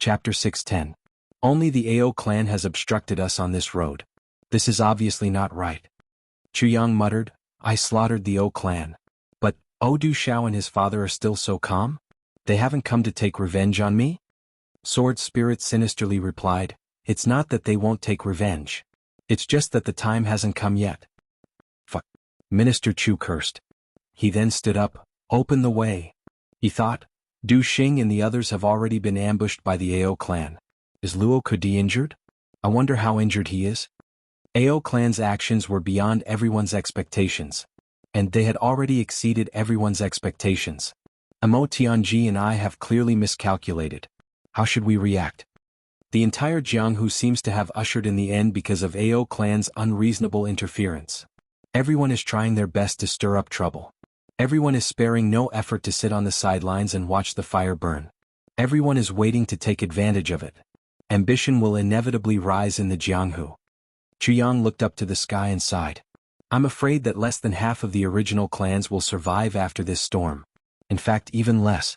Chapter 610. Only the AO clan has obstructed us on this road. This is obviously not right. Chuyang muttered, I slaughtered the O clan. But, Du Xiao and his father are still so calm? They haven't come to take revenge on me? Sword Spirit sinisterly replied, It's not that they won't take revenge. It's just that the time hasn't come yet. Fuck. Minister Chu cursed. He then stood up, Open the way. He thought, Du Xing and the others have already been ambushed by the AO clan. Is Luo Kudi injured? I wonder how injured he is. AO clan's actions were beyond everyone's expectations. And they had already exceeded everyone's expectations. Amo Tianji and I have clearly miscalculated. How should we react? The entire Jianghu seems to have ushered in the end because of AO clan's unreasonable interference. Everyone is trying their best to stir up trouble. Everyone is sparing no effort to sit on the sidelines and watch the fire burn. Everyone is waiting to take advantage of it. Ambition will inevitably rise in the Jianghu. Chuyang looked up to the sky and sighed. I'm afraid that less than half of the original clans will survive after this storm. In fact, even less.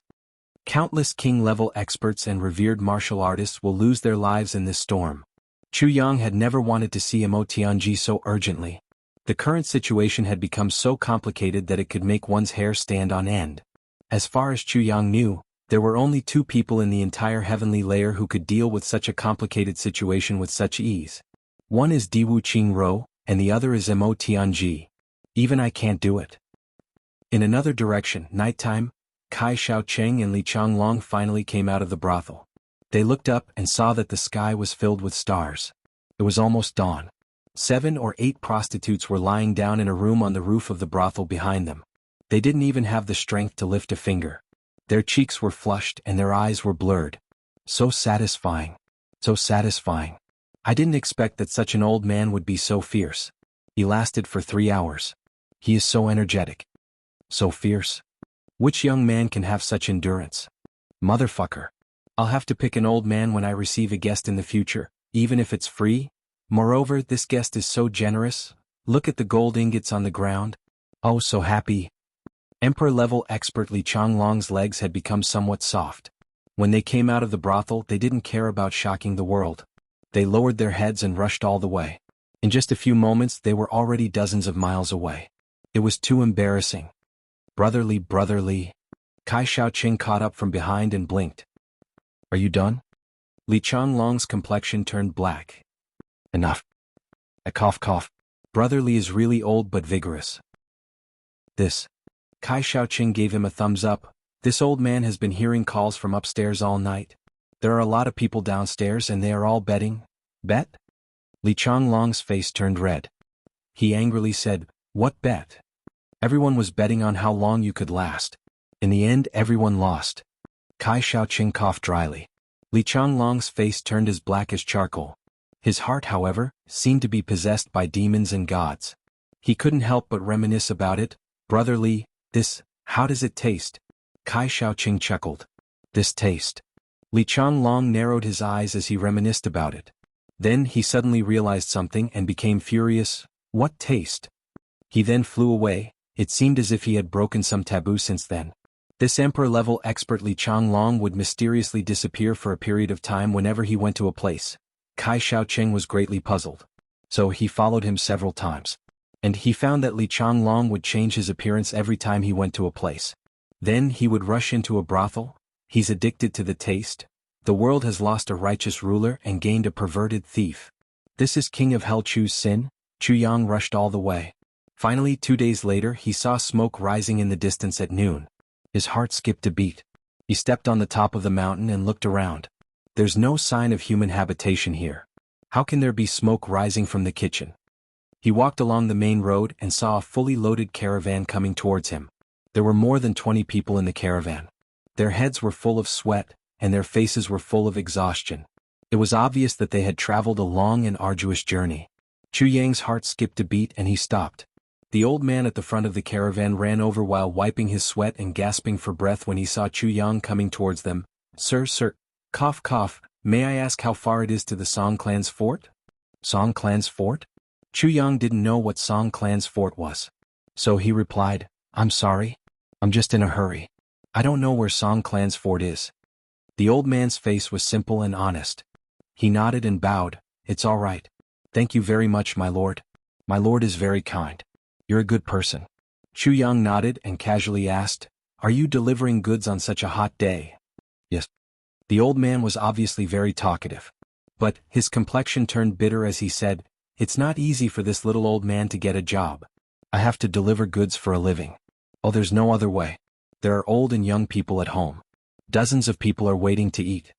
Countless king-level experts and revered martial artists will lose their lives in this storm. Chuyang had never wanted to see Amo Tianji so urgently. The current situation had become so complicated that it could make one's hair stand on end. As far as Chuyang knew, there were only two people in the entire heavenly layer who could deal with such a complicated situation with such ease. One is Diwu Qingro, and the other is Amo Tianji. Even I can't do it. In another direction, nighttime, Kai Xiaocheng and Li Changlong finally came out of the brothel. They looked up and saw that the sky was filled with stars. It was almost dawn. 7 or 8 prostitutes were lying down in a room on the roof of the brothel behind them. They didn't even have the strength to lift a finger. Their cheeks were flushed and their eyes were blurred. So satisfying. So satisfying. I didn't expect that such an old man would be so fierce. He lasted for 3 hours. He is so energetic. So fierce. Which young man can have such endurance? Motherfucker. I'll have to pick an old man when I receive a guest in the future, even if it's free. Moreover, this guest is so generous. Look at the gold ingots on the ground. Oh, so happy. Emperor-level expert Li Changlong's legs had become somewhat soft. When they came out of the brothel, they didn't care about shocking the world. They lowered their heads and rushed all the way. In just a few moments, they were already dozens of miles away. It was too embarrassing. Brotherly. Kai Xiaoqing caught up from behind and blinked. Are you done? Li Changlong's complexion turned black. Enough. I cough. Brotherly is really old but vigorous. This. Kai Xiaoqing gave him a thumbs up. This old man has been hearing calls from upstairs all night. There are a lot of people downstairs and they are all betting. Bet? Li Changlong's face turned red. He angrily said, What bet? Everyone was betting on how long you could last. In the end, everyone lost. Kai Xiaoqing coughed dryly. Li Changlong's face turned as black as charcoal. His heart, however, seemed to be possessed by demons and gods. He couldn't help but reminisce about it. Brotherly, this, how does it taste? Kai Xiaoqing chuckled. This taste. Li Changlong narrowed his eyes as he reminisced about it. Then he suddenly realized something and became furious. What taste? He then flew away. It seemed as if he had broken some taboo since then. This emperor-level expert Li Changlong would mysteriously disappear for a period of time whenever he went to a place. Kai Xiaoqing was greatly puzzled. So he followed him several times. And he found that Li Changlong would change his appearance every time he went to a place. Then he would rush into a brothel. He's addicted to the taste. The world has lost a righteous ruler and gained a perverted thief. This is King of Hell Chu's sin. Chuyang rushed all the way. Finally, 2 days later, he saw smoke rising in the distance at noon. His heart skipped a beat. He stepped on the top of the mountain and looked around. There's no sign of human habitation here. How can there be smoke rising from the kitchen? He walked along the main road and saw a fully loaded caravan coming towards him. There were more than 20 people in the caravan. Their heads were full of sweat, and their faces were full of exhaustion. It was obvious that they had traveled a long and arduous journey. Chuyang's heart skipped a beat and he stopped. The old man at the front of the caravan ran over while wiping his sweat and gasping for breath when he saw Chuyang coming towards them. Sir, cough, may I ask how far it is to the Song clan's fort? Song clan's fort? Chuyang didn't know what Song clan's fort was. So he replied, I'm sorry. I'm just in a hurry. I don't know where Song clan's fort is. The old man's face was simple and honest. He nodded and bowed. It's all right. Thank you very much, my lord. My lord is very kind. You're a good person. Chu Yang nodded and casually asked, Are you delivering goods on such a hot day? Yes. The old man was obviously very talkative. But his complexion turned bitter as he said, It's not easy for this little old man to get a job. I have to deliver goods for a living. Oh, there's no other way. There are old and young people at home. Dozens of people are waiting to eat.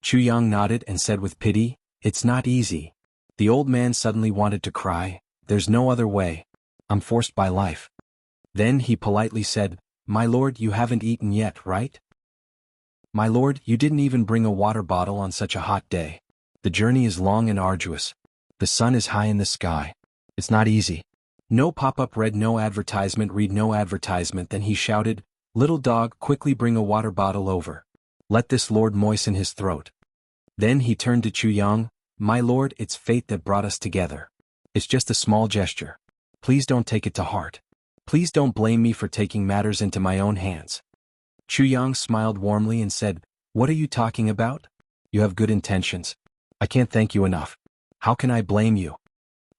Chu Yang nodded and said with pity, It's not easy. The old man suddenly wanted to cry, There's no other way. I'm forced by life. Then he politely said, My lord, you haven't eaten yet, right? My lord, you didn't even bring a water bottle on such a hot day. The journey is long and arduous. The sun is high in the sky. It's not easy. No pop-up read no advertisement read no advertisement. Then he shouted, Little dog, quickly bring a water bottle over. Let this lord moisten his throat. Then he turned to Chu Yang, My lord, it's fate that brought us together. It's just a small gesture. Please don't take it to heart. Please don't blame me for taking matters into my own hands. Chu Yang smiled warmly and said, What are you talking about? You have good intentions. I can't thank you enough. How can I blame you?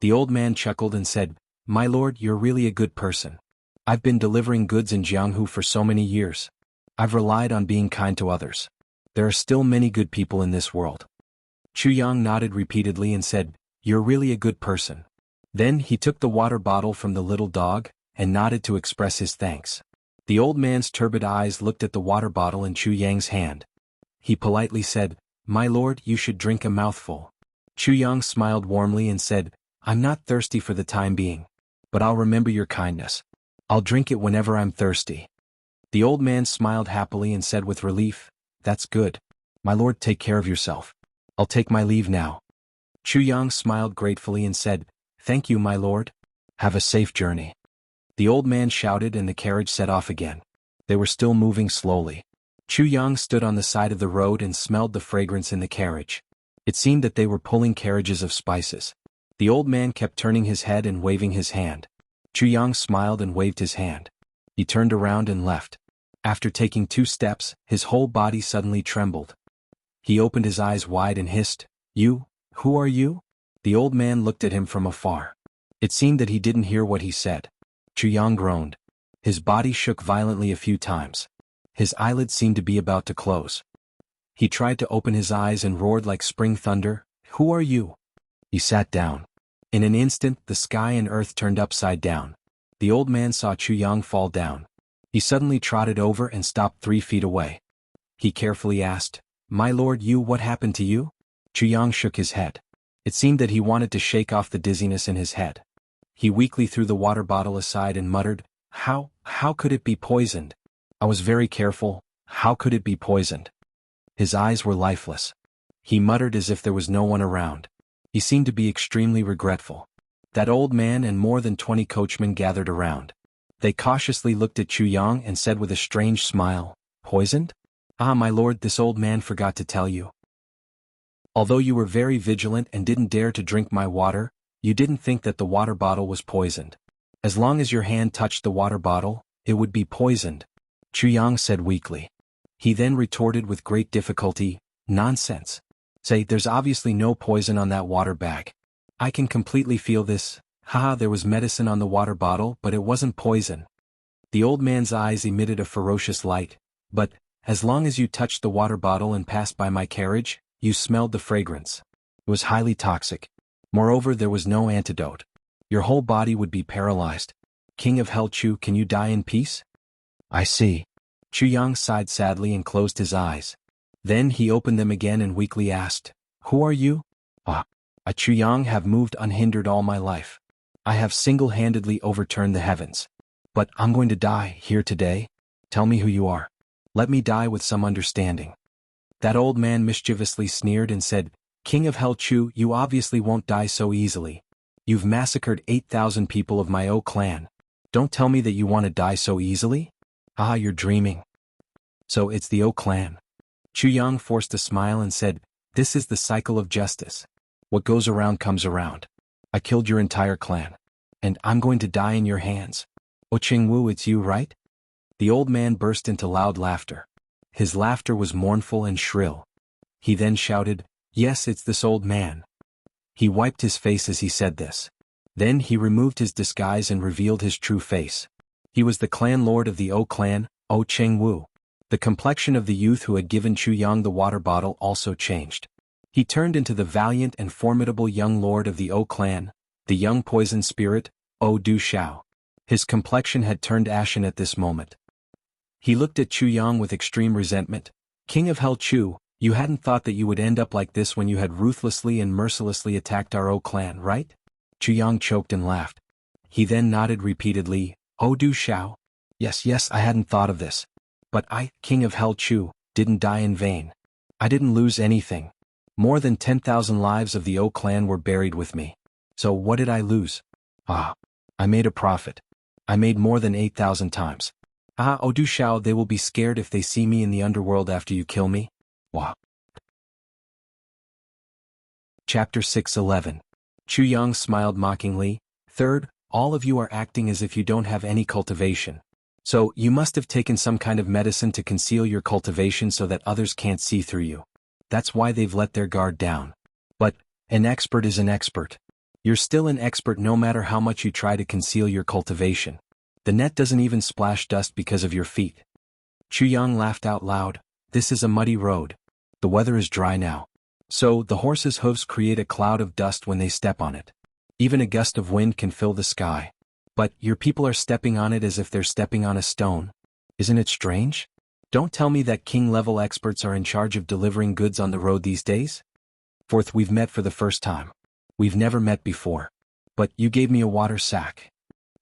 The old man chuckled and said, My lord, you're really a good person. I've been delivering goods in Jianghu for so many years. I've relied on being kind to others. There are still many good people in this world. Chu Yang nodded repeatedly and said, You're really a good person. Then he took the water bottle from the little dog and nodded to express his thanks. The old man's turbid eyes looked at the water bottle in Chu Yang's hand. He politely said, My lord, you should drink a mouthful. Chu Yang smiled warmly and said, I'm not thirsty for the time being. But I'll remember your kindness. I'll drink it whenever I'm thirsty. The old man smiled happily and said with relief, That's good. My lord, take care of yourself. I'll take my leave now. Chu Yang smiled gratefully and said, Thank you, my lord. Have a safe journey. The old man shouted and the carriage set off again. They were still moving slowly. Chu Yang stood on the side of the road and smelled the fragrance in the carriage. It seemed that they were pulling carriages of spices. The old man kept turning his head and waving his hand. Chu Yang smiled and waved his hand. He turned around and left. After taking 2 steps, his whole body suddenly trembled. He opened his eyes wide and hissed, You? Who are you? The old man looked at him from afar. It seemed that he didn't hear what he said. Chu Yang groaned. His body shook violently a few times. His eyelids seemed to be about to close. He tried to open his eyes and roared like spring thunder, Who are you? He sat down. In an instant, the sky and earth turned upside down. The old man saw Chu Yang fall down. He suddenly trotted over and stopped 3 feet away. He carefully asked, My lord, what happened to you? Chu Yang shook his head. It seemed that he wanted to shake off the dizziness in his head. He weakly threw the water bottle aside and muttered, How could it be poisoned? I was very careful. How could it be poisoned? His eyes were lifeless. He muttered as if there was no one around. He seemed to be extremely regretful. That old man and more than 20 coachmen gathered around. They cautiously looked at Chu Yang and said with a strange smile, Poisoned? Ah, my lord, this old man forgot to tell you. Although you were very vigilant and didn't dare to drink my water, you didn't think that the water bottle was poisoned. As long as your hand touched the water bottle, it would be poisoned, Chu Yang said weakly. He then retorted with great difficulty, Nonsense. Say, there's obviously no poison on that water bag. I can completely feel this. Haha, there was medicine on the water bottle, but it wasn't poison. The old man's eyes emitted a ferocious light. But, as long as you touched the water bottle and passed by my carriage, you smelled the fragrance. It was highly toxic. Moreover, there was no antidote. Your whole body would be paralyzed. King of Hell Chu, can you die in peace? I see. Chu Yang sighed sadly and closed his eyes. Then he opened them again and weakly asked, Who are you? I, Chu Yang, have moved unhindered all my life. I have single-handedly overturned the heavens. But I'm going to die here today. Tell me who you are. Let me die with some understanding. That old man mischievously sneered and said, King of Hell Chu, you obviously won't die so easily. You've massacred 8,000 people of my clan. Don't tell me that you want to die so easily? Ah, you're dreaming. So it's the clan. Chu Yang forced a smile and said, This is the cycle of justice. What goes around comes around. I killed your entire clan. And I'm going to die in your hands. Jianghu, it's you, right? The old man burst into loud laughter. His laughter was mournful and shrill. He then shouted, "Yes, it's this old man." He wiped his face as he said this. Then he removed his disguise and revealed his true face. He was the clan lord of the O clan, O Chengwu. The complexion of the youth who had given Chu Yang the water bottle also changed. He turned into the valiant and formidable young lord of the O clan, the young poison spirit, O Du Xiao. His complexion had turned ashen at this moment. He looked at Chu Yang with extreme resentment. "King of Hell Chu, you hadn't thought that you would end up like this when you had ruthlessly and mercilessly attacked our O clan, right?" Chu Yang choked and laughed. He then nodded repeatedly, "O Du Xiao? Yes, I hadn't thought of this. But I, King of Hell Chu, didn't die in vain. I didn't lose anything. More than 10,000 lives of the O clan were buried with me. So what did I lose? I made a profit. I made more than 8,000 times. O Du Xiao, they will be scared if they see me in the underworld after you kill me." Wah. Chapter 6:11. Chu Yang smiled mockingly. "Third, all of you are acting as if you don't have any cultivation. So you must have taken some kind of medicine to conceal your cultivation so that others can't see through you. That's why they've let their guard down. But an expert is an expert. You're still an expert no matter how much you try to conceal your cultivation. The net doesn't even splash dust because of your feet." Chu Yang laughed out loud. "This is a muddy road. The weather is dry now. So the horses' hooves create a cloud of dust when they step on it. Even a gust of wind can fill the sky. But your people are stepping on it as if they're stepping on a stone. Isn't it strange? Don't tell me that king-level experts are in charge of delivering goods on the road these days? Fourth, we've met for the first time. We've never met before. But you gave me a water sack."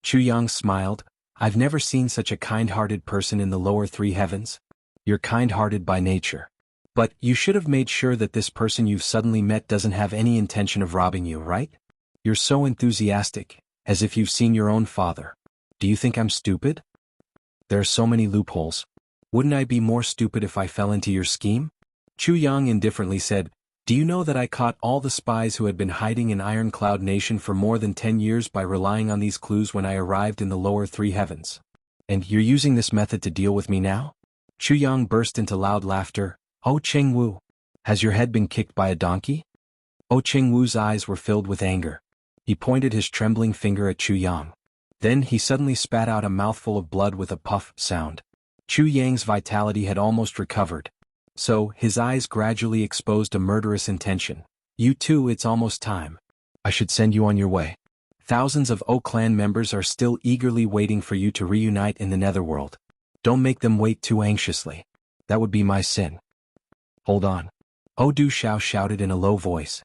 Chu Yang smiled. "I've never seen such a kind-hearted person in the lower three heavens. You're kind-hearted by nature. But you should have made sure that this person you've suddenly met doesn't have any intention of robbing you, right? You're so enthusiastic, as if you've seen your own father. Do you think I'm stupid? There are so many loopholes. Wouldn't I be more stupid if I fell into your scheme?" Chu Yang indifferently said, "Do you know that I caught all the spies who had been hiding in Iron Cloud Nation for more than 10 years by relying on these clues when I arrived in the lower three heavens? And you're using this method to deal with me now?" Chu Yang burst into loud laughter. "O Chengwu, has your head been kicked by a donkey?" O Chengwu's eyes were filled with anger. He pointed his trembling finger at Chu Yang. Then he suddenly spat out a mouthful of blood with a puff sound. Chu Yang's vitality had almost recovered. So, his eyes gradually exposed a murderous intention. "You too, it's almost time. I should send you on your way. Thousands of O clan members are still eagerly waiting for you to reunite in the netherworld. Don't make them wait too anxiously. That would be my sin." "Hold on." O Du Xiao shouted in a low voice.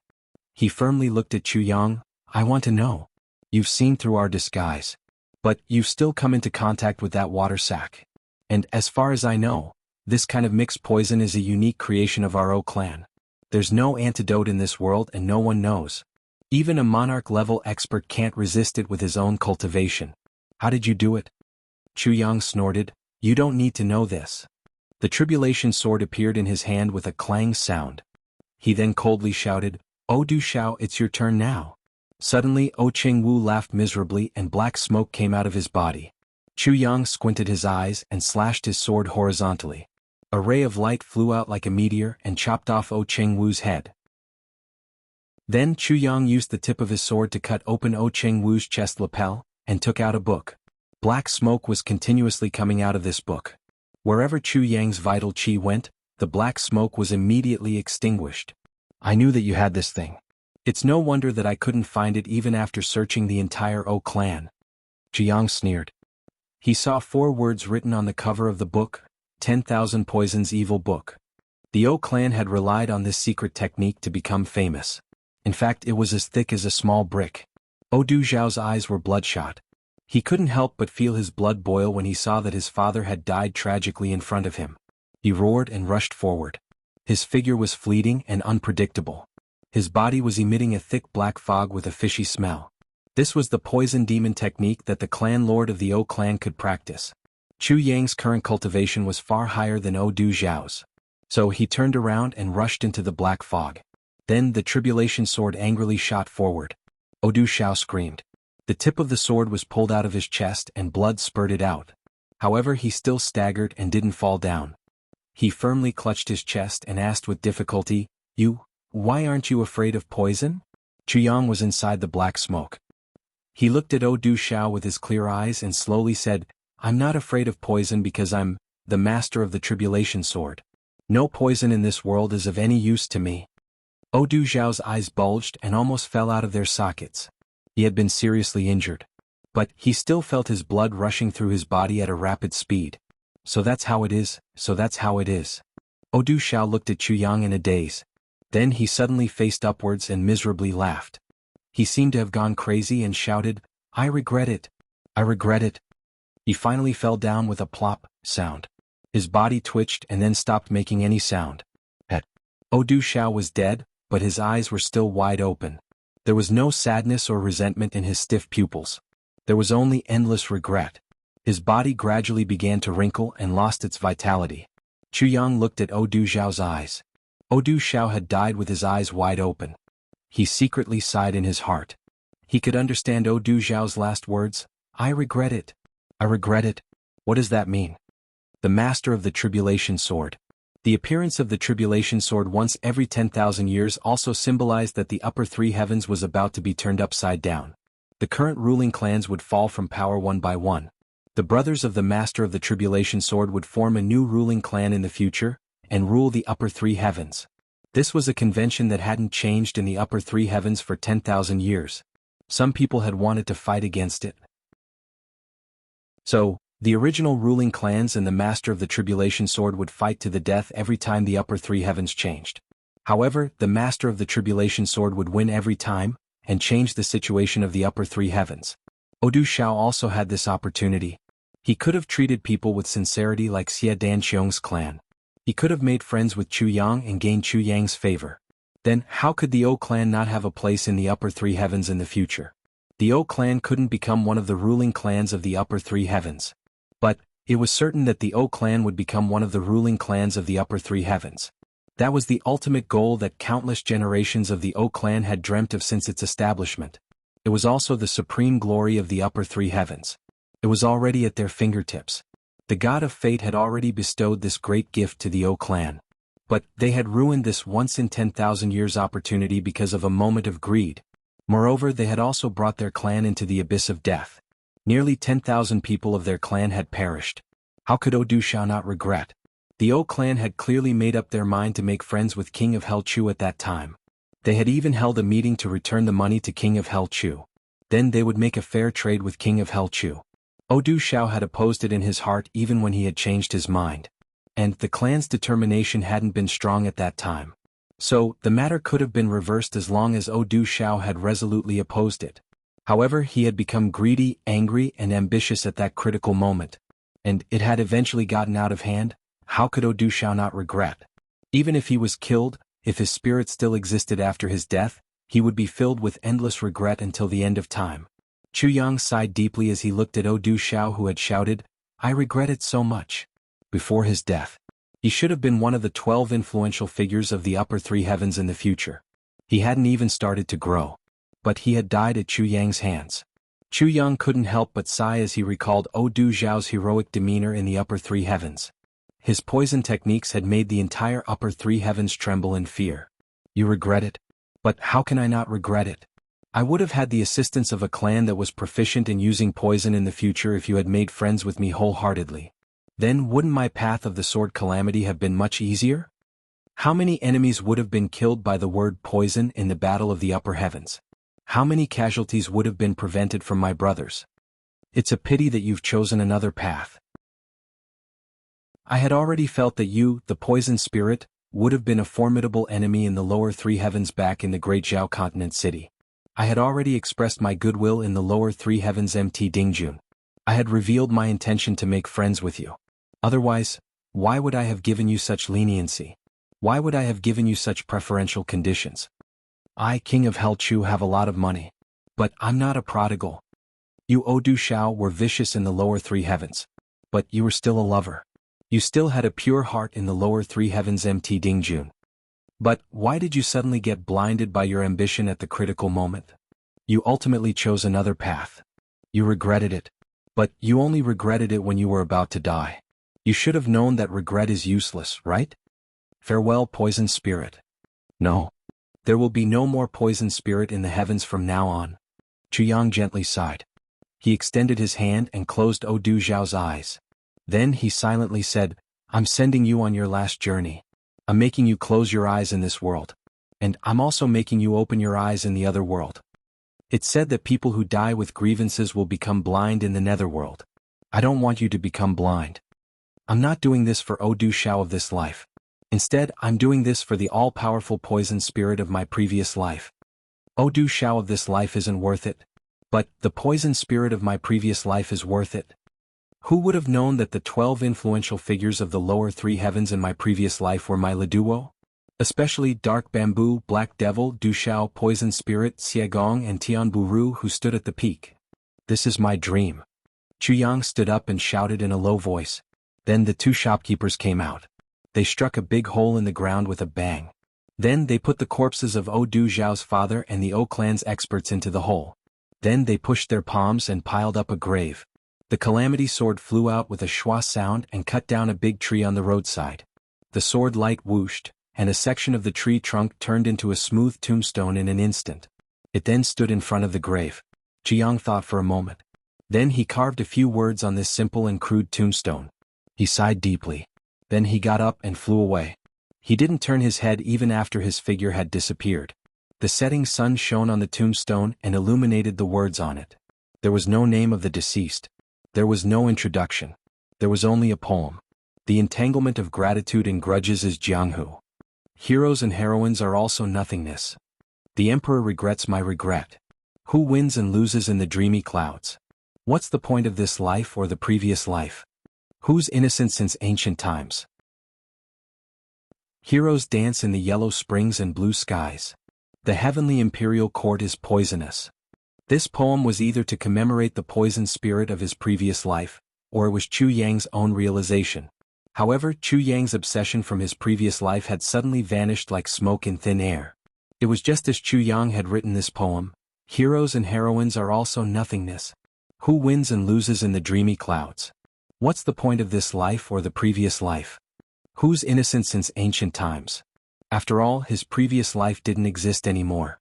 He firmly looked at Chu Yang. "I want to know. You've seen through our disguise. But you've still come into contact with that water sack. And as far as I know, this kind of mixed poison is a unique creation of our O clan. There's no antidote in this world and no one knows. Even a monarch-level expert can't resist it with his own cultivation. How did you do it?" Chu Yang snorted. "You don't need to know this." The tribulation sword appeared in his hand with a clang sound. He then coldly shouted, "O Du Xiao, it's your turn now." Suddenly O Chengwu laughed miserably and black smoke came out of his body. Chu Yang squinted his eyes and slashed his sword horizontally. A ray of light flew out like a meteor and chopped off O Chengwu's head. Then Chu Yang used the tip of his sword to cut open O Chengwu's chest lapel, and took out a book. Black smoke was continuously coming out of this book. Wherever Chu Yang's vital qi went, the black smoke was immediately extinguished. "I knew that you had this thing. It's no wonder that I couldn't find it even after searching the entire O clan." Chu Yang sneered. He saw 4 words written on the cover of the book, 10,000 Poisons Evil Book. The O clan had relied on this secret technique to become famous. In fact, it was as thick as a small brick. O Du Xiao's eyes were bloodshot. He couldn't help but feel his blood boil when he saw that his father had died tragically in front of him. He roared and rushed forward. His figure was fleeting and unpredictable. His body was emitting a thick black fog with a fishy smell. This was the poison demon technique that the clan lord of the O clan could practice. Chu Yang's current cultivation was far higher than O Du Xiao's. So he turned around and rushed into the black fog. Then the tribulation sword angrily shot forward. O Du Xiao screamed. The tip of the sword was pulled out of his chest and blood spurted out. However, he still staggered and didn't fall down. He firmly clutched his chest and asked with difficulty, Why aren't you afraid of poison? Chuyang was inside the black smoke. He looked at Du Xiao with his clear eyes and slowly said, I'm not afraid of poison because I'm the master of the tribulation sword. No poison in this world is of any use to me. Du Xiao's eyes bulged and almost fell out of their sockets. He had been seriously injured. But he still felt his blood rushing through his body at a rapid speed. So that's how it is. Du Xiao looked at Chuyang in a daze. Then he suddenly faced upwards and miserably laughed. He seemed to have gone crazy and shouted, I regret it. I regret it. He finally fell down with a plop sound. His body twitched and then stopped making any sound. Du Xiao was dead, but his eyes were still wide open. There was no sadness or resentment in his stiff pupils. There was only endless regret. His body gradually began to wrinkle and lost its vitality. Chuyang looked at Du Xiao's eyes. Du Xiao had died with his eyes wide open. He secretly sighed in his heart. He could understand Du Xiao's last words, I regret it. I regret it. What does that mean? The master of the tribulation sword. The appearance of the tribulation sword once every 10,000 years also symbolized that the upper three heavens was about to be turned upside down. The current ruling clans would fall from power one by one. The brothers of the master of the tribulation sword would form a new ruling clan in the future, and rule the upper three heavens. This was a convention that hadn't changed in the upper three heavens for 10,000 years. Some people had wanted to fight against it. So, the original ruling clans and the master of the tribulation sword would fight to the death every time the upper three heavens changed. However, the master of the tribulation sword would win every time, and change the situation of the upper three heavens. Du Xiao also had this opportunity. He could have treated people with sincerity like Xie Danqiong's clan. He could have made friends with Chuyang and gained Chuyang's favor. Then, how could the O clan not have a place in the upper three heavens in the future? The O clan couldn't become one of the ruling clans of the upper three heavens. But, it was certain that the O clan would become one of the ruling clans of the upper three heavens. That was the ultimate goal that countless generations of the O clan had dreamt of since its establishment. It was also the supreme glory of the upper three heavens. It was already at their fingertips. The god of fate had already bestowed this great gift to the O clan. But they had ruined this once in 10,000 years opportunity because of a moment of greed. Moreover, they had also brought their clan into the abyss of death. Nearly 10,000 people of their clan had perished. How could Du Xiao not regret? The O clan had clearly made up their mind to make friends with King of Hell Chu at that time. They had even held a meeting to return the money to King of Hell Chu. Then they would make a fair trade with King of Hell Chu. Du Xiao had opposed it in his heart even when he had changed his mind. And the clan's determination hadn't been strong at that time. So, the matter could have been reversed as long as Du Xiao had resolutely opposed it. However, he had become greedy, angry, and ambitious at that critical moment. And it had eventually gotten out of hand. How could Du Xiao not regret? Even if he was killed, if his spirit still existed after his death, he would be filled with endless regret until the end of time. Chuyang sighed deeply as he looked at Du Xiao, who had shouted, I regret it so much. Before his death. He should have been one of the 12 influential figures of the upper three heavens in the future. He hadn't even started to grow. But he had died at Chuyang's hands. Chuyang couldn't help but sigh as he recalled Du Xiao's heroic demeanor in the upper three heavens. His poison techniques had made the entire upper three heavens tremble in fear. You regret it? But how can I not regret it? I would have had the assistance of a clan that was proficient in using poison in the future if you had made friends with me wholeheartedly. Then wouldn't my path of the sword calamity have been much easier? How many enemies would have been killed by the word poison in the battle of the upper heavens? How many casualties would have been prevented from my brothers? It's a pity that you've chosen another path. I had already felt that you, the poison spirit, would have been a formidable enemy in the lower three heavens back in the great Zhao continent city. I had already expressed my goodwill in the lower three heavens Mt. Dingjun. I had revealed my intention to make friends with you. Otherwise, why would I have given you such leniency? Why would I have given you such preferential conditions? I, King of Hell Chu, have a lot of money. But I'm not a prodigal. You Du Xiao were vicious in the lower three heavens. But you were still a lover. You still had a pure heart in the lower three heavens Mt. Dingjun. But why did you suddenly get blinded by your ambition at the critical moment? You ultimately chose another path. You regretted it. But you only regretted it when you were about to die. You should have known that regret is useless, right? Farewell, poison spirit. No. There will be no more poison spirit in the heavens from now on. Chuyang gently sighed. He extended his hand and closed Du Zhao's eyes. Then he silently said, I'm sending you on your last journey. I'm making you close your eyes in this world. And I'm also making you open your eyes in the other world. It's said that people who die with grievances will become blind in the netherworld. I don't want you to become blind. I'm not doing this for Du Zhao of this life. Instead, I'm doing this for the all-powerful poison spirit of my previous life. Du Zhao of this life isn't worth it. But the poison spirit of my previous life is worth it. Who would have known that the 12 influential figures of the lower three heavens in my previous life were my Leduo? Especially Dark Bamboo, Black Devil, Du Zhao, Poison Spirit, Xiegong and Tian Buru who stood at the peak. This is my dream. Chuyang stood up and shouted in a low voice. Then the two shopkeepers came out. They struck a big hole in the ground with a bang. Then they put the corpses of Du Zhao's father and the O clan's experts into the hole. Then they pushed their palms and piled up a grave. The calamity sword flew out with a schwa sound and cut down a big tree on the roadside. The sword light whooshed, and a section of the tree trunk turned into a smooth tombstone in an instant. It then stood in front of the grave. Jiang thought for a moment. Then he carved a few words on this simple and crude tombstone. He sighed deeply. Then he got up and flew away. He didn't turn his head even after his figure had disappeared. The setting sun shone on the tombstone and illuminated the words on it. There was no name of the deceased. There was no introduction. There was only a poem. The entanglement of gratitude and grudges is Jianghu. Heroes and heroines are also nothingness. The emperor regrets my regret. Who wins and loses in the dreamy clouds? What's the point of this life or the previous life? Who's innocent since ancient times? Heroes dance in the yellow springs and blue skies. The heavenly imperial court is poisonous. This poem was either to commemorate the poison spirit of his previous life, or it was Chuyang's own realization. However, Chuyang's obsession from his previous life had suddenly vanished like smoke in thin air. It was just as Chuyang had written this poem. Heroes and heroines are also nothingness. Who wins and loses in the dreamy clouds? What's the point of this life or the previous life? Who's innocent since ancient times? After all, his previous life didn't exist anymore.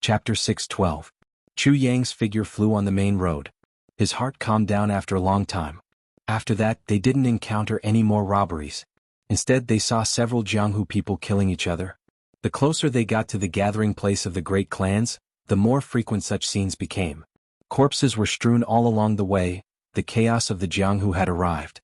Chapter 6:12. Chuyang's figure flew on the main road. His heart calmed down after a long time. After that, they didn't encounter any more robberies. Instead, they saw several Jianghu people killing each other. The closer they got to the gathering place of the great clans, the more frequent such scenes became. Corpses were strewn all along the way. The chaos of the Jianghu had arrived.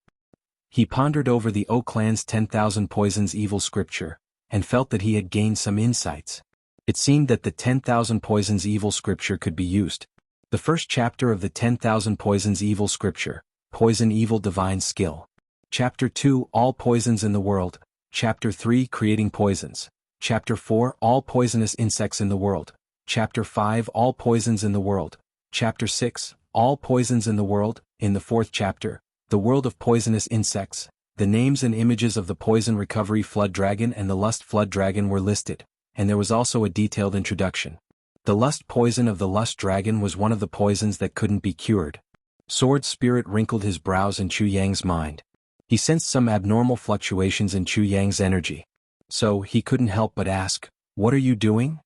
He pondered over the O clan's 10,000 poisons evil scripture, and felt that he had gained some insights. It seemed that the 10,000 poisons evil scripture could be used. The first chapter of the 10,000 poisons evil scripture, Poison Evil Divine Skill. Chapter 2, All Poisons in the World. Chapter 3, Creating Poisons. Chapter 4, All Poisonous Insects in the World. Chapter 5, All Poisons in the World. Chapter 6, All Poisons in the World. In the fourth chapter, The World of Poisonous Insects, the names and images of the Poison Recovery Flood Dragon and the Lust Flood Dragon were listed, and there was also a detailed introduction. The lust poison of the Lust Dragon was one of the poisons that couldn't be cured. Sword Spirit wrinkled his brows in Chuyang's mind. He sensed some abnormal fluctuations in Chuyang's energy. So, he couldn't help but ask, "What are you doing?"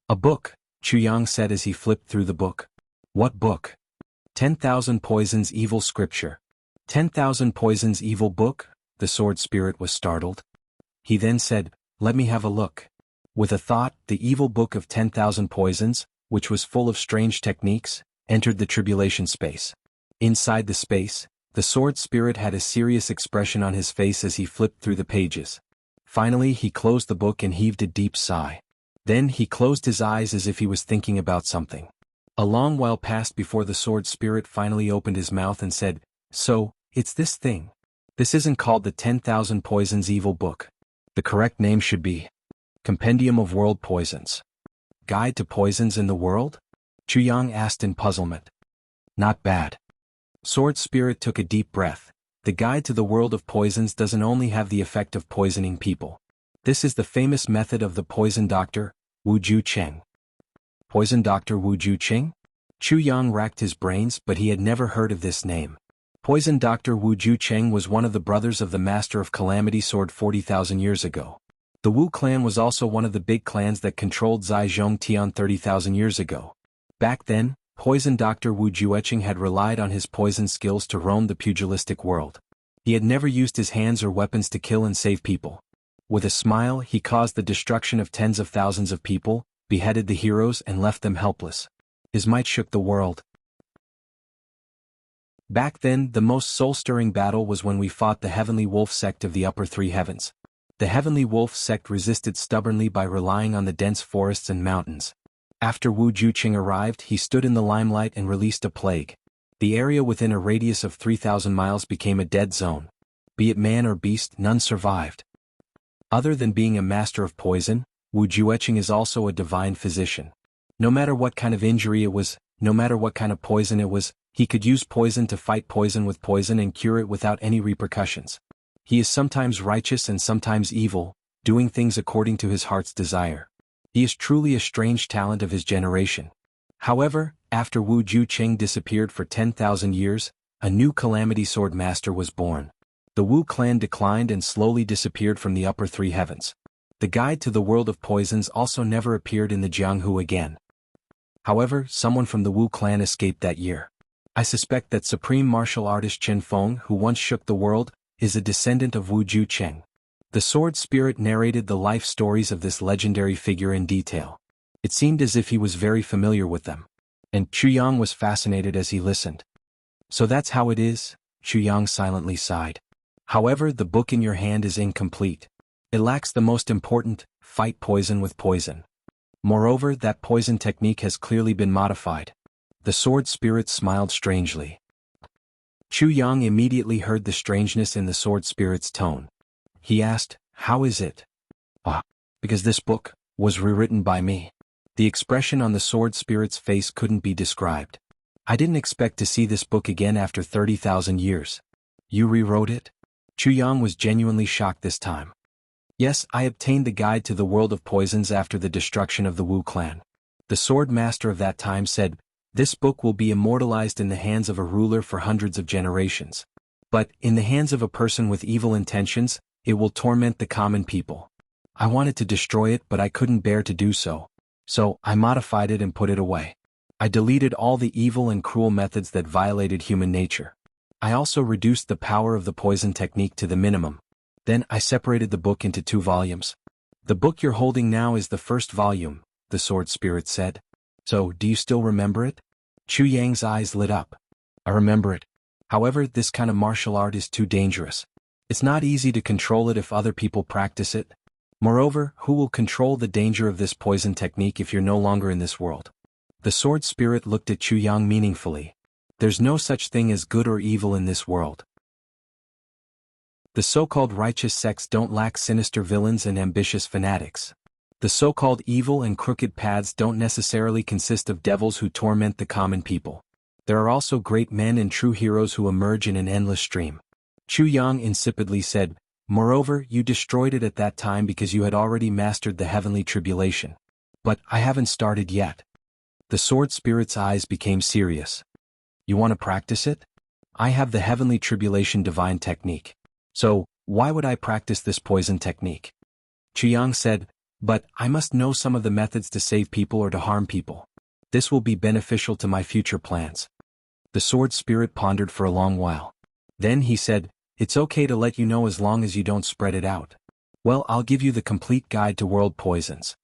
"A book," Chuyang said as he flipped through the book. "What book?" 10,000 Poisons Evil Scripture. 10,000 Poisons Evil Book? The Sword Spirit was startled. He then said, "Let me have a look." With a thought, the evil book of 10,000 poisons, which was full of strange techniques, entered the tribulation space. Inside the space, the Sword Spirit had a serious expression on his face as he flipped through the pages. Finally, he closed the book and heaved a deep sigh. Then he closed his eyes as if he was thinking about something. A long while passed before the Sword Spirit finally opened his mouth and said, "So, it's this thing. This isn't called the 10,000 Poisons Evil Book. The correct name should be Compendium of World Poisons. Guide to Poisons in the World?" Chuyang asked in puzzlement. "Not bad." Sword Spirit took a deep breath. The Guide to the World of Poisons doesn't only have the effect of poisoning people. This is the famous method of the poison doctor, Wu Ju Cheng. Poison Doctor Wu Ju Cheng? Chuyang racked his brains, but he had never heard of this name. Poison Doctor Wu Jucheng was one of the brothers of the Master of Calamity Sword 40,000 years ago. The Wu clan was also one of the big clans that controlled Zhejiang Tian 30,000 years ago. Back then, Poison Doctor Wu Juecheng had relied on his poison skills to roam the pugilistic world. He had never used his hands or weapons to kill and save people. With a smile, he caused the destruction of tens of thousands of people, beheaded the heroes and left them helpless. His might shook the world. Back then, the most soul-stirring battle was when we fought the Heavenly Wolf sect of the Upper Three Heavens. The Heavenly Wolf sect resisted stubbornly by relying on the dense forests and mountains. After Wu Jucheng arrived, he stood in the limelight and released a plague. The area within a radius of 3,000 miles became a dead zone. Be it man or beast, none survived. Other than being a master of poison, Wu Juecheng is also a divine physician. No matter what kind of injury it was, no matter what kind of poison it was, he could use poison to fight poison with poison and cure it without any repercussions. He is sometimes righteous and sometimes evil, doing things according to his heart's desire. He is truly a strange talent of his generation. However, after Wu Jucheng disappeared for 10,000 years, a new Calamity Sword Master was born. The Wu clan declined and slowly disappeared from the Upper Three Heavens. The guide to the world of poisons also never appeared in the Jianghu again. However, someone from the Wu clan escaped that year. I suspect that supreme martial artist Chen Feng, who once shook the world, is a descendant of Wu Jucheng. The sword spirit narrated the life stories of this legendary figure in detail. It seemed as if he was very familiar with them. And Chuyang was fascinated as he listened. So that's how it is, Chuyang silently sighed. However, the book in your hand is incomplete. It lacks the most important, fight poison with poison. Moreover, that poison technique has clearly been modified. The sword spirit smiled strangely. Chuyang immediately heard the strangeness in the sword spirit's tone. He asked, "How is it?" "Ah, because this book was rewritten by me." The expression on the sword spirit's face couldn't be described. "I didn't expect to see this book again after 30,000 years. You rewrote it?" Chuyang was genuinely shocked this time. "Yes, I obtained the guide to the world of poisons after the destruction of the Wu clan." The sword master of that time said, "This book will be immortalized in the hands of a ruler for hundreds of generations. But, in the hands of a person with evil intentions, it will torment the common people. I wanted to destroy it but I couldn't bear to do so. So, I modified it and put it away. I deleted all the evil and cruel methods that violated human nature. I also reduced the power of the poison technique to the minimum. Then I separated the book into 2 volumes. The book you're holding now is the first volume," the sword spirit said. "So, do you still remember it?" Chuyang's eyes lit up. "I remember it. However, this kind of martial art is too dangerous. It's not easy to control it if other people practice it. Moreover, who will control the danger of this poison technique if you're no longer in this world?" The sword spirit looked at Chuyang meaningfully. "There's no such thing as good or evil in this world. The so-called righteous sects don't lack sinister villains and ambitious fanatics. The so-called evil and crooked paths don't necessarily consist of devils who torment the common people. There are also great men and true heroes who emerge in an endless stream." Chuyang insipidly said, "Moreover, you destroyed it at that time because you had already mastered the heavenly tribulation. But I haven't started yet." The sword spirit's eyes became serious. "You want to practice it? I have the heavenly tribulation divine technique. So, why would I practice this poison technique?" Chuyang said, "But I must know some of the methods to save people or to harm people. This will be beneficial to my future plans." The sword spirit pondered for a long while. Then he said, "It's okay to let you know as long as you don't spread it out. Well, I'll give you the complete guide to world poisons."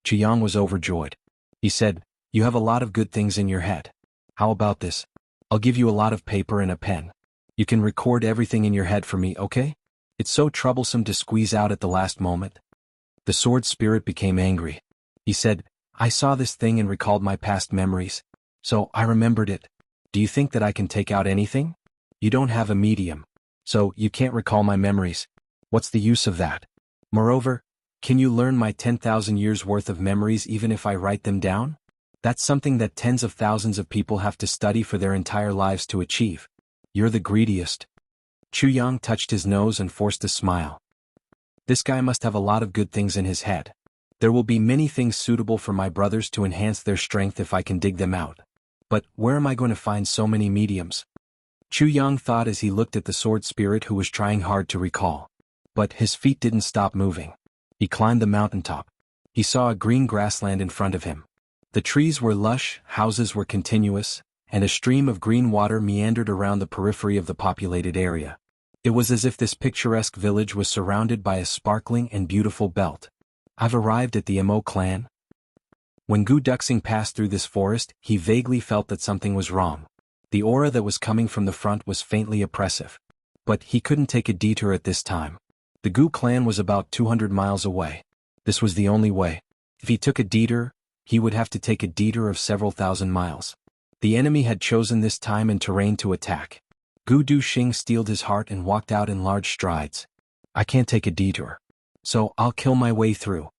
Chuyang was overjoyed. He said, "You have a lot of good things in your head. How about this? I'll give you a lot of paper and a pen. You can record everything in your head for me, okay? It's so troublesome to squeeze out at the last moment." The sword spirit became angry. He said, "I saw this thing and recalled my past memories. So, I remembered it. Do you think that I can take out anything? You don't have a medium. So, you can't recall my memories. What's the use of that? Moreover, can you learn my 10,000 years worth of memories even if I write them down? That's something that tens of thousands of people have to study for their entire lives to achieve. You're the greediest." Chuyang touched his nose and forced a smile. "This guy must have a lot of good things in his head. There will be many things suitable for my brothers to enhance their strength if I can dig them out. But where am I going to find so many mediums?" Chu Yang thought as he looked at the sword spirit who was trying hard to recall. But his feet didn't stop moving. He climbed the mountaintop. He saw a green grassland in front of him. The trees were lush, houses were continuous, and a stream of green water meandered around the periphery of the populated area. It was as if this picturesque village was surrounded by a sparkling and beautiful belt. I've arrived at the Mo clan. When Gu Duxing passed through this forest, he vaguely felt that something was wrong. The aura that was coming from the front was faintly oppressive. But he couldn't take a detour at this time. The Gu clan was about 200 miles away. This was the only way. If he took a detour, he would have to take a detour of several thousand miles. The enemy had chosen this time and terrain to attack. Gu Duxing steeled his heart and walked out in large strides. I can't take a detour. So I'll kill my way through.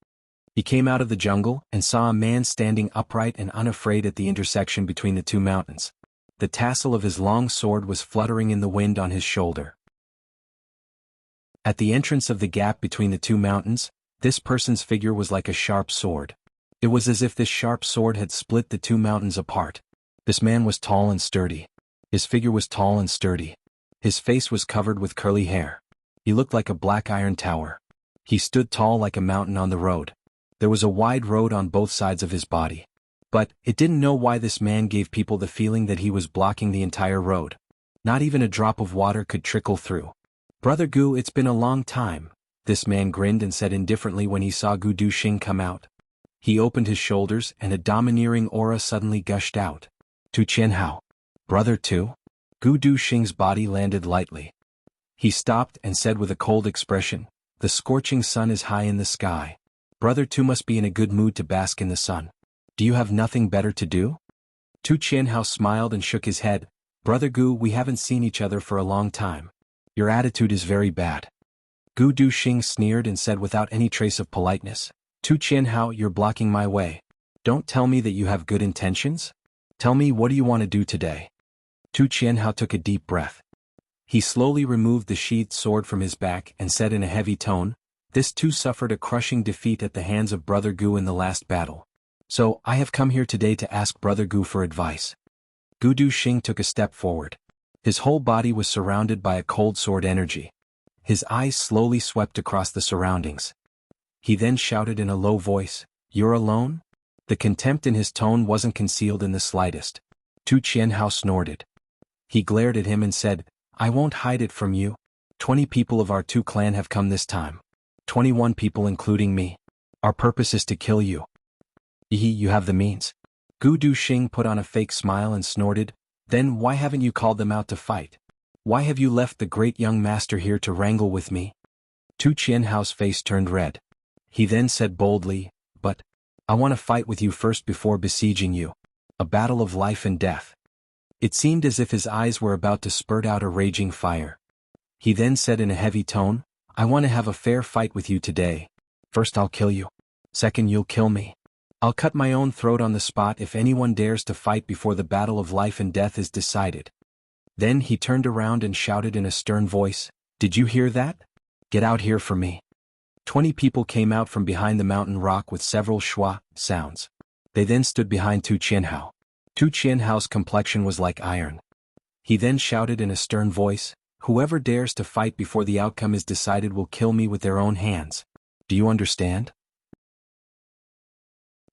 He came out of the jungle and saw a man standing upright and unafraid at the intersection between the two mountains. The tassel of his long sword was fluttering in the wind on his shoulder. At the entrance of the gap between the two mountains, this person's figure was like a sharp sword. It was as if this sharp sword had split the two mountains apart. This man was tall and sturdy. His figure was tall and sturdy. His face was covered with curly hair. He looked like a black iron tower. He stood tall like a mountain on the road. There was a wide road on both sides of his body. But it didn't know why this man gave people the feeling that he was blocking the entire road. Not even a drop of water could trickle through. Brother Gu, it's been a long time, this man grinned and said indifferently when he saw Gu Duxing come out. He opened his shoulders and a domineering aura suddenly gushed out. Tu Qianhao. Brother Tu? Gu Duxing's body landed lightly. He stopped and said with a cold expression, the scorching sun is high in the sky. Brother Tu must be in a good mood to bask in the sun. Do you have nothing better to do? Tu Qianhao smiled and shook his head. Brother Gu, we haven't seen each other for a long time. Your attitude is very bad. Gu Duxing sneered and said without any trace of politeness, Tu Qianhao, you're blocking my way. Don't tell me that you have good intentions. Tell me, what do you want to do today? Tu Qianhao took a deep breath. He slowly removed the sheathed sword from his back and said in a heavy tone, this too suffered a crushing defeat at the hands of Brother Gu in the last battle. So, I have come here today to ask Brother Gu for advice. Gu Duxing took a step forward. His whole body was surrounded by a cold sword energy. His eyes slowly swept across the surroundings. He then shouted in a low voice, you're alone? The contempt in his tone wasn't concealed in the slightest. Tu Qianhao snorted. He glared at him and said, I won't hide it from you. 20 people of our Tu clan have come this time. 21 people including me. Our purpose is to kill you. You have the means. Gu Duxing put on a fake smile and snorted, then why haven't you called them out to fight? Why have you left the great young master here to wrangle with me? Tu Qianhao's face turned red. He then said boldly, but I want to fight with you first before besieging you. A battle of life and death. It seemed as if his eyes were about to spurt out a raging fire. He then said in a heavy tone, I want to have a fair fight with you today. First I'll kill you. Second you'll kill me. I'll cut my own throat on the spot if anyone dares to fight before the battle of life and death is decided. Then he turned around and shouted in a stern voice, did you hear that? Get out here for me. 20 people came out from behind the mountain rock with several schwa sounds. They then stood behind Tu Qianhao. Tu Qianhao's complexion was like iron. He then shouted in a stern voice, whoever dares to fight before the outcome is decided will kill me with their own hands. Do you understand?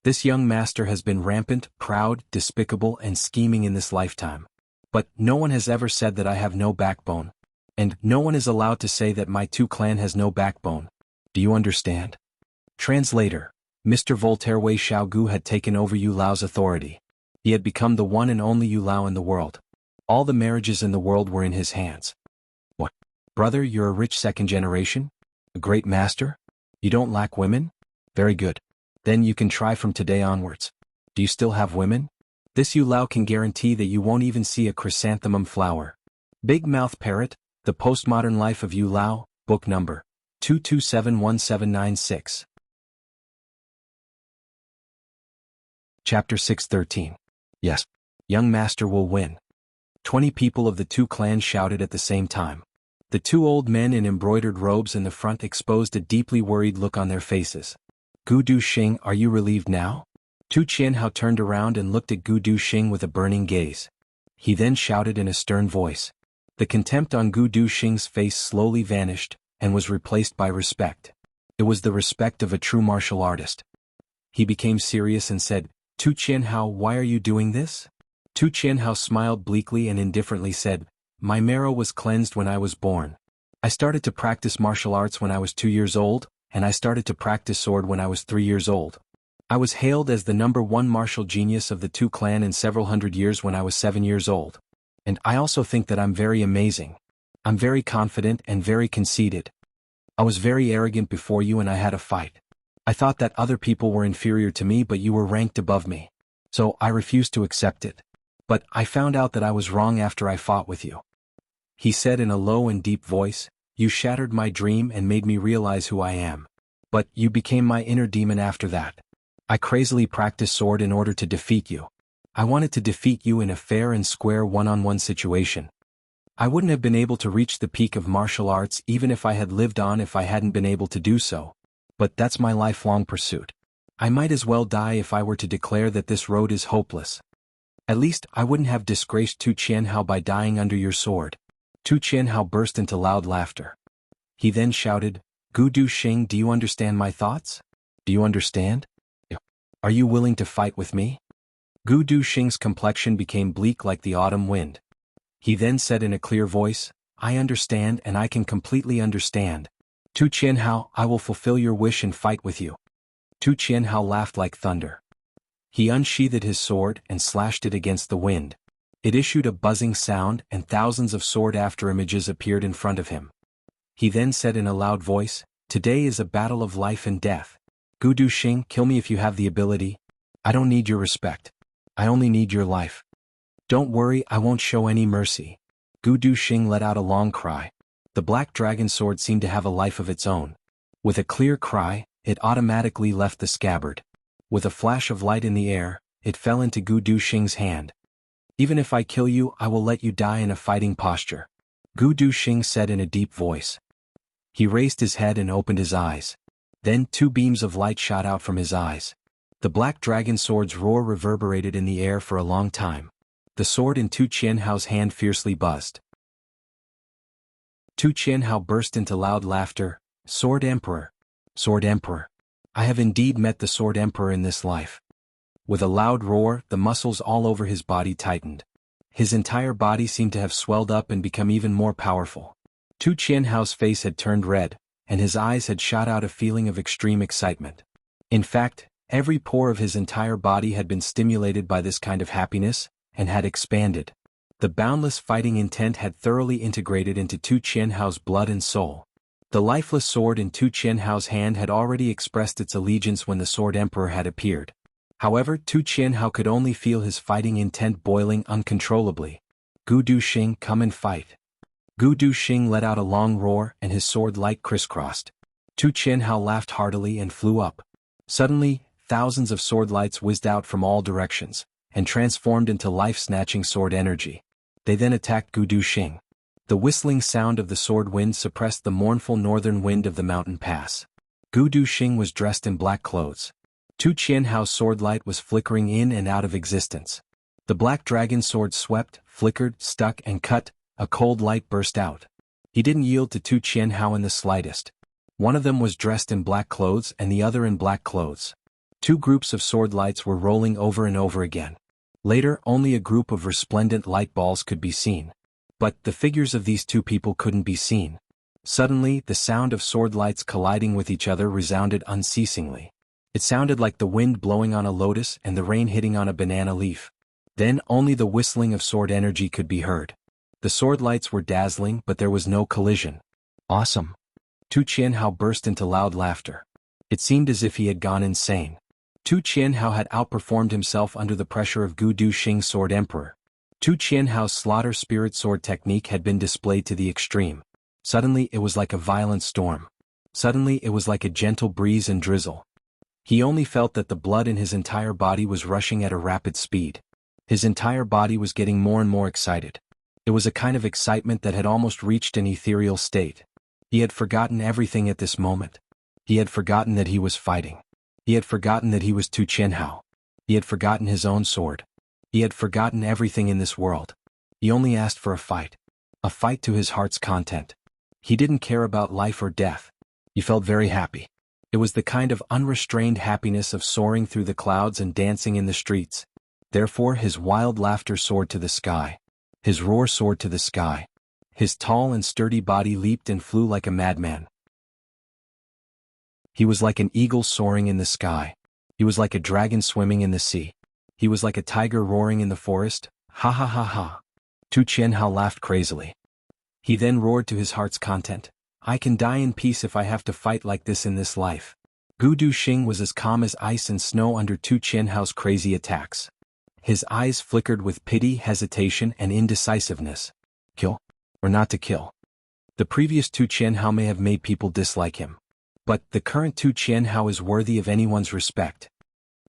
This young master has been rampant, proud, despicable, and scheming in this lifetime. But no one has ever said that I have no backbone. And no one is allowed to say that my Tu clan has no backbone. Do you understand? Translator. Mr. Voltaire Wei Xiaogu had taken over Yu Lao's authority. He had become the one and only Yu Lao in the world. All the marriages in the world were in his hands. What? Brother, you're a rich second generation? A great master? You don't lack women? Very good. Then you can try from today onwards. Do you still have women? This Yu Lao can guarantee that you won't even see a chrysanthemum flower. Big Mouth Parrot, The Postmodern Life of Yu Lao, Book Number 2271796. Chapter 613. Yes. Young Master will win. 20 people of the two clans shouted at the same time. The two old men in embroidered robes in the front exposed a deeply worried look on their faces. Gu Duxing, are you relieved now? Tu Qianhao turned around and looked at Gu Duxing with a burning gaze. He then shouted in a stern voice, The contempt on Gu Duxing's face slowly vanished, and was replaced by respect. It was the respect of a true martial artist. He became serious and said, Tu Qianhao, why are you doing this? Tu Qianhao smiled bleakly and indifferently said, My marrow was cleansed when I was born. I started to practice martial arts when I was 2 years old, and I started to practice sword when I was 3 years old. I was hailed as the #1 martial genius of the Tu clan in several hundred years when I was 7 years old. And I also think that I'm very amazing. I'm very confident and very conceited. I was very arrogant before you and I had a fight. I thought that other people were inferior to me but you were ranked above me. So I refused to accept it. But I found out that I was wrong after I fought with you. He said in a low and deep voice, You shattered my dream and made me realize who I am. But you became my inner demon after that. I crazily practiced sword in order to defeat you. I wanted to defeat you in a fair and square one-on-one situation. I wouldn't have been able to reach the peak of martial arts even if I had lived on if I hadn't been able to do so. But that's my lifelong pursuit. I might as well die if I were to declare that this road is hopeless. At least I wouldn't have disgraced Tu Qianhao by dying under your sword. Tu Qianhao burst into loud laughter. He then shouted, Gu Duxing, do you understand my thoughts? Do you understand? Are you willing to fight with me? Gu Duxing's complexion became bleak like the autumn wind. He then said in a clear voice, I understand and I can completely understand. Tu Qianhao, I will fulfill your wish and fight with you. Tu Qianhao laughed like thunder. He unsheathed his sword and slashed it against the wind. It issued a buzzing sound and thousands of sword afterimages appeared in front of him. He then said in a loud voice, Today is a battle of life and death. Gu Duxing, kill me if you have the ability. I don't need your respect. I only need your life. Don't worry, I won't show any mercy. Gu Duxing let out a long cry. The black dragon sword seemed to have a life of its own. With a clear cry, it automatically left the scabbard. With a flash of light in the air, it fell into Gu Duxing's hand. Even if I kill you, I will let you die in a fighting posture. Gu Duxing said in a deep voice. He raised his head and opened his eyes. Then 2 beams of light shot out from his eyes. The black dragon sword's roar reverberated in the air for a long time. The sword in Tu Qianhao's hand fiercely buzzed. Tu Qianhao burst into loud laughter. Sword Emperor. Sword Emperor. I have indeed met the Sword Emperor in this life. With a loud roar, the muscles all over his body tightened. His entire body seemed to have swelled up and become even more powerful. Tu Qianhao's face had turned red, and his eyes had shot out a feeling of extreme excitement. In fact, every pore of his entire body had been stimulated by this kind of happiness, and had expanded. The boundless fighting intent had thoroughly integrated into Tu Qianhao's blood and soul. The lifeless sword in Tu Qianhao's hand had already expressed its allegiance when the Sword Emperor had appeared. However, Tu Qianhao could only feel his fighting intent boiling uncontrollably. Gu Duxing, come and fight. Gu Duxing let out a long roar and his sword light crisscrossed. Tu Qianhao laughed heartily and flew up. Suddenly, thousands of sword lights whizzed out from all directions, and transformed into life-snatching sword energy. They then attacked Gu Duxing. The whistling sound of the sword wind suppressed the mournful northern wind of the mountain pass. Gu Duxing was dressed in black clothes. Tu Qianhao's sword light was flickering in and out of existence. The black dragon sword swept, flickered, stuck and cut. A cold light burst out. He didn't yield to Tu Qianhao in the slightest. One of them was dressed in black clothes and the other in black clothes. 2 groups of sword lights were rolling over and over again. Later, only a group of resplendent light balls could be seen. But the figures of these 2 people couldn't be seen. Suddenly, the sound of sword lights colliding with each other resounded unceasingly. It sounded like the wind blowing on a lotus and the rain hitting on a banana leaf. Then only the whistling of sword energy could be heard. The sword lights were dazzling, but there was no collision. Awesome. Tu Qianhao burst into loud laughter. It seemed as if he had gone insane. Tu Qianhao had outperformed himself under the pressure of Gu Duxing's Sword Emperor. Tu Qianhao's slaughter spirit sword technique had been displayed to the extreme. Suddenly it was like a violent storm. Suddenly it was like a gentle breeze and drizzle. He only felt that the blood in his entire body was rushing at a rapid speed. His entire body was getting more and more excited. It was a kind of excitement that had almost reached an ethereal state. He had forgotten everything at this moment. He had forgotten that he was fighting. He had forgotten that he was Tu Qianhao. He had forgotten his own sword. He had forgotten everything in this world. He only asked for a fight. A fight to his heart's content. He didn't care about life or death. He felt very happy. It was the kind of unrestrained happiness of soaring through the clouds and dancing in the streets. Therefore his wild laughter soared to the sky. His roar soared to the sky. His tall and sturdy body leaped and flew like a madman. He was like an eagle soaring in the sky. He was like a dragon swimming in the sea. He was like a tiger roaring in the forest. Ha ha ha ha. Tu Qianhao laughed crazily. He then roared to his heart's content. I can die in peace if I have to fight like this in this life. Gu Duxing was as calm as ice and snow under Tu Qianhao's crazy attacks. His eyes flickered with pity, hesitation, and indecisiveness. Kill? Or not to kill? The previous Tu Qianhao may have made people dislike him. But the current Tu Qianhao is worthy of anyone's respect.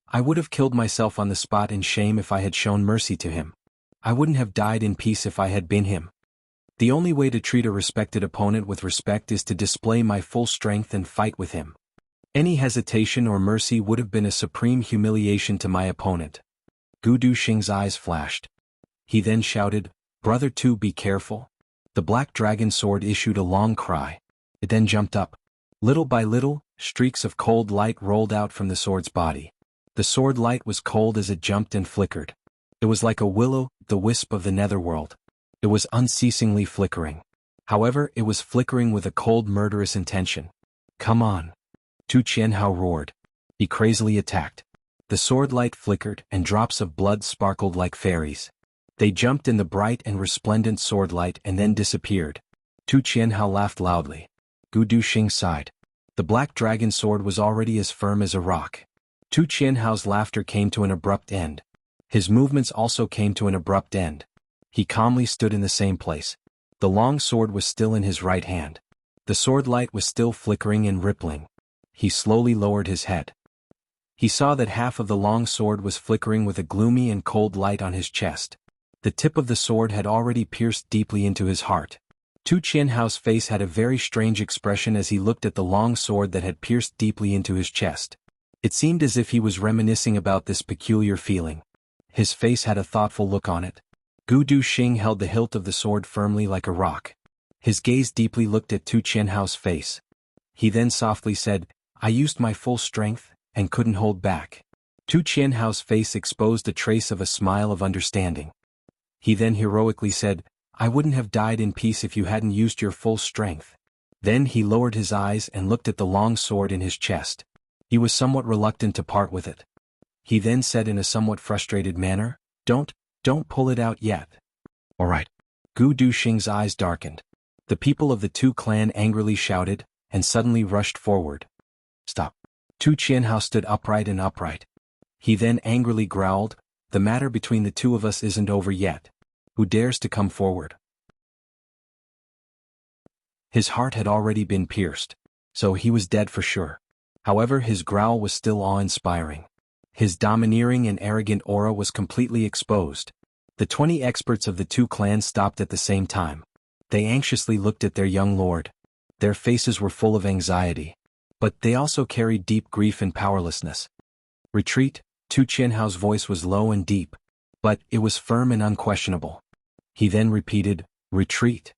I would have killed myself on the spot in shame if I had shown mercy to him. I wouldn't have died in peace if I had been him. The only way to treat a respected opponent with respect is to display my full strength and fight with him. Any hesitation or mercy would have been a supreme humiliation to my opponent. Gu Duxing's eyes flashed. He then shouted, Brother Tu, be careful. The black dragon sword issued a long cry. It then jumped up. Little by little, streaks of cold light rolled out from the sword's body. The sword light was cold as it jumped and flickered. It was like a willow, the wisp of the netherworld. It was unceasingly flickering. However, it was flickering with a cold, murderous intention. Come on. Tu Qianhao roared. He crazily attacked. The sword light flickered, and drops of blood sparkled like fairies. They jumped in the bright and resplendent sword light and then disappeared. Tu Qianhao laughed loudly. Gu Duxing sighed. The black dragon sword was already as firm as a rock. Tu Qianhao's laughter came to an abrupt end. His movements also came to an abrupt end. He calmly stood in the same place. The long sword was still in his right hand. The sword light was still flickering and rippling. He slowly lowered his head. He saw that half of the long sword was flickering with a gloomy and cold light on his chest. The tip of the sword had already pierced deeply into his heart. Tu Qianhao's face had a very strange expression as he looked at the long sword that had pierced deeply into his chest. It seemed as if he was reminiscing about this peculiar feeling. His face had a thoughtful look on it. Gu Duxing held the hilt of the sword firmly like a rock. His gaze deeply looked at Tu Qianhao's face. He then softly said, I used my full strength, and couldn't hold back. Tu Qianhao's face exposed a trace of a smile of understanding. He then heroically said, I wouldn't have died in peace if you hadn't used your full strength. Then he lowered his eyes and looked at the long sword in his chest. He was somewhat reluctant to part with it. He then said in a somewhat frustrated manner, Don't pull it out yet. All right. Gu Duxing's eyes darkened. The people of the Tu clan angrily shouted, and suddenly rushed forward. Stop. Tu Qianhao stood upright and upright. He then angrily growled, The matter between the two of us isn't over yet. Who dares to come forward? His heart had already been pierced, so he was dead for sure. However, his growl was still awe-inspiring. His domineering and arrogant aura was completely exposed. The 20 experts of the two clans stopped at the same time. They anxiously looked at their young lord. Their faces were full of anxiety. But they also carried deep grief and powerlessness. Retreat. Tu Qianhao's voice was low and deep, but it was firm and unquestionable. He then repeated, Retreat.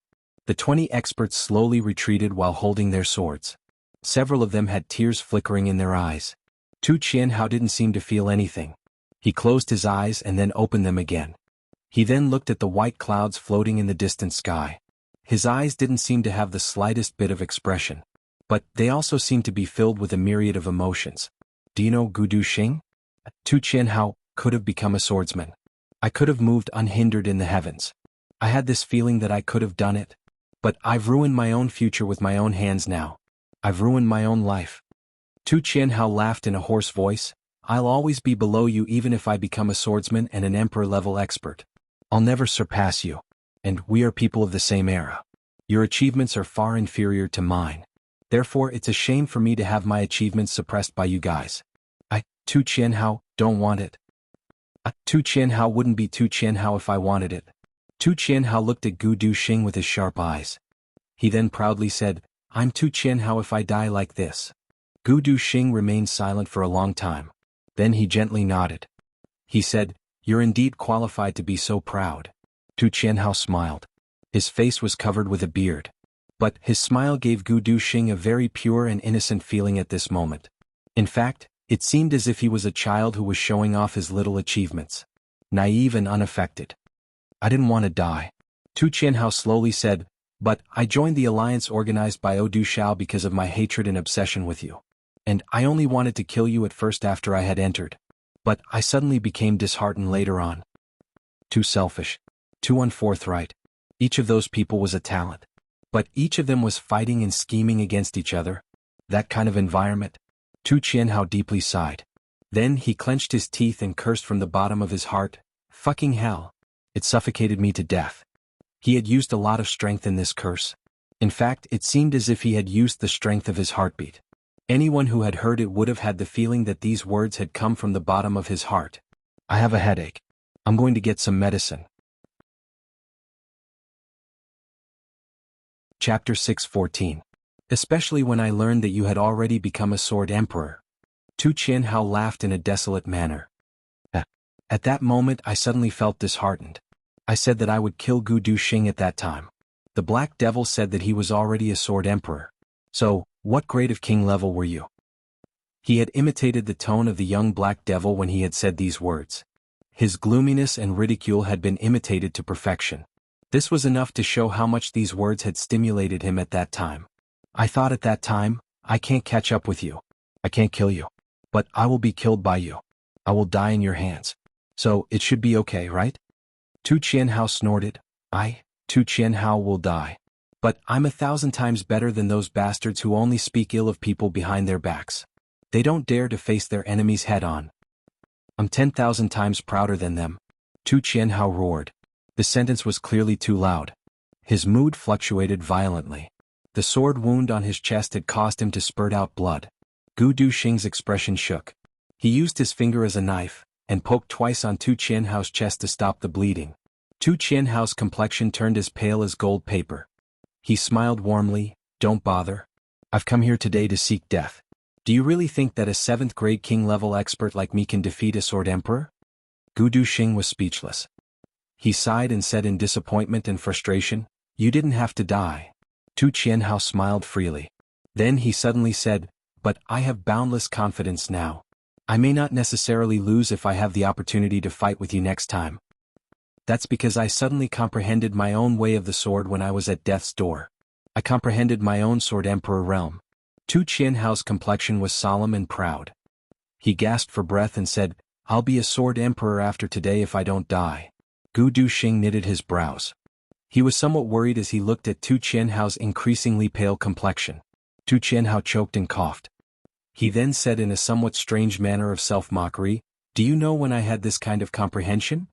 The 20 experts slowly retreated while holding their swords. Several of them had tears flickering in their eyes. Tu Qianhao didn't seem to feel anything. He closed his eyes and then opened them again. He then looked at the white clouds floating in the distant sky. His eyes didn't seem to have the slightest bit of expression. But they also seemed to be filled with a myriad of emotions. Do you know Gu Duxing? Tu Qianhao could have become a swordsman. I could have moved unhindered in the heavens. I had this feeling that I could have done it. But I've ruined my own future with my own hands now. I've ruined my own life. Tu Qianhao laughed in a hoarse voice. I'll always be below you even if I become a swordsman and an emperor-level expert. I'll never surpass you. And we are people of the same era. Your achievements are far inferior to mine. Therefore, it's a shame for me to have my achievements suppressed by you guys. Tu Qianhao, don't want it. Tu Qianhao wouldn't be Tu Qianhao if I wanted it. Tu Qianhao looked at Gu Duxing with his sharp eyes. He then proudly said, I'm Tu Qianhao if I die like this. Gu Duxing remained silent for a long time. Then he gently nodded. He said, You're indeed qualified to be so proud. Tu Qianhao smiled. His face was covered with a beard. But his smile gave Gu Duxing a very pure and innocent feeling at this moment. In fact, it seemed as if he was a child who was showing off his little achievements. Naive and unaffected. I didn't want to die. Tu Qianhao slowly said, but I joined the alliance organized by Odu Shao because of my hatred and obsession with you. And I only wanted to kill you at first after I had entered. But I suddenly became disheartened later on. Too selfish. Too unforthright. Each of those people was a talent. But each of them was fighting and scheming against each other. That kind of environment. Tu Qianhao deeply sighed. Then he clenched his teeth and cursed from the bottom of his heart. Fucking hell. It suffocated me to death. He had used a lot of strength in this curse. In fact, it seemed as if he had used the strength of his heartbeat. Anyone who had heard it would have had the feeling that these words had come from the bottom of his heart. I have a headache. I'm going to get some medicine. Chapter 6:14. Especially when I learned that you had already become a sword emperor. Tu Qianhao laughed in a desolate manner. At that moment I suddenly felt disheartened. I said that I would kill Gu Duxing at that time. The Black Devil said that he was already a sword emperor. So, what grade of king level were you? He had imitated the tone of the young Black Devil when he had said these words. His gloominess and ridicule had been imitated to perfection. This was enough to show how much these words had stimulated him at that time. I thought at that time, I can't catch up with you. I can't kill you. But I will be killed by you. I will die in your hands. So, it should be okay, right? Tu Qianhao snorted. Tu Qianhao will die. But I'm 1,000 times better than those bastards who only speak ill of people behind their backs. They don't dare to face their enemies head-on. I'm 10,000 times prouder than them. Tu Qianhao roared. The sentence was clearly too loud. His mood fluctuated violently. The sword wound on his chest had caused him to spurt out blood. Gu Duxing's expression shook. He used his finger as a knife, and poked twice on Tu Qianhao's chest to stop the bleeding. Tu Qianhao's complexion turned as pale as gold paper. He smiled warmly. Don't bother. I've come here today to seek death. Do you really think that a 7th grade king-level expert like me can defeat a sword emperor? Gu Duxing was speechless. He sighed and said in disappointment and frustration, You didn't have to die. Tu Qianhao smiled freely. Then he suddenly said, But I have boundless confidence now. I may not necessarily lose if I have the opportunity to fight with you next time. That's because I suddenly comprehended my own way of the sword when I was at death's door. I comprehended my own sword emperor realm. Tu Qianhao's complexion was solemn and proud. He gasped for breath and said, I'll be a sword emperor after today if I don't die. Gu Duxing knitted his brows. He was somewhat worried as he looked at Tu Qianhao's increasingly pale complexion. Tu Qianhao choked and coughed. He then said in a somewhat strange manner of self-mockery, Do you know when I had this kind of comprehension?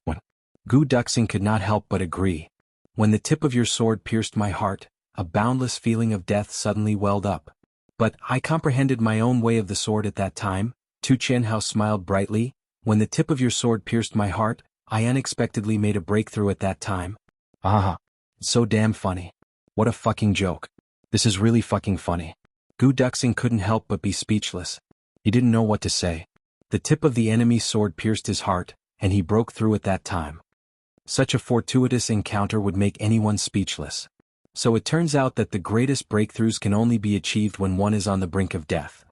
When? Gu Duxing could not help but agree. When the tip of your sword pierced my heart, a boundless feeling of death suddenly welled up. But I comprehended my own way of the sword at that time. Tu Qianhao smiled brightly. When the tip of your sword pierced my heart, I unexpectedly made a breakthrough at that time. Ah, it's so damn funny. What a fucking joke. This is really fucking funny. Gu Duxing couldn't help but be speechless. He didn't know what to say. The tip of the enemy's sword pierced his heart, and he broke through at that time. Such a fortuitous encounter would make anyone speechless. So it turns out that the greatest breakthroughs can only be achieved when one is on the brink of death.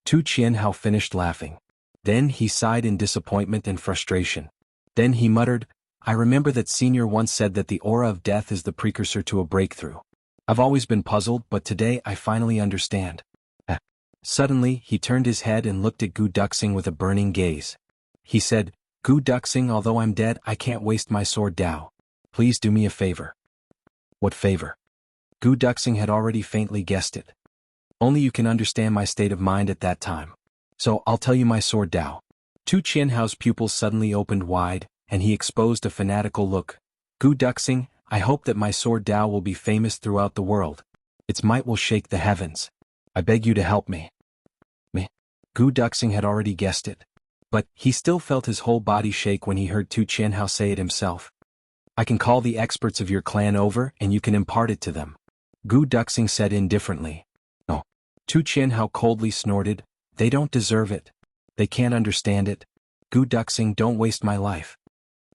Tu Qianhao finished laughing. Then he sighed in disappointment and frustration. Then he muttered, I remember that Senior once said that the aura of death is the precursor to a breakthrough. I've always been puzzled, but today I finally understand. Suddenly, he turned his head and looked at Gu Duxing with a burning gaze. He said, Gu Duxing, although I'm dead, I can't waste my sword Dao. Please do me a favor. What favor? Gu Duxing had already faintly guessed it. Only you can understand my state of mind at that time. So I'll tell you my sword Dao. Tu Qianhao's pupils suddenly opened wide, and he exposed a fanatical look. Gu Duxing, I hope that my sword Dao will be famous throughout the world. Its might will shake the heavens. I beg you to help me. Me? Gu Duxing had already guessed it. But he still felt his whole body shake when he heard Tu Qianhao say it himself. I can call the experts of your clan over and you can impart it to them. Gu Duxing said indifferently. No. Tu Qianhao coldly snorted. They don't deserve it. They can't understand it. Gu Duxing, don't waste my life.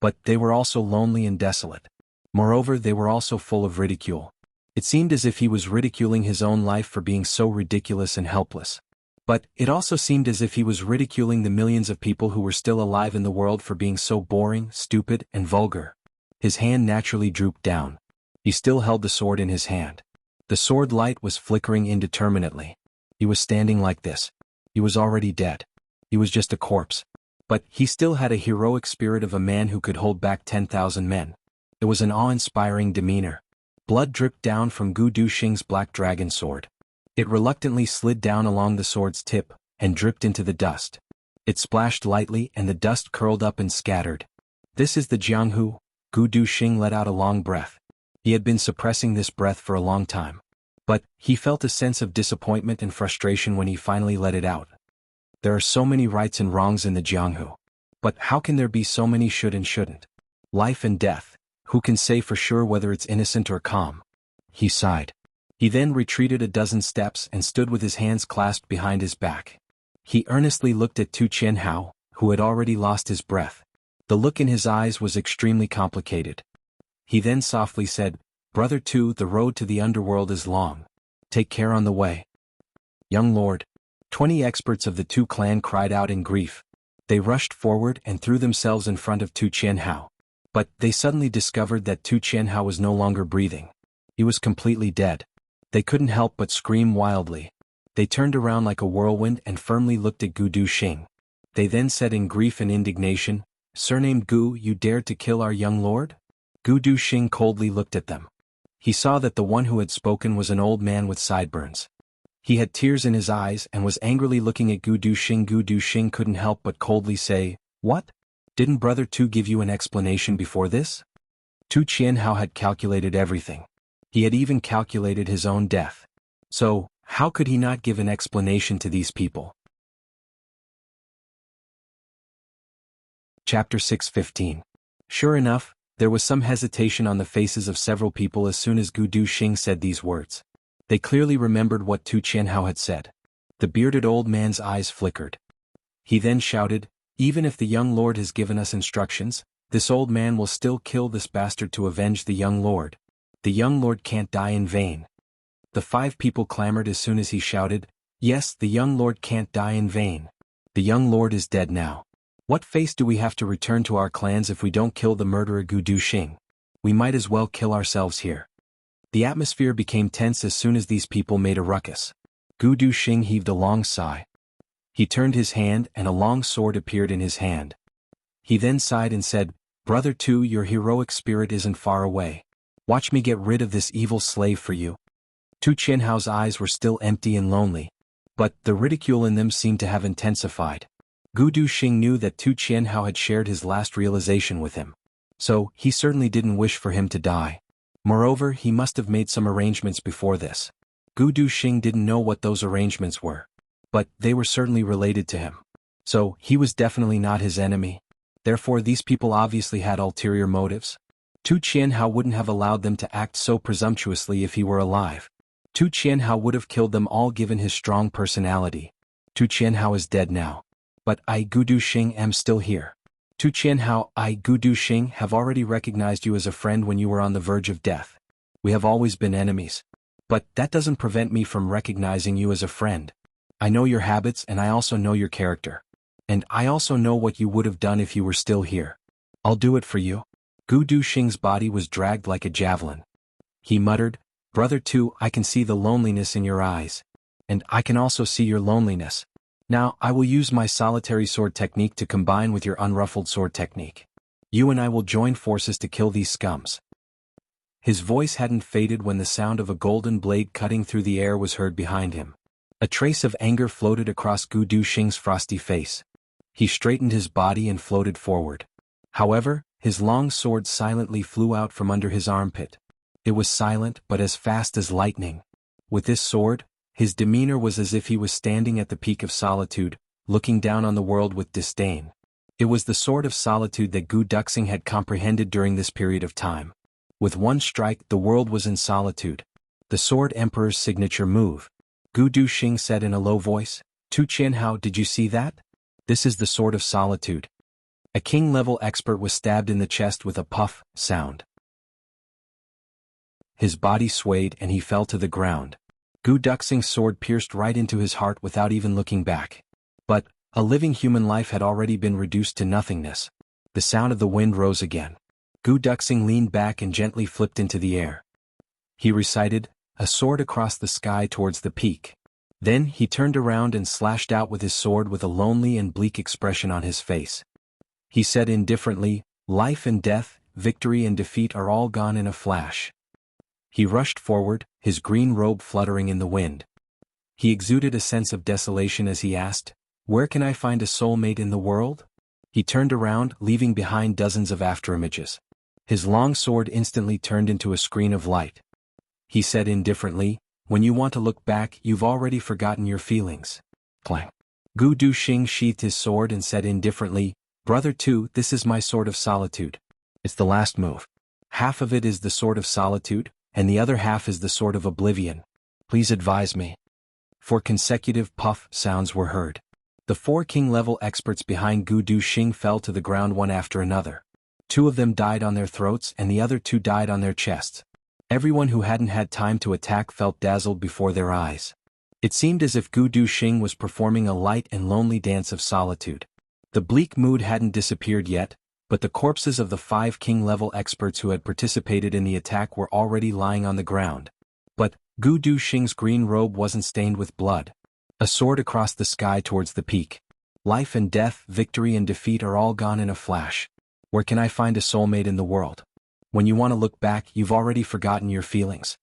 But they were also lonely and desolate. Moreover, they were also full of ridicule. It seemed as if he was ridiculing his own life for being so ridiculous and helpless. But it also seemed as if he was ridiculing the millions of people who were still alive in the world for being so boring, stupid, and vulgar. His hand naturally drooped down. He still held the sword in his hand. The sword light was flickering indeterminately. He was standing like this. He was already dead. He was just a corpse. But he still had a heroic spirit of a man who could hold back 10,000 men. It was an awe-inspiring demeanor. Blood dripped down from Gu Duxing's black dragon sword. It reluctantly slid down along the sword's tip, and dripped into the dust. It splashed lightly and the dust curled up and scattered. This is the Jianghu. Gu Duxing let out a long breath. He had been suppressing this breath for a long time. But he felt a sense of disappointment and frustration when he finally let it out. There are so many rights and wrongs in the Jianghu. But how can there be so many should and shouldn't? Life and death, who can say for sure whether it's innocent or calm? He sighed. He then retreated a dozen steps and stood with his hands clasped behind his back. He earnestly looked at Tu Qianhao, who had already lost his breath. The look in his eyes was extremely complicated. He then softly said, "Brother Tu, the road to the underworld is long. Take care on the way." "Young lord." 20 experts of the Tu clan cried out in grief. They rushed forward and threw themselves in front of Tu Qianhao. But they suddenly discovered that Tu Qianhao was no longer breathing. He was completely dead. They couldn't help but scream wildly. They turned around like a whirlwind and firmly looked at Gu Duxing. They then said in grief and indignation, "Surnamed Gu, you dared to kill our young lord?" Gu Duxing coldly looked at them. He saw that the one who had spoken was an old man with sideburns. He had tears in his eyes and was angrily looking at Gu Duxing. Gu Duxing couldn't help but coldly say, "What? Didn't Brother Tu give you an explanation before this?" Tu Qianhao had calculated everything. He had even calculated his own death. So, how could he not give an explanation to these people? Chapter 6:15. Sure enough, there was some hesitation on the faces of several people as soon as Gu Duxing said these words. They clearly remembered what Tu Qianhao had said. The bearded old man's eyes flickered. He then shouted, "Even if the young lord has given us instructions, this old man will still kill this bastard to avenge the young lord. The young lord can't die in vain." The 5 people clamored as soon as he shouted, "Yes, the young lord can't die in vain. The young lord is dead now. What face do we have to return to our clans if we don't kill the murderer Gu Duxing? We might as well kill ourselves here." The atmosphere became tense as soon as these people made a ruckus. Gu Duxing heaved a long sigh. He turned his hand and a long sword appeared in his hand. He then sighed and said, "Brother Tu, your heroic spirit isn't far away. Watch me get rid of this evil slave for you." Tu Qianhao's eyes were still empty and lonely, but the ridicule in them seemed to have intensified. Gu Duxing knew that Tu Qianhao had shared his last realization with him. So, he certainly didn't wish for him to die. Moreover, he must have made some arrangements before this. Gu Duxing didn't know what those arrangements were. But they were certainly related to him. So, he was definitely not his enemy. Therefore these people obviously had ulterior motives. Tu Qianhao wouldn't have allowed them to act so presumptuously if he were alive. Tu Qianhao would have killed them all given his strong personality. Tu Qianhao is dead now. But I, Gu Duxing, am still here. Tu Qianhao, I, Gu Duxing, have already recognized you as a friend when you were on the verge of death. We have always been enemies. But that doesn't prevent me from recognizing you as a friend. I know your habits and I also know your character. And I also know what you would have done if you were still here. I'll do it for you." Gu Duxing's body was dragged like a javelin. He muttered, "Brother Tu, I can see the loneliness in your eyes. And I can also see your loneliness. Now I will use my solitary sword technique to combine with your unruffled sword technique. You and I will join forces to kill these scums." His voice hadn't faded when the sound of a golden blade cutting through the air was heard behind him. A trace of anger floated across Gu Duxing's frosty face. He straightened his body and floated forward. However, his long sword silently flew out from under his armpit. It was silent but as fast as lightning. With this sword, his demeanor was as if he was standing at the peak of solitude, looking down on the world with disdain. It was the sword of solitude that Gu Duxing had comprehended during this period of time. With one strike, the world was in solitude. The Sword Emperor's signature move. Gu Duxing said in a low voice, "Tu Qianhao, did you see that? This is the sword of solitude." A king-level expert was stabbed in the chest with a puff sound. His body swayed and he fell to the ground. Gu Duxing's sword pierced right into his heart without even looking back. But a living human life had already been reduced to nothingness. The sound of the wind rose again. Gu Duxing leaned back and gently flipped into the air. He recited, "A sword across the sky towards the peak." Then he turned around and slashed out with his sword with a lonely and bleak expression on his face. He said indifferently, "Life and death, victory and defeat are all gone in a flash." He rushed forward, his green robe fluttering in the wind. He exuded a sense of desolation as he asked, "Where can I find a soulmate in the world?" He turned around, leaving behind dozens of afterimages. His long sword instantly turned into a screen of light. He said indifferently, "When you want to look back, you've already forgotten your feelings." Clang. Gu Duxing sheathed his sword and said indifferently, "Brother two, this is my sword of solitude. It's the last move. Half of it is the sword of solitude, and the other half is the sword of oblivion. Please advise me." 4 consecutive puff sounds were heard. The 4 king-level experts behind Gu Duxing fell to the ground one after another. 2 of them died on their throats and the other 2 died on their chests. Everyone who hadn't had time to attack felt dazzled before their eyes. It seemed as if Gu Duxing was performing a light and lonely dance of solitude. The bleak mood hadn't disappeared yet, but the corpses of the 5 king-level experts who had participated in the attack were already lying on the ground. But Gu Duxing's green robe wasn't stained with blood. A sword across the sky towards the peak. Life and death, victory and defeat are all gone in a flash. Where can I find a soulmate in the world? When you want to look back, you've already forgotten your feelings.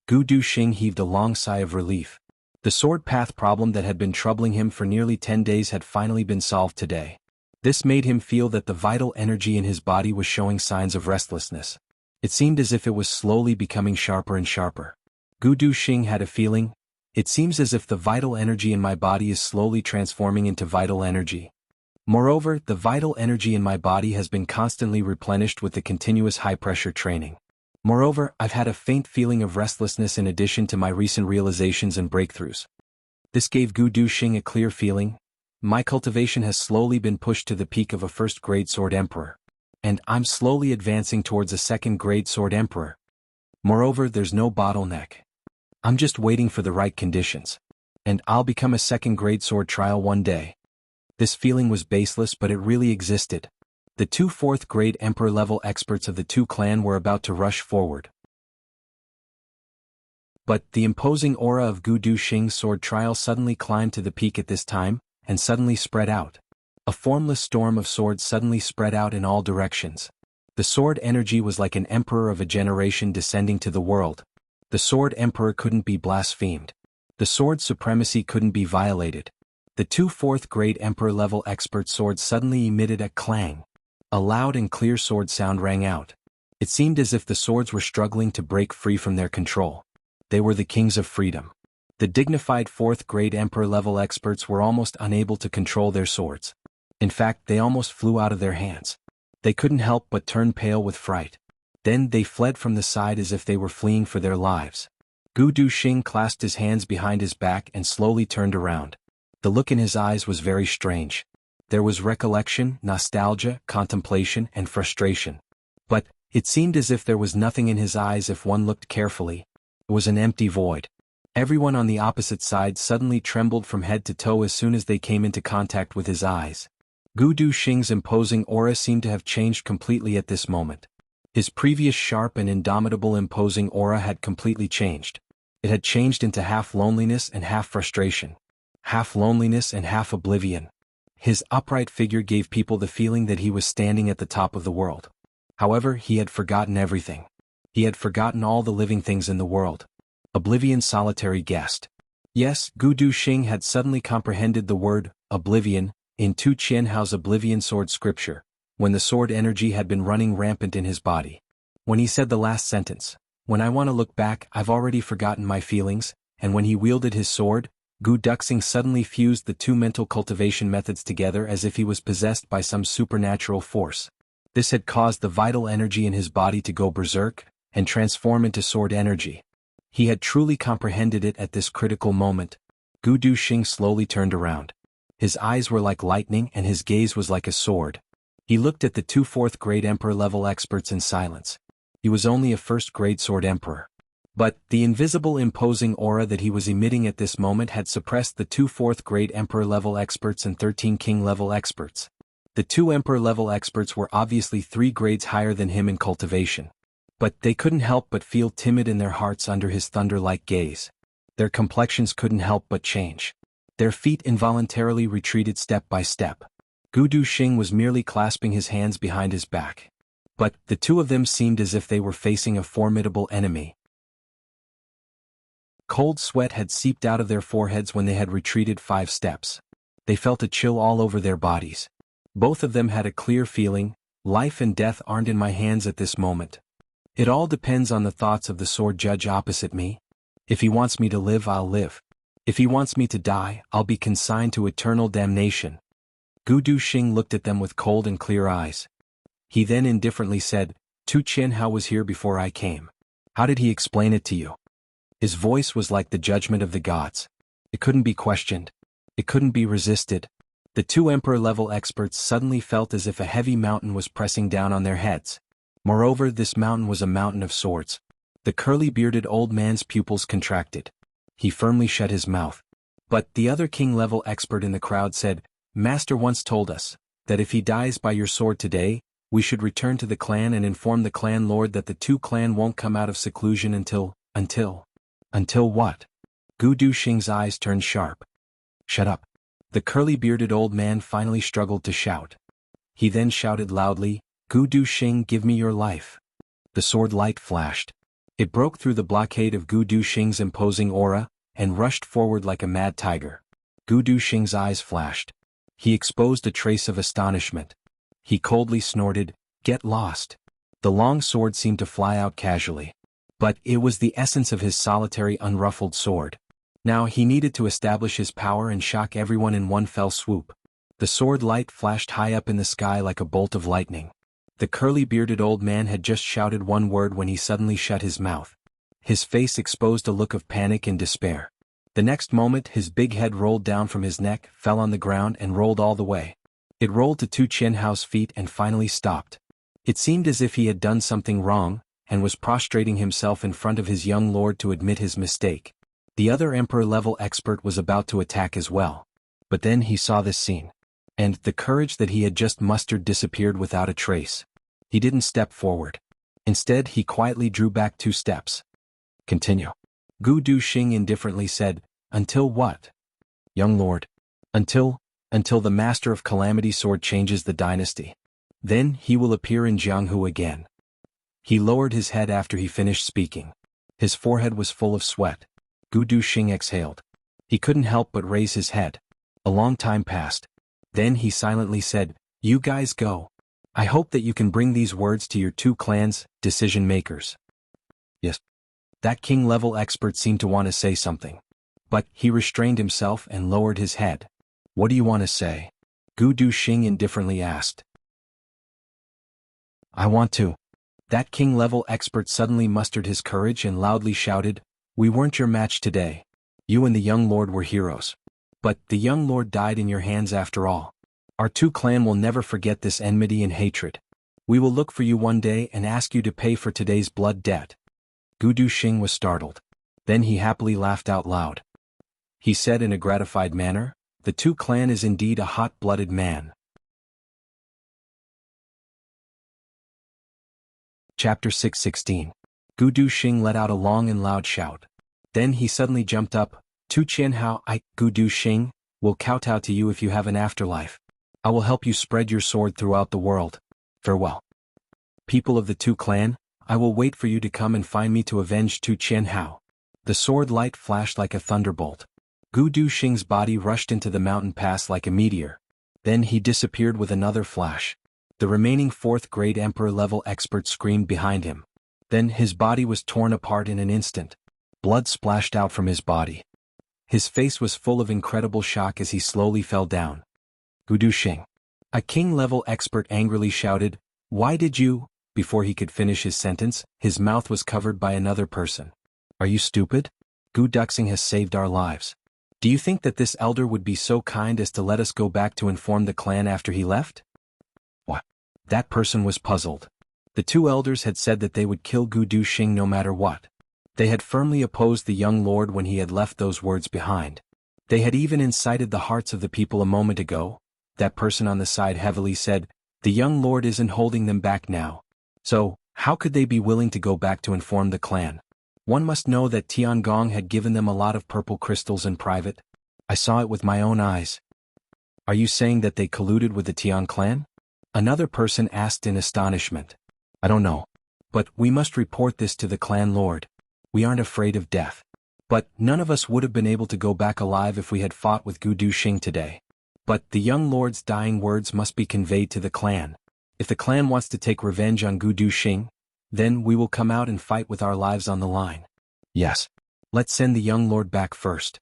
Gu Duxing heaved a long sigh of relief. The sword path problem that had been troubling him for nearly 10 days had finally been solved today. This made him feel that the vital energy in his body was showing signs of restlessness. It seemed as if it was slowly becoming sharper and sharper. Gu Duxing had a feeling. It seems as if the vital energy in my body is slowly transforming into vital energy. Moreover, the vital energy in my body has been constantly replenished with the continuous high-pressure training. Moreover, I've had a faint feeling of restlessness in addition to my recent realizations and breakthroughs. This gave Gu Duxing a clear feeling. My cultivation has slowly been pushed to the peak of a first-grade sword emperor. And I'm slowly advancing towards a second-grade sword emperor. Moreover, there's no bottleneck. I'm just waiting for the right conditions. And I'll become a second-grade sword trial one day. This feeling was baseless, but it really existed. The 2 4th-grade emperor-level experts of the 2 clan were about to rush forward. But the imposing aura of Gu Duxing's sword trial suddenly climbed to the peak at this time, and suddenly spread out. A formless storm of swords suddenly spread out in all directions. The sword energy was like an emperor of a generation descending to the world. The sword emperor couldn't be blasphemed. The sword supremacy couldn't be violated. The 2 4th-grade emperor-level expert swords suddenly emitted a clang. A loud and clear sword sound rang out. It seemed as if the swords were struggling to break free from their control. They were the kings of freedom. The dignified 4th-grade emperor-level experts were almost unable to control their swords. In fact, they almost flew out of their hands. They couldn't help but turn pale with fright. Then they fled from the side as if they were fleeing for their lives. Gu Duxing clasped his hands behind his back and slowly turned around. The look in his eyes was very strange. There was recollection, nostalgia, contemplation, and frustration. But it seemed as if there was nothing in his eyes if one looked carefully. It was an empty void. Everyone on the opposite side suddenly trembled from head to toe as soon as they came into contact with his eyes. Gu Duxing's imposing aura seemed to have changed completely at this moment. His previous sharp and indomitable imposing aura had completely changed. It had changed into half loneliness and half frustration. Half loneliness and half oblivion. His upright figure gave people the feeling that he was standing at the top of the world. However, he had forgotten everything. He had forgotten all the living things in the world. Oblivion's solitary guest. Yes, Gu Duxing had suddenly comprehended the word, oblivion, in Tu Qianhao's oblivion sword scripture, when the sword energy had been running rampant in his body. When he said the last sentence, "When I want to look back, I've already forgotten my feelings," and when he wielded his sword, Gu Duxing suddenly fused the 2 mental cultivation methods together as if he was possessed by some supernatural force. This had caused the vital energy in his body to go berserk, and transform into sword energy. He had truly comprehended it at this critical moment. Gu Duxing slowly turned around. His eyes were like lightning and his gaze was like a sword. He looked at the two fourth-grade emperor-level experts in silence. He was only a first-grade sword emperor. But the invisible imposing aura that he was emitting at this moment had suppressed the two fourth-grade emperor-level experts and 13 king-level experts. The two emperor-level experts were obviously 3 grades higher than him in cultivation. But they couldn't help but feel timid in their hearts under his thunder-like gaze. Their complexions couldn't help but change. Their feet involuntarily retreated step by step. Gu Duxing was merely clasping his hands behind his back. But the two of them seemed as if they were facing a formidable enemy. Cold sweat had seeped out of their foreheads when they had retreated 5 steps. They felt a chill all over their bodies. Both of them had a clear feeling, life and death aren't in my hands at this moment. It all depends on the thoughts of the sword judge opposite me. If he wants me to live, I'll live. If he wants me to die, I'll be consigned to eternal damnation. Gu Duxing looked at them with cold and clear eyes. He then indifferently said, Tu Qianhao was here before I came. How did he explain it to you? His voice was like the judgment of the gods. It couldn't be questioned. It couldn't be resisted. The two emperor-level experts suddenly felt as if a heavy mountain was pressing down on their heads. Moreover, this mountain was a mountain of swords. The curly-bearded old man's pupils contracted. He firmly shut his mouth. But the other king-level expert in the crowd said, Master once told us that if he dies by your sword today, we should return to the clan and inform the clan lord that the two clan won't come out of seclusion until what? Gu Duxing's eyes turned sharp. Shut up. The curly-bearded old man finally struggled to shout. He then shouted loudly, Gu Duxing, give me your life. The sword light flashed. It broke through the blockade of Gu Duxing's imposing aura, and rushed forward like a mad tiger. Gu Duxing's eyes flashed. He exposed a trace of astonishment. He coldly snorted, Get lost. The long sword seemed to fly out casually. But it was the essence of his solitary unruffled sword. Now he needed to establish his power and shock everyone in one fell swoop. The sword light flashed high up in the sky like a bolt of lightning. The curly-bearded old man had just shouted one word when he suddenly shut his mouth. His face exposed a look of panic and despair. The next moment his big head rolled down from his neck, fell on the ground and rolled all the way. It rolled to Tu Qianhao's feet and finally stopped. It seemed as if he had done something wrong, and was prostrating himself in front of his young lord to admit his mistake. The other emperor-level expert was about to attack as well. But then he saw this scene. And the courage that he had just mustered disappeared without a trace. He didn't step forward. Instead, he quietly drew back 2 steps. Continue. Gu Duxing indifferently said, Until what? Young lord. Until the master of Calamity Sword changes the dynasty. Then he will appear in Jianghu again. He lowered his head after he finished speaking. His forehead was full of sweat. Gu Duxing exhaled. He couldn't help but raise his head. A long time passed. Then he silently said, You guys go. I hope that you can bring these words to your 2 clans, decision-makers. Yes. That king-level expert seemed to want to say something. But he restrained himself and lowered his head. What do you want to say? Gu Duxing indifferently asked. I want to. That king-level expert suddenly mustered his courage and loudly shouted, We weren't your match today. You and the young lord were heroes. But the young lord died in your hands after all. Our 2 clan will never forget this enmity and hatred. We will look for you one day and ask you to pay for today's blood debt. Gu Duxing was startled. Then he happily laughed out loud. He said in a gratified manner, The 2 clan is indeed a hot-blooded man. Chapter 616. Gu Duxing let out a long and loud shout. Then he suddenly jumped up. Tu Qianhao, Gu Duxing, will kowtow to you if you have an afterlife. I will help you spread your sword throughout the world. Farewell. People of the 2 clan, I will wait for you to come and find me to avenge Tu Qianhao. The sword light flashed like a thunderbolt. Gu Duxing's body rushed into the mountain pass like a meteor. Then he disappeared with another flash. The remaining 4th-grade emperor-level expert screamed behind him. Then his body was torn apart in an instant. Blood splashed out from his body. His face was full of incredible shock as he slowly fell down. Gu Duxing. A king-level expert angrily shouted, Why did you? Before he could finish his sentence, his mouth was covered by another person. Are you stupid? Gu Duxing has saved our lives. Do you think that this elder would be so kind as to let us go back to inform the clan after he left? What? That person was puzzled. The two elders had said that they would kill Gu Duxing no matter what. They had firmly opposed the young lord when he had left those words behind. They had even incited the hearts of the people a moment ago. That person on the side heavily said, "The young lord isn't holding them back now. So, how could they be willing to go back to inform the clan? One must know that Tiangong had given them a lot of purple crystals in private. I saw it with my own eyes." "Are you saying that they colluded with the Tian clan?" Another person asked in astonishment. "I don't know. But we must report this to the clan lord. We aren't afraid of death. But none of us would have been able to go back alive if we had fought with Gu Duxing today. But the young lord's dying words must be conveyed to the clan. If the clan wants to take revenge on Gu Duxing, then we will come out and fight with our lives on the line." "Yes. Let's send the young lord back first."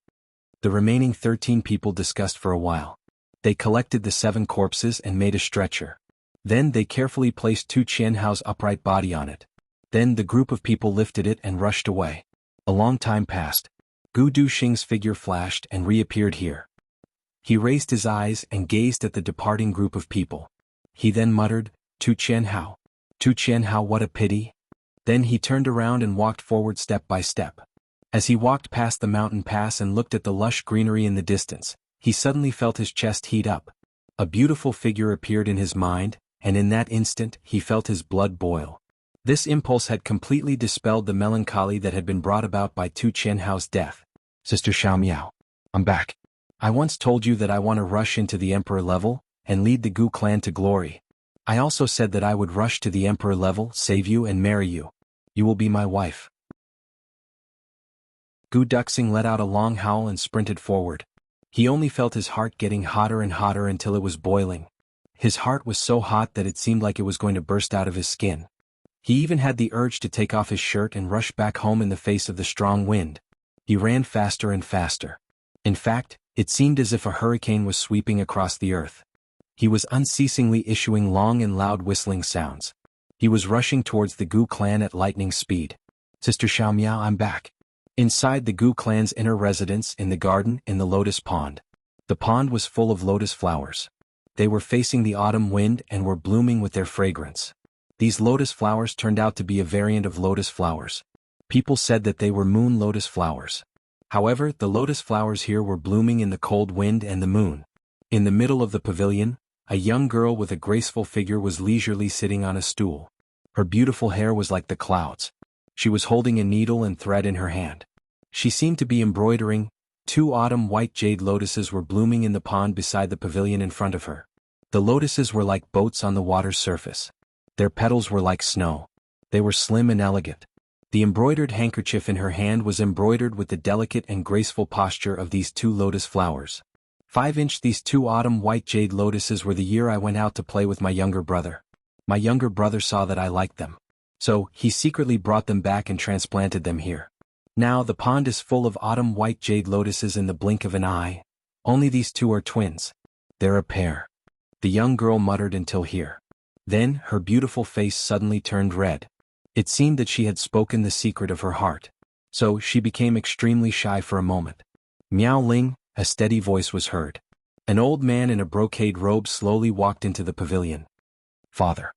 The remaining 13 people discussed for a while. They collected the 7 corpses and made a stretcher. Then they carefully placed Tu Qianhao's upright body on it. Then the group of people lifted it and rushed away. A long time passed. Gu Duxing's figure flashed and reappeared here. He raised his eyes and gazed at the departing group of people. He then muttered, "Tu Qianhao. Tu Qianhao, what a pity." Then he turned around and walked forward step by step. As he walked past the mountain pass and looked at the lush greenery in the distance, he suddenly felt his chest heat up. A beautiful figure appeared in his mind, and in that instant he felt his blood boil. This impulse had completely dispelled the melancholy that had been brought about by Tu Qianhao's death. "Sister Xiaomiao, I'm back. I once told you that I want to rush into the emperor level and lead the Gu clan to glory. I also said that I would rush to the emperor level, save you and marry you. You will be my wife." Gu Duxing let out a long howl and sprinted forward. He only felt his heart getting hotter and hotter until it was boiling. His heart was so hot that it seemed like it was going to burst out of his skin. He even had the urge to take off his shirt and rush back home in the face of the strong wind. He ran faster and faster. In fact, it seemed as if a hurricane was sweeping across the earth. He was unceasingly issuing long and loud whistling sounds. He was rushing towards the Gu clan at lightning speed. "Sister Xiaomiao, I'm back." Inside the Gu clan's inner residence in the garden in the lotus pond. The pond was full of lotus flowers. They were facing the autumn wind and were blooming with their fragrance. These lotus flowers turned out to be a variant of lotus flowers. People said that they were moon lotus flowers. However, the lotus flowers here were blooming in the cold wind and the moon. In the middle of the pavilion, a young girl with a graceful figure was leisurely sitting on a stool. Her beautiful hair was like the clouds. She was holding a needle and thread in her hand. She seemed to be embroidering. 2 autumn white jade lotuses were blooming in the pond beside the pavilion in front of her. The lotuses were like boats on the water's surface. Their petals were like snow. They were slim and elegant. The embroidered handkerchief in her hand was embroidered with the delicate and graceful posture of these 2 lotus flowers. 5-inch These 2 autumn white jade lotuses were the year I went out to play with my younger brother. My younger brother saw that I liked them. So, he secretly brought them back and transplanted them here. Now the pond is full of autumn white jade lotuses in the blink of an eye. Only these 2 are twins. They're a pair. The young girl muttered until here. Then, her beautiful face suddenly turned red. It seemed that she had spoken the secret of her heart. So, she became extremely shy for a moment. "Miao Ling," a steady voice was heard. An old man in a brocade robe slowly walked into the pavilion. "Father."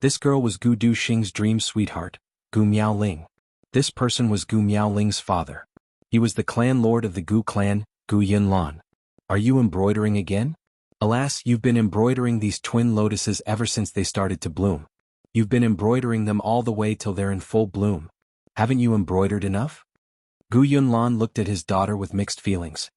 This girl was Gu Duxing's dream sweetheart, Gu Miao Ling. This person was Gu Miao Ling's father. He was the clan lord of the Gu clan, Gu Yunlan. "Are you embroidering again?" "Alas, you've been embroidering these twin lotuses ever since they started to bloom. You've been embroidering them all the way till they're in full bloom. Haven't you embroidered enough?" Gu Yunlan looked at his daughter with mixed feelings.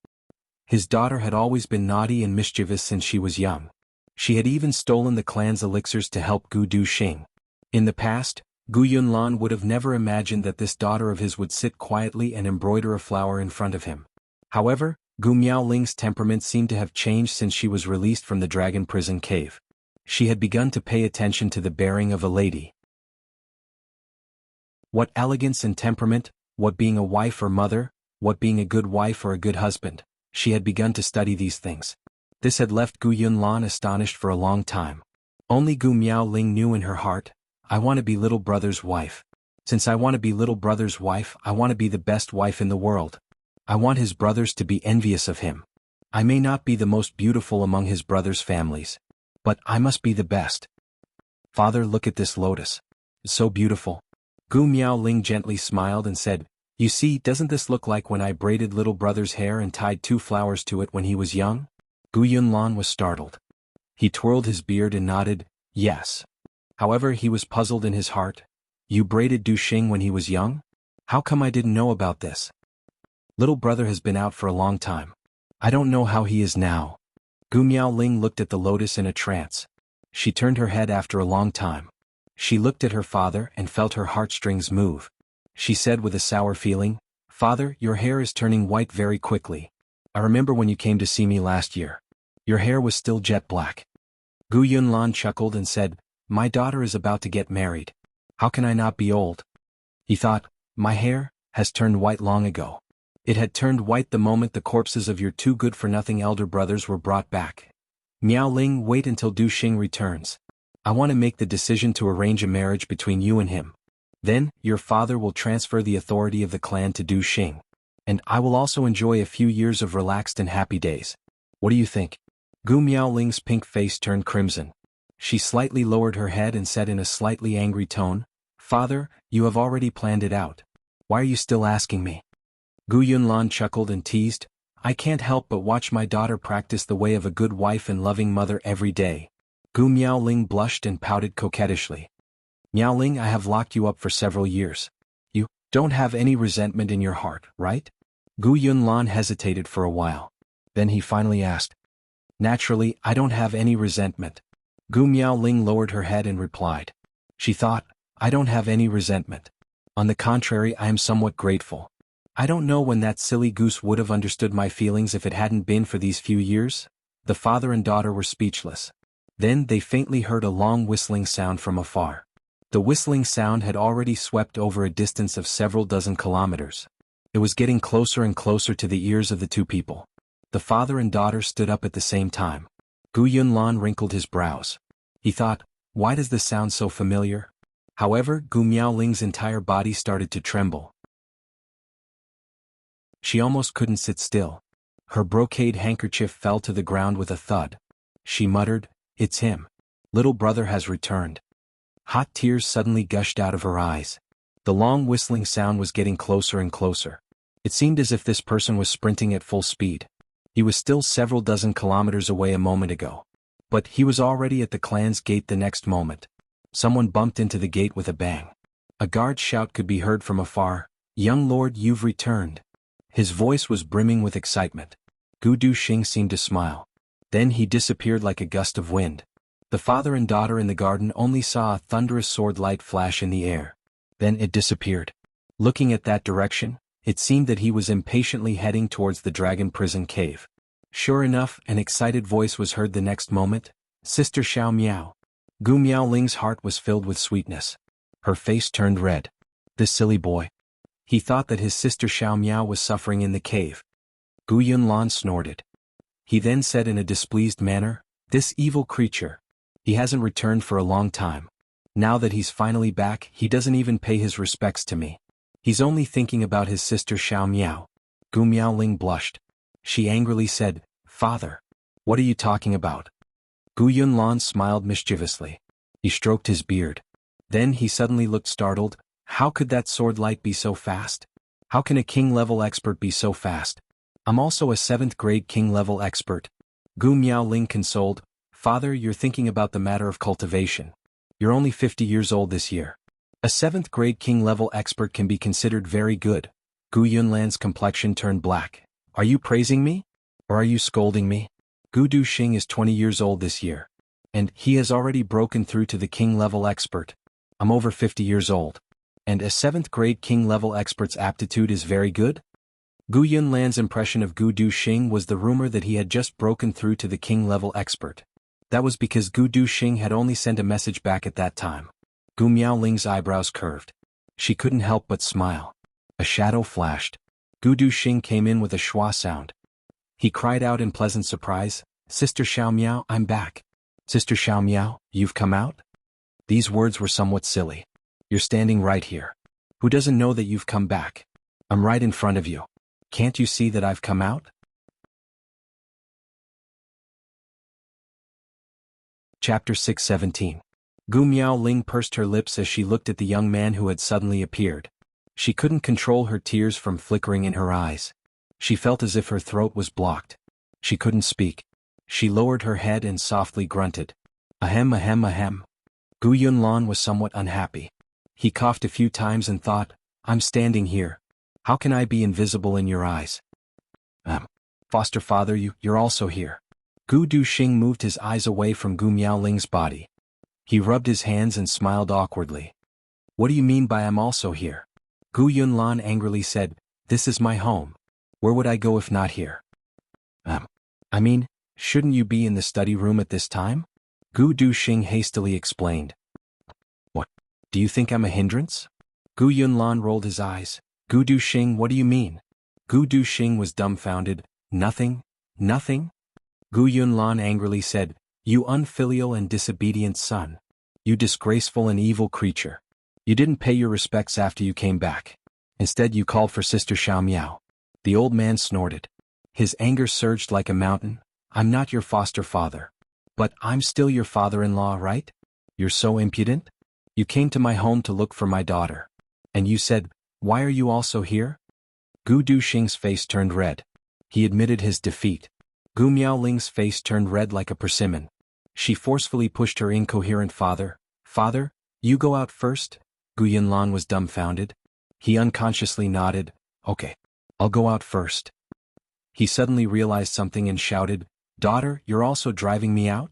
His daughter had always been naughty and mischievous since she was young. She had even stolen the clan's elixirs to help Gu Duxing. In the past, Gu Yunlan would have never imagined that this daughter of his would sit quietly and embroider a flower in front of him. However, Gu Miaoling's temperament seemed to have changed since she was released from the dragon prison cave. She had begun to pay attention to the bearing of a lady. What elegance and temperament, what being a wife or mother, what being a good wife or a good husband, she had begun to study these things. This had left Gu Yunlan astonished for a long time. Only Gu Miaoling knew in her heart, "I want to be little brother's wife. Since I want to be little brother's wife, I want to be the best wife in the world. I want his brothers to be envious of him. I may not be the most beautiful among his brothers' families, but I must be the best." Father, look at this lotus. It's so beautiful. Gu Miaoling gently smiled and said, you see, doesn't this look like when I braided little brother's hair and tied 2 flowers to it when he was young? Gu Yunlan was startled. He twirled his beard and nodded, yes. However, he was puzzled in his heart. You braided Du Xing when he was young? How come I didn't know about this? Little brother has been out for a long time. I don't know how he is now. Gu Miaoling looked at the lotus in a trance. She turned her head after a long time. She looked at her father and felt her heartstrings move. She said with a sour feeling, Father, your hair is turning white very quickly. I remember when you came to see me last year. Your hair was still jet black. Gu Yunlan chuckled and said, my daughter is about to get married. How can I not be old? He thought, my hair has turned white long ago. It had turned white the moment the corpses of your 2 good-for-nothing elder brothers were brought back. Miaoling, wait until Du Xing returns. I want to make the decision to arrange a marriage between you and him. Then, your father will transfer the authority of the clan to Du Xing. And I will also enjoy a few years of relaxed and happy days. What do you think? Gu Miaoling's pink face turned crimson. She slightly lowered her head and said in a slightly angry tone, Father, you have already planned it out. Why are you still asking me? Gu Yunlan chuckled and teased, I can't help but watch my daughter practice the way of a good wife and loving mother every day. Gu Miaoling blushed and pouted coquettishly. Miaoling, I have locked you up for several years. You don't have any resentment in your heart, right? Gu Yunlan hesitated for a while. Then he finally asked. Naturally, I don't have any resentment. Gu Miaoling lowered her head and replied. She thought, I don't have any resentment. On the contrary, I am somewhat grateful. I don't know when that silly goose would have understood my feelings if it hadn't been for these few years. The father and daughter were speechless. Then they faintly heard a long whistling sound from afar. The whistling sound had already swept over a distance of several dozen kilometers. It was getting closer and closer to the ears of the 2 people. The father and daughter stood up at the same time. Gu Yunlan wrinkled his brows. He thought, why does this sound so familiar? However, Gu Miaoling's entire body started to tremble. She almost couldn't sit still. Her brocade handkerchief fell to the ground with a thud. She muttered, it's him. Little brother has returned. Hot tears suddenly gushed out of her eyes. The long whistling sound was getting closer and closer. It seemed as if this person was sprinting at full speed. He was still several dozen kilometers away a moment ago. But he was already at the clan's gate the next moment. Someone bumped into the gate with a bang. A guard's shout could be heard from afar, Young lord, you've returned. His voice was brimming with excitement. Gu Duxing seemed to smile. Then he disappeared like a gust of wind. The father and daughter in the garden only saw a thunderous sword light flash in the air. Then it disappeared. Looking at that direction, it seemed that he was impatiently heading towards the dragon prison cave. Sure enough, an excited voice was heard the next moment. Sister Xiao Miao. Gu Miaoling's heart was filled with sweetness. Her face turned red. This silly boy. He thought that his sister Xiao Miao was suffering in the cave. Gu Yunlan snorted. He then said in a displeased manner, this evil creature. He hasn't returned for a long time. Now that he's finally back, he doesn't even pay his respects to me. He's only thinking about his sister Xiao Miao. Gu Miaoling blushed. She angrily said, Father. What are you talking about? Gu Yunlan smiled mischievously. He stroked his beard. Then he suddenly looked startled. How could that sword light be so fast? How can a king-level expert be so fast? I'm also a 7th grade king-level expert. Gu Miaoling consoled. Father, you're thinking about the matter of cultivation. You're only 50 years old this year. A 7th grade king-level expert can be considered very good. Gu Yunlan's complexion turned black. Are you praising me? Or are you scolding me? Gu Duxing is 20 years old this year. And he has already broken through to the king-level expert. I'm over 50 years old. And a 7th grade king-level expert's aptitude is very good? Gu Yunlan's impression of Gu Duxing was the rumor that he had just broken through to the king-level expert. That was because Gu Duxing had only sent a message back at that time. Gu Miaoling's eyebrows curved. She couldn't help but smile. A shadow flashed. Gu Duxing came in with a schwa sound. He cried out in pleasant surprise, Sister Xiao Miao, I'm back. Sister Xiao Miao, you've come out? These words were somewhat silly. You're standing right here. Who doesn't know that you've come back? I'm right in front of you. Can't you see that I've come out? Chapter 6:17. Gu Miaoling pursed her lips as she looked at the young man who had suddenly appeared. She couldn't control her tears from flickering in her eyes. She felt as if her throat was blocked. She couldn't speak. She lowered her head and softly grunted. Ahem ahem ahem. Gu Yunlan was somewhat unhappy. He coughed a few times and thought, I'm standing here. How can I be invisible in your eyes? Foster father, you're also here. Gu Duxing moved his eyes away from Gu Miaoling's body. He rubbed his hands and smiled awkwardly. What do you mean by I'm also here? Gu Yunlan angrily said, This is my home. Where would I go if not here? I mean, shouldn't you be in the study room at this time? Gu Duxing hastily explained. What? Do you think I'm a hindrance? Gu Yunlan rolled his eyes. Gu Duxing, what do you mean? Gu Duxing was dumbfounded. Nothing? Nothing? Gu Yunlan angrily said, You unfilial and disobedient son. You disgraceful and evil creature. You didn't pay your respects after you came back. Instead you called for Sister Xiao Miao. The old man snorted. His anger surged like a mountain. I'm not your foster father. But I'm still your father-in-law, right? You're so impudent? You came to my home to look for my daughter. And you said, Why are you also here? Gu Duxing's face turned red. He admitted his defeat. Gu Miaoling's face turned red like a persimmon. She forcefully pushed her incoherent father. Father, you go out first? Gu Yunlan was dumbfounded. He unconsciously nodded. Okay, I'll go out first. He suddenly realized something and shouted, Daughter, you're also driving me out?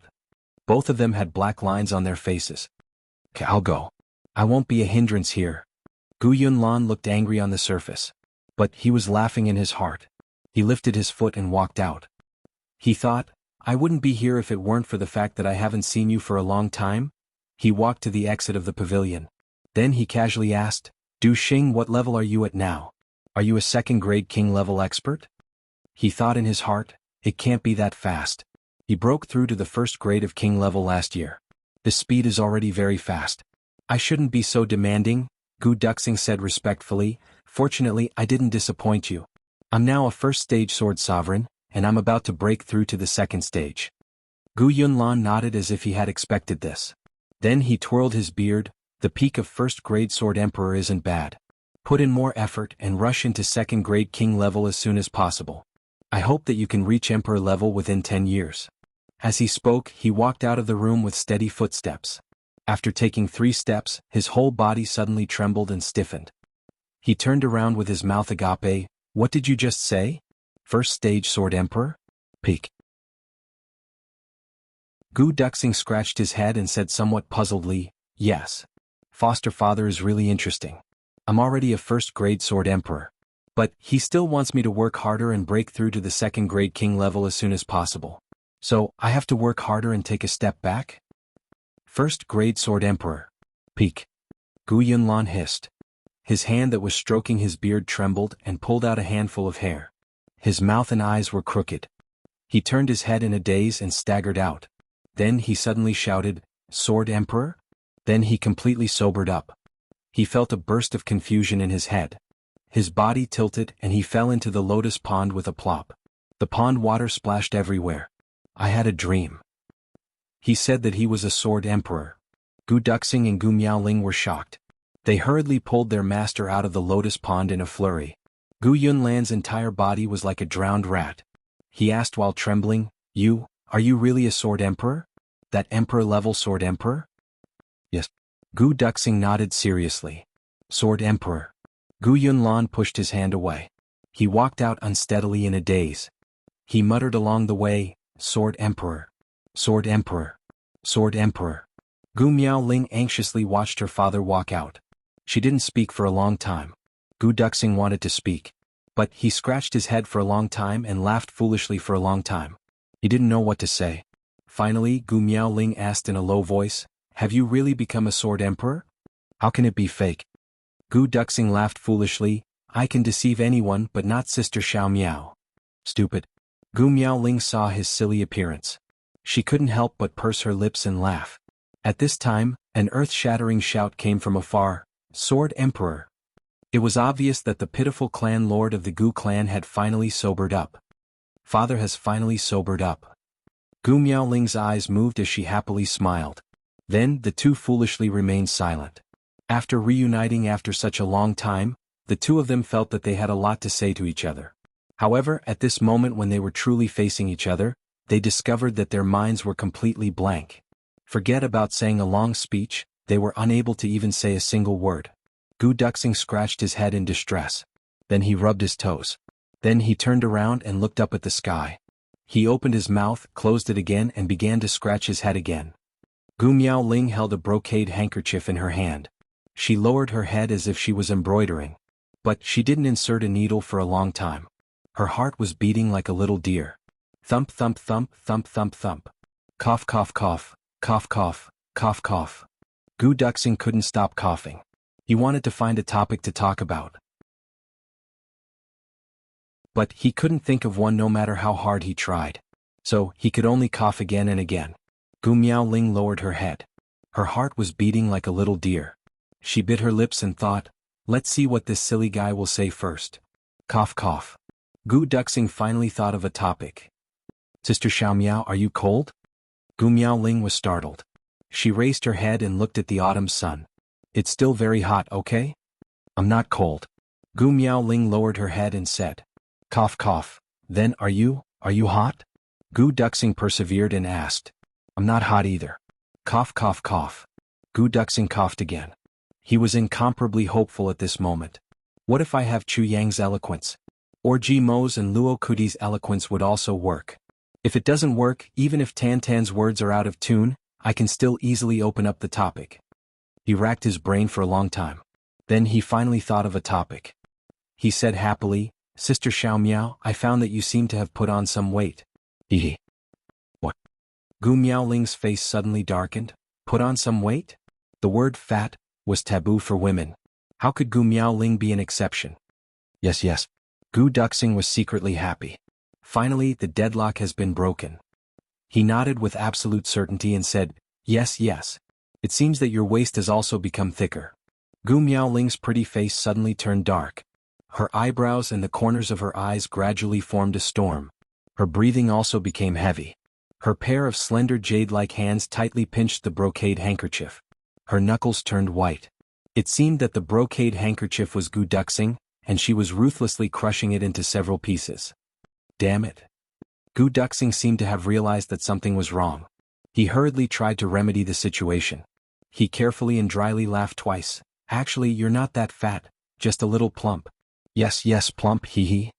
Both of them had black lines on their faces. Okay, I'll go. I won't be a hindrance here. Gu Yunlan looked angry on the surface. But he was laughing in his heart. He lifted his foot and walked out. He thought, I wouldn't be here if it weren't for the fact that I haven't seen you for a long time. He walked to the exit of the pavilion. Then he casually asked, Duxing, what level are you at now? Are you a second-grade king level expert? He thought in his heart, it can't be that fast. He broke through to the first grade of king level last year. This speed is already very fast. I shouldn't be so demanding, Gu Duxing said respectfully. Fortunately, I didn't disappoint you. I'm now a first-stage sword sovereign, and I'm about to break through to the second stage. Gu Yunlan nodded as if he had expected this. Then he twirled his beard. The peak of first-grade sword emperor isn't bad. Put in more effort and rush into second-grade king level as soon as possible. I hope that you can reach emperor level within 10 years. As he spoke, he walked out of the room with steady footsteps. After taking 3 steps, his whole body suddenly trembled and stiffened. He turned around with his mouth agape. What did you just say? First stage sword emperor? Peak. Gu Duxing scratched his head and said somewhat puzzledly, Yes. Foster father is really interesting. I'm already a first-grade sword emperor. But he still wants me to work harder and break through to the second-grade king level as soon as possible. So, I have to work harder and take a step back? First-grade sword emperor. Peak. Gu Yunlan hissed. His hand that was stroking his beard trembled and pulled out a handful of hair. His mouth and eyes were crooked. He turned his head in a daze and staggered out. Then he suddenly shouted, Sword Emperor? Then he completely sobered up. He felt a burst of confusion in his head. His body tilted and he fell into the lotus pond with a plop. The pond water splashed everywhere. I had a dream. He said that he was a sword emperor. Gu Duxing and Gu Miaoling were shocked. They hurriedly pulled their master out of the lotus pond in a flurry. Gu Yunlan's entire body was like a drowned rat. He asked while trembling, Are you really a sword emperor? That emperor-level sword emperor? Yes. Gu Duxing nodded seriously. Sword emperor. Gu Yunlan pushed his hand away. He walked out unsteadily in a daze. He muttered along the way, Sword emperor. Sword emperor. Sword emperor. Gu Miaoling anxiously watched her father walk out. She didn't speak for a long time. Gu Duxing wanted to speak. But he scratched his head for a long time and laughed foolishly for a long time. He didn't know what to say. Finally, Gu Miaoling asked in a low voice, Have you really become a sword emperor? How can it be fake? Gu Duxing laughed foolishly, I can deceive anyone but not Sister Xiao Miao. Stupid. Gu Miaoling saw his silly appearance. She couldn't help but purse her lips and laugh. At this time, an earth-shattering shout came from afar, Sword Emperor. It was obvious that the pitiful clan lord of the Gu clan had finally sobered up. Father has finally sobered up. Gu Miaoling's eyes moved as she happily smiled. Then the two foolishly remained silent. After reuniting after such a long time, the two of them felt that they had a lot to say to each other. However, at this moment when they were truly facing each other, they discovered that their minds were completely blank. Forget about saying a long speech, they were unable to even say a single word. Gu Duxing scratched his head in distress. Then he rubbed his toes. Then he turned around and looked up at the sky. He opened his mouth, closed it again and began to scratch his head again. Gu Miaoling held a brocade handkerchief in her hand. She lowered her head as if she was embroidering. But she didn't insert a needle for a long time. Her heart was beating like a little deer. Thump thump thump thump thump thump. Cough cough cough, cough cough, cough cough. Gu Duxing couldn't stop coughing. He wanted to find a topic to talk about. But he couldn't think of one no matter how hard he tried. So, he could only cough again and again. Gu Miaoling lowered her head. Her heart was beating like a little deer. She bit her lips and thought, let's see what this silly guy will say first. Cough cough. Gu Duxing finally thought of a topic. Sister Xiaomiao, are you cold? Gu Miaoling was startled. She raised her head and looked at the autumn sun. It's still very hot, okay? I'm not cold. Gu Miaoling lowered her head and said. Cough cough. Then are you hot? Gu Duxing persevered and asked. I'm not hot either. Cough cough cough. Gu Duxing coughed again. He was incomparably hopeful at this moment. What if I have Chu Yang's eloquence? Or Ji Mo's and Luo Kudi's eloquence would also work. If it doesn't work, even if Tan Tan's words are out of tune, I can still easily open up the topic. He racked his brain for a long time. Then he finally thought of a topic. He said happily, Sister Xiaomiao, I found that you seem to have put on some weight. Hehe. What? Gu Miaoling's face suddenly darkened. Put on some weight? The word fat was taboo for women. How could Gu Miaoling be an exception? Yes. Gu Duxing was secretly happy. Finally, the deadlock has been broken. He nodded with absolute certainty and said, yes. It seems that your waist has also become thicker. Gu Miaoling's pretty face suddenly turned dark. Her eyebrows and the corners of her eyes gradually formed a storm. Her breathing also became heavy. Her pair of slender jade-like hands tightly pinched the brocade handkerchief. Her knuckles turned white. It seemed that the brocade handkerchief was Gu Duxing, and she was ruthlessly crushing it into several pieces. Damn it. Gu Duxing seemed to have realized that something was wrong. He hurriedly tried to remedy the situation. He carefully and dryly laughed twice. Actually, you're not that fat, just a little plump. Yes, plump, hee.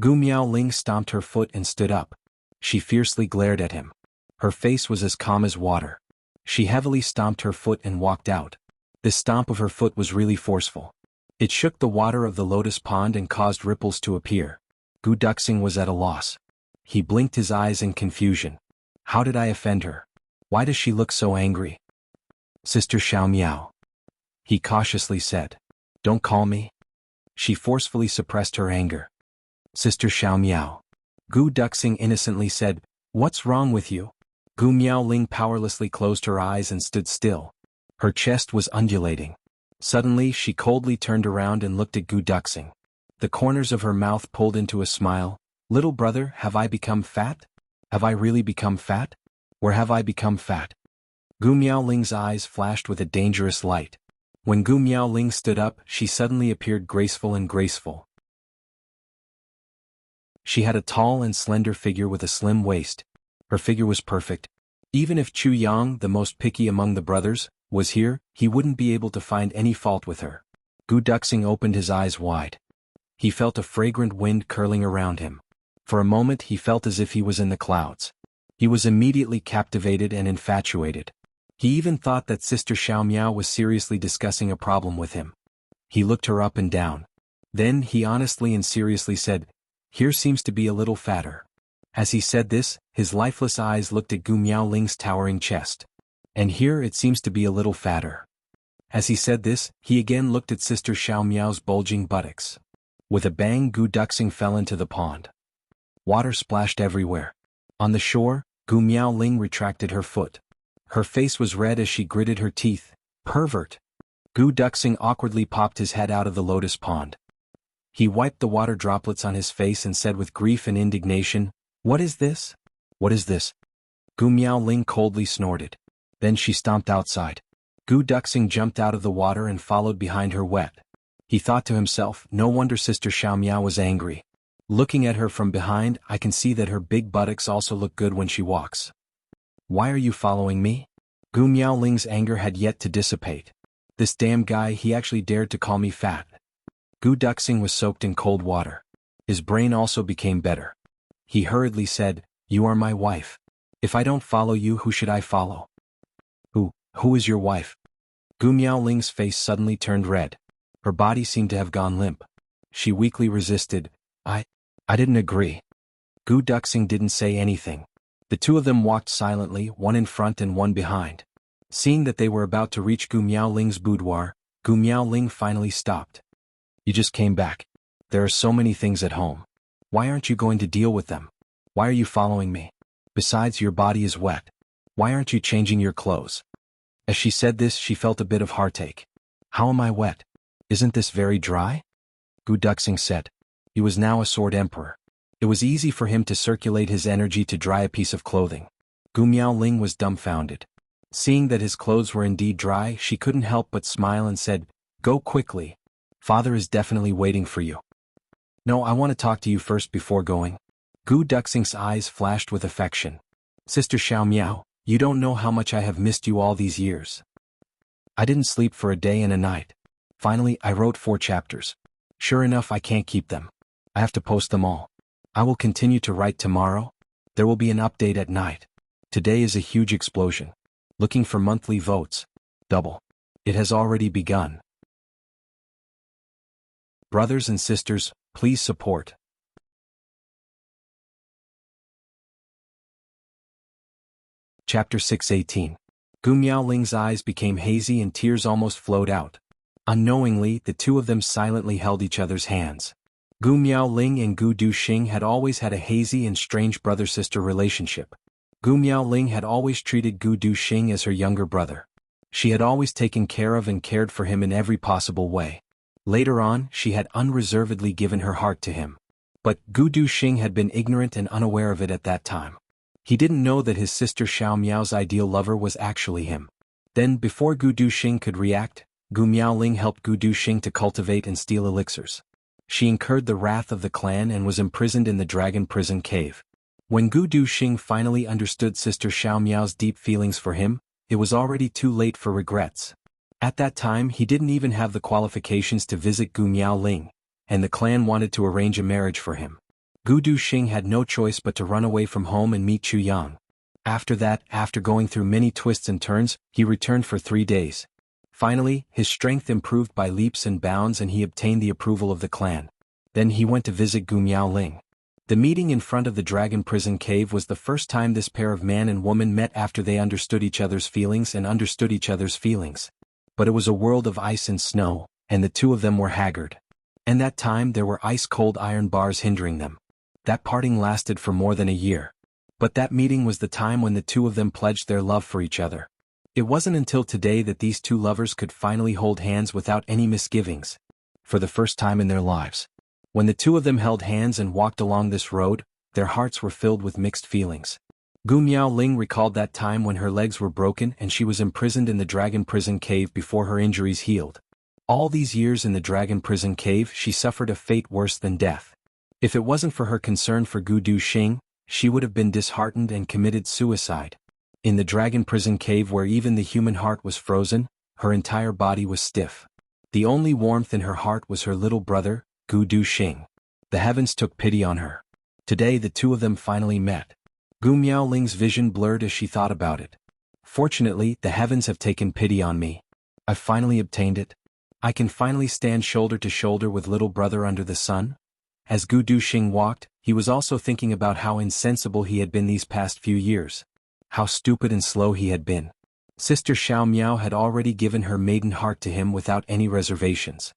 Gu Miaoling stomped her foot and stood up. She fiercely glared at him. Her face was as calm as water. She heavily stomped her foot and walked out. This stomp of her foot was really forceful. It shook the water of the lotus pond and caused ripples to appear. Gu Duxing was at a loss. He blinked his eyes in confusion. How did I offend her? Why does she look so angry? Sister Xiaomiao. He cautiously said. Don't call me. She forcefully suppressed her anger. Sister Xiaomiao. Gu Duxing innocently said, what's wrong with you? Gu Miaoling powerlessly closed her eyes and stood still. Her chest was undulating. Suddenly she coldly turned around and looked at Gu Duxing. The corners of her mouth pulled into a smile. Little brother, have I become fat? Have I really become fat? Where have I become fat? Gu Miaoling's eyes flashed with a dangerous light. When Gu Miaoling stood up, she suddenly appeared graceful and graceful. She had a tall and slender figure with a slim waist. Her figure was perfect. Even if Chu Yang, the most picky among the brothers, was here, he wouldn't be able to find any fault with her. Gu Duxing opened his eyes wide. He felt a fragrant wind curling around him. For a moment he felt as if he was in the clouds. He was immediately captivated and infatuated. He even thought that Sister Xiaomiao was seriously discussing a problem with him. He looked her up and down. Then he honestly and seriously said, here seems to be a little fatter. As he said this, his lifeless eyes looked at Gu Miaoling's towering chest. And here it seems to be a little fatter. As he said this, he again looked at Sister Xiaomiao's bulging buttocks. With a bang, Gu Duxing fell into the pond. Water splashed everywhere. On the shore, Gu Miaoling retracted her foot. Her face was red as she gritted her teeth. Pervert! Gu Duxing awkwardly popped his head out of the lotus pond. He wiped the water droplets on his face and said with grief and indignation, what is this? What is this? Gu Miaoling coldly snorted. Then she stomped outside. Gu Duxing jumped out of the water and followed behind her wet. He thought to himself, no wonder Sister Xiao Miao was angry. Looking at her from behind, I can see that her big buttocks also look good when she walks. Why are you following me? Gu Miaoling's anger had yet to dissipate. This damn guy, he actually dared to call me fat. Gu Duxing was soaked in cold water. His brain also became better. He hurriedly said, "You are my wife. If I don't follow you, who should I follow?" Who is your wife? Gu Miaoling's face suddenly turned red. Her body seemed to have gone limp. She weakly resisted. I didn't agree. Gu Duxing didn't say anything. The two of them walked silently, one in front and one behind. Seeing that they were about to reach Gu Miaoling's boudoir, Gu Miaoling finally stopped. You just came back. There are so many things at home. Why aren't you going to deal with them? Why are you following me? Besides, your body is wet. Why aren't you changing your clothes? As she said this, she felt a bit of heartache. How am I wet? Isn't this very dry? Gu Duxing said. He was now a sword emperor. It was easy for him to circulate his energy to dry a piece of clothing. Gu Miaoling was dumbfounded. Seeing that his clothes were indeed dry, she couldn't help but smile and said, "Go quickly. Father is definitely waiting for you." "No, I want to talk to you first before going." Gu Duxing's eyes flashed with affection. "Sister Xiao Miao, you don't know how much I have missed you all these years. I didn't sleep for a day and a night. Finally, I wrote 4 chapters. Sure enough, I can't keep them. I have to post them all. I will continue to write tomorrow. There will be an update at night. Today is a huge explosion. Looking for monthly votes. Double. It has already begun. Brothers and sisters, please support." Chapter 618. Gu Miaoling's eyes became hazy and tears almost flowed out. Unknowingly, the two of them silently held each other's hands. Gu Miaoling and Gu Duxing had always had a hazy and strange brother-sister relationship. Gu Miaoling had always treated Gu Duxing as her younger brother. She had always taken care of and cared for him in every possible way. Later on, she had unreservedly given her heart to him. But Gu Duxing had been ignorant and unaware of it at that time. He didn't know that his sister Xiao Miao's ideal lover was actually him. Then, before Gu Duxing could react, Gu Miaoling helped Gu Duxing to cultivate and steal elixirs. She incurred the wrath of the clan and was imprisoned in the dragon prison cave. When Gu Duxing finally understood Sister Xiao Miao's deep feelings for him, it was already too late for regrets. At that time, he didn't even have the qualifications to visit Gu Miaoling, and the clan wanted to arrange a marriage for him. Gu Duxing had no choice but to run away from home and meet Chu Yang. After that, after going through many twists and turns, he returned for 3 days. Finally, his strength improved by leaps and bounds and he obtained the approval of the clan. Then he went to visit Gu Miaoling. The meeting in front of the dragon prison cave was the first time this pair of man and woman met after they understood each other's feelings and understood each other's feelings. But it was a world of ice and snow, and the two of them were haggard. And that time there were ice-cold iron bars hindering them. That parting lasted for more than a year. But that meeting was the time when the two of them pledged their love for each other. It wasn't until today that these two lovers could finally hold hands without any misgivings. For the first time in their lives. When the two of them held hands and walked along this road, their hearts were filled with mixed feelings. Gu Miaoling recalled that time when her legs were broken and she was imprisoned in the dragon prison cave before her injuries healed. All these years in the dragon prison cave she suffered a fate worse than death. If it wasn't for her concern for Gu Duxing, she would have been disheartened and committed suicide. In the dragon prison cave where even the human heart was frozen, her entire body was stiff. The only warmth in her heart was her little brother, Gu Duxing. The heavens took pity on her. Today the two of them finally met. Gu Miaoling's vision blurred as she thought about it. Fortunately, the heavens have taken pity on me. I've finally obtained it. I can finally stand shoulder to shoulder with little brother under the sun. As Gu Duxing walked, he was also thinking about how insensible he had been these past few years. How stupid and slow he had been. Sister Xiao Miao had already given her maiden heart to him without any reservations.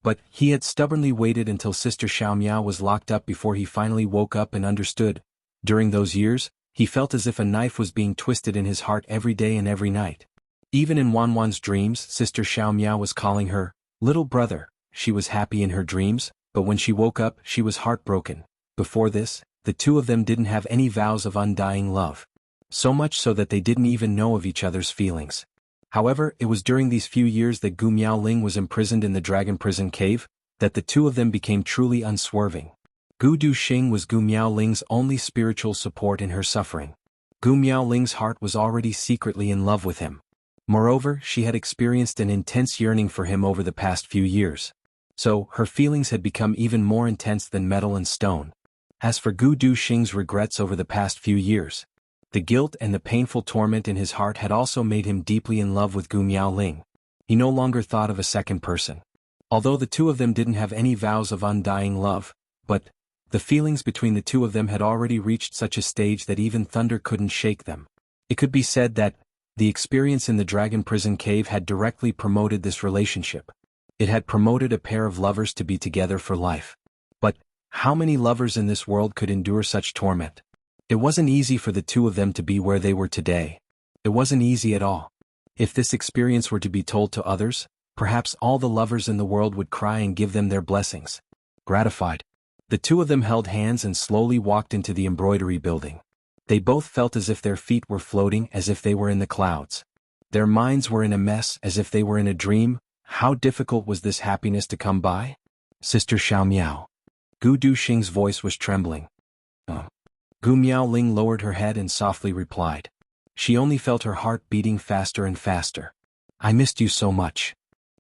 But he had stubbornly waited until Sister Xiao Miao was locked up before he finally woke up and understood. During those years, he felt as if a knife was being twisted in his heart every day and every night. Even in Wanwan's dreams, Sister Xiao Miao was calling her, "Little brother." She was happy in her dreams, but when she woke up, she was heartbroken. Before this, the two of them didn't have any vows of undying love. So much so that they didn't even know of each other's feelings. However, it was during these few years that Gu Miaoling was imprisoned in the dragon prison cave, that the two of them became truly unswerving. Gu Duxing was Gu Miaoling's only spiritual support in her suffering. Gu Miaoling's heart was already secretly in love with him. Moreover, she had experienced an intense yearning for him over the past few years. So, her feelings had become even more intense than metal and stone. As for Gu Duxing's regrets over the past few years, the guilt and the painful torment in his heart had also made him deeply in love with Gu Miaoling. He no longer thought of a second person. Although the two of them didn't have any vows of undying love, but the feelings between the two of them had already reached such a stage that even thunder couldn't shake them. It could be said that the experience in the dragon prison cave had directly promoted this relationship. It had promoted a pair of lovers to be together for life. But how many lovers in this world could endure such torment? It wasn't easy for the two of them to be where they were today. It wasn't easy at all. If this experience were to be told to others, perhaps all the lovers in the world would cry and give them their blessings. Gratified, the two of them held hands and slowly walked into the embroidery building. They both felt as if their feet were floating, as if they were in the clouds. Their minds were in a mess, as if they were in a dream. How difficult was this happiness to come by? Sister Xiao Miao. Gu Duxing's voice was trembling. Gu Miaoling lowered her head and softly replied. She only felt her heart beating faster and faster. I missed you so much.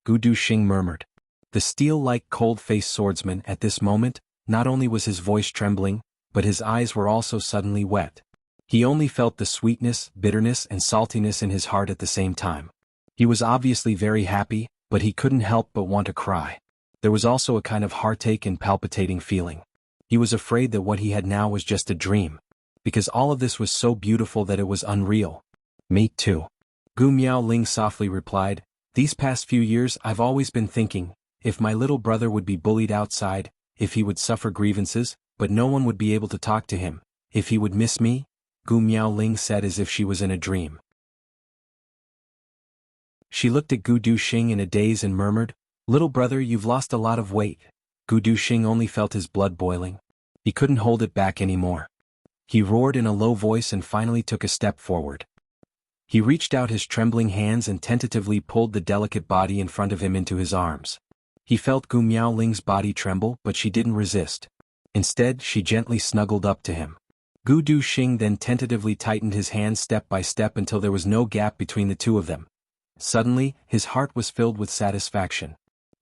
Gu Duxing murmured. The steel-like cold-faced swordsman at this moment, not only was his voice trembling, but his eyes were also suddenly wet. He only felt the sweetness, bitterness and saltiness in his heart at the same time. He was obviously very happy, but he couldn't help but want to cry. There was also a kind of heartache and palpitating feeling. He was afraid that what he had now was just a dream, because all of this was so beautiful that it was unreal. Me too. Gu Miaoling softly replied, these past few years I've always been thinking, if my little brother would be bullied outside, if he would suffer grievances, but no one would be able to talk to him, if he would miss me, Gu Miaoling said as if she was in a dream. She looked at Gu Duxing in a daze and murmured, little brother, you've lost a lot of weight. Gu Duxing only felt his blood boiling. He couldn't hold it back anymore. He roared in a low voice and finally took a step forward. He reached out his trembling hands and tentatively pulled the delicate body in front of him into his arms. He felt Gu Miaoling's body tremble, but she didn't resist. Instead, she gently snuggled up to him. Gu Duxing then tentatively tightened his hands step by step until there was no gap between the two of them. Suddenly, his heart was filled with satisfaction.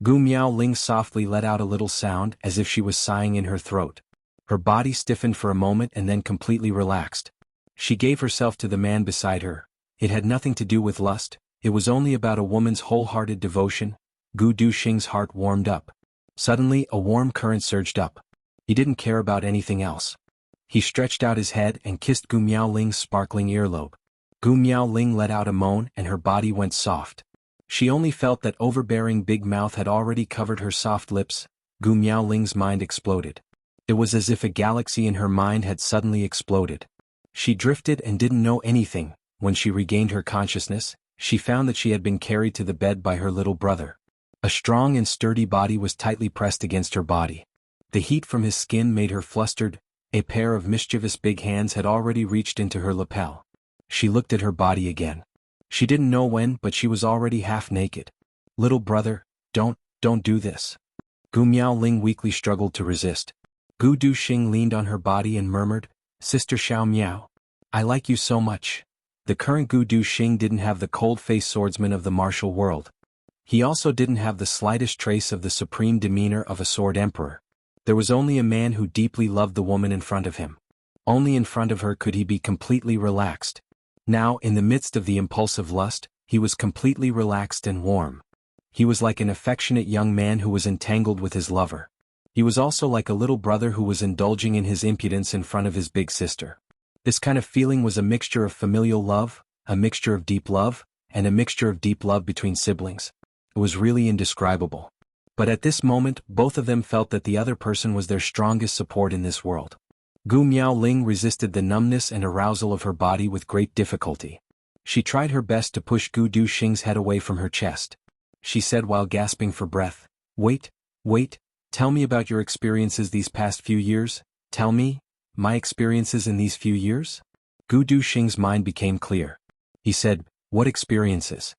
Gu Miaoling softly let out a little sound as if she was sighing in her throat. Her body stiffened for a moment and then completely relaxed. She gave herself to the man beside her. It had nothing to do with lust, it was only about a woman's wholehearted devotion. Gu Duxing's heart warmed up. Suddenly, a warm current surged up. He didn't care about anything else. He stretched out his head and kissed Gu Miaoling's sparkling earlobe. Gu Miaoling let out a moan and her body went soft. She only felt that overbearing big mouth had already covered her soft lips. Gu Miaoling's mind exploded. It was as if a galaxy in her mind had suddenly exploded. She drifted and didn't know anything. When she regained her consciousness, she found that she had been carried to the bed by her little brother. A strong and sturdy body was tightly pressed against her body. The heat from his skin made her flustered. A pair of mischievous big hands had already reached into her lapel. She looked at her body again. She didn't know when, but she was already half naked. Little brother, don't do this. Gu Miaoling weakly struggled to resist. Gu Duxing leaned on her body and murmured, Sister Xiao Miao, I like you so much. The current Gu Duxing didn't have the cold-faced swordsman of the martial world. He also didn't have the slightest trace of the supreme demeanor of a sword emperor. There was only a man who deeply loved the woman in front of him. Only in front of her could he be completely relaxed. Now, in the midst of the impulsive lust, he was completely relaxed and warm. He was like an affectionate young man who was entangled with his lover. He was also like a little brother who was indulging in his impudence in front of his big sister. This kind of feeling was a mixture of familial love, a mixture of deep love, and a mixture of deep love between siblings. It was really indescribable. But at this moment, both of them felt that the other person was their strongest support in this world. Gu Miaoling resisted the numbness and arousal of her body with great difficulty. She tried her best to push Gu Duxing's head away from her chest. She said while gasping for breath, wait, tell me about your experiences these past few years, tell me, my experiences in these few years? Gu Duxing's mind became clear. He said, "What experiences?"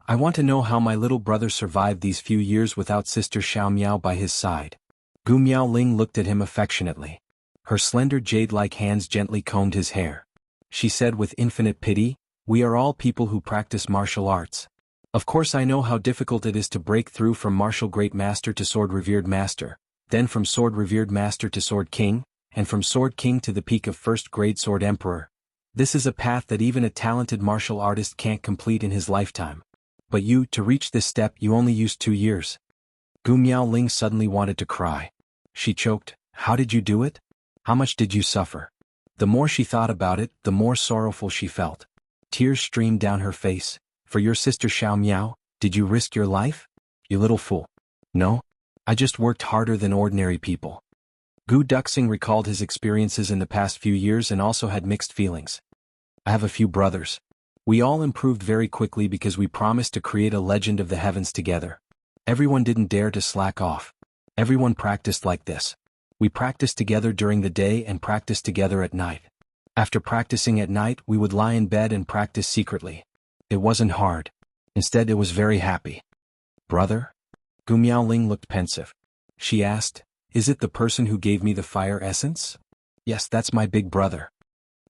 "I want to know how my little brother survived these few years without Sister Xiaomiao by his side." Gu Miaoling looked at him affectionately. Her slender jade-like hands gently combed his hair. She said with infinite pity, "We are all people who practice martial arts. Of course I know how difficult it is to break through from martial great master to sword revered master, then from sword revered master to sword king, and from sword king to the peak of first-grade sword emperor. This is a path that even a talented martial artist can't complete in his lifetime. But you, to reach this step, you only used 2 years." Gu Miaoling suddenly wanted to cry. She choked, "How did you do it? How much did you suffer?" The more she thought about it, the more sorrowful she felt. Tears streamed down her face. "For your sister Xiaomiao, did you risk your life? You little fool." "No. I just worked harder than ordinary people." Gu Duxing recalled his experiences in the past few years and also had mixed feelings. "I have a few brothers. We all improved very quickly because we promised to create a legend of the heavens together. Everyone didn't dare to slack off. Everyone practiced like this. We practiced together during the day and practiced together at night. After practicing at night, we would lie in bed and practice secretly. It wasn't hard. Instead, it was very happy." "Brother?" Gu Miaoling looked pensive. She asked, "Is it the person who gave me the fire essence?" "Yes, that's my big brother."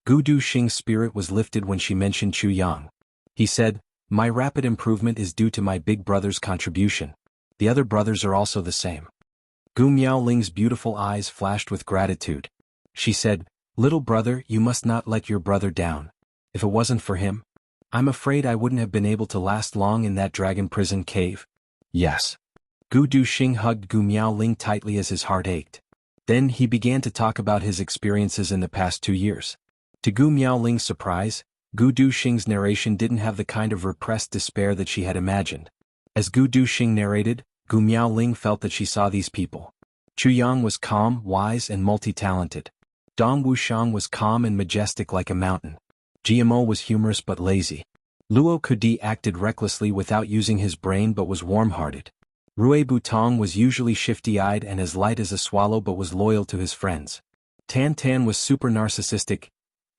Gu Duxing's spirit was lifted when she mentioned Chu Yang. He said, "My rapid improvement is due to my big brother's contribution. The other brothers are also the same." Gu Miaoling's beautiful eyes flashed with gratitude. She said, "Little brother, you must not let your brother down. If it wasn't for him, I'm afraid I wouldn't have been able to last long in that dragon prison cave." "Yes." Gu Duxing hugged Gu Miaoling tightly as his heart ached. Then he began to talk about his experiences in the past 2 years. To Gu Miaoling's surprise, Gu Duxing's narration didn't have the kind of repressed despair that she had imagined. As Gu Duxing narrated, Gu Miaoling felt that she saw these people. Chu Yang was calm, wise, and multi-talented. Dong Wuxiang was calm and majestic like a mountain. GMO was humorous but lazy. Luo Kudi acted recklessly without using his brain but was warm-hearted. Rui Butong was usually shifty-eyed and as light as a swallow but was loyal to his friends. Tan Tan was super narcissistic.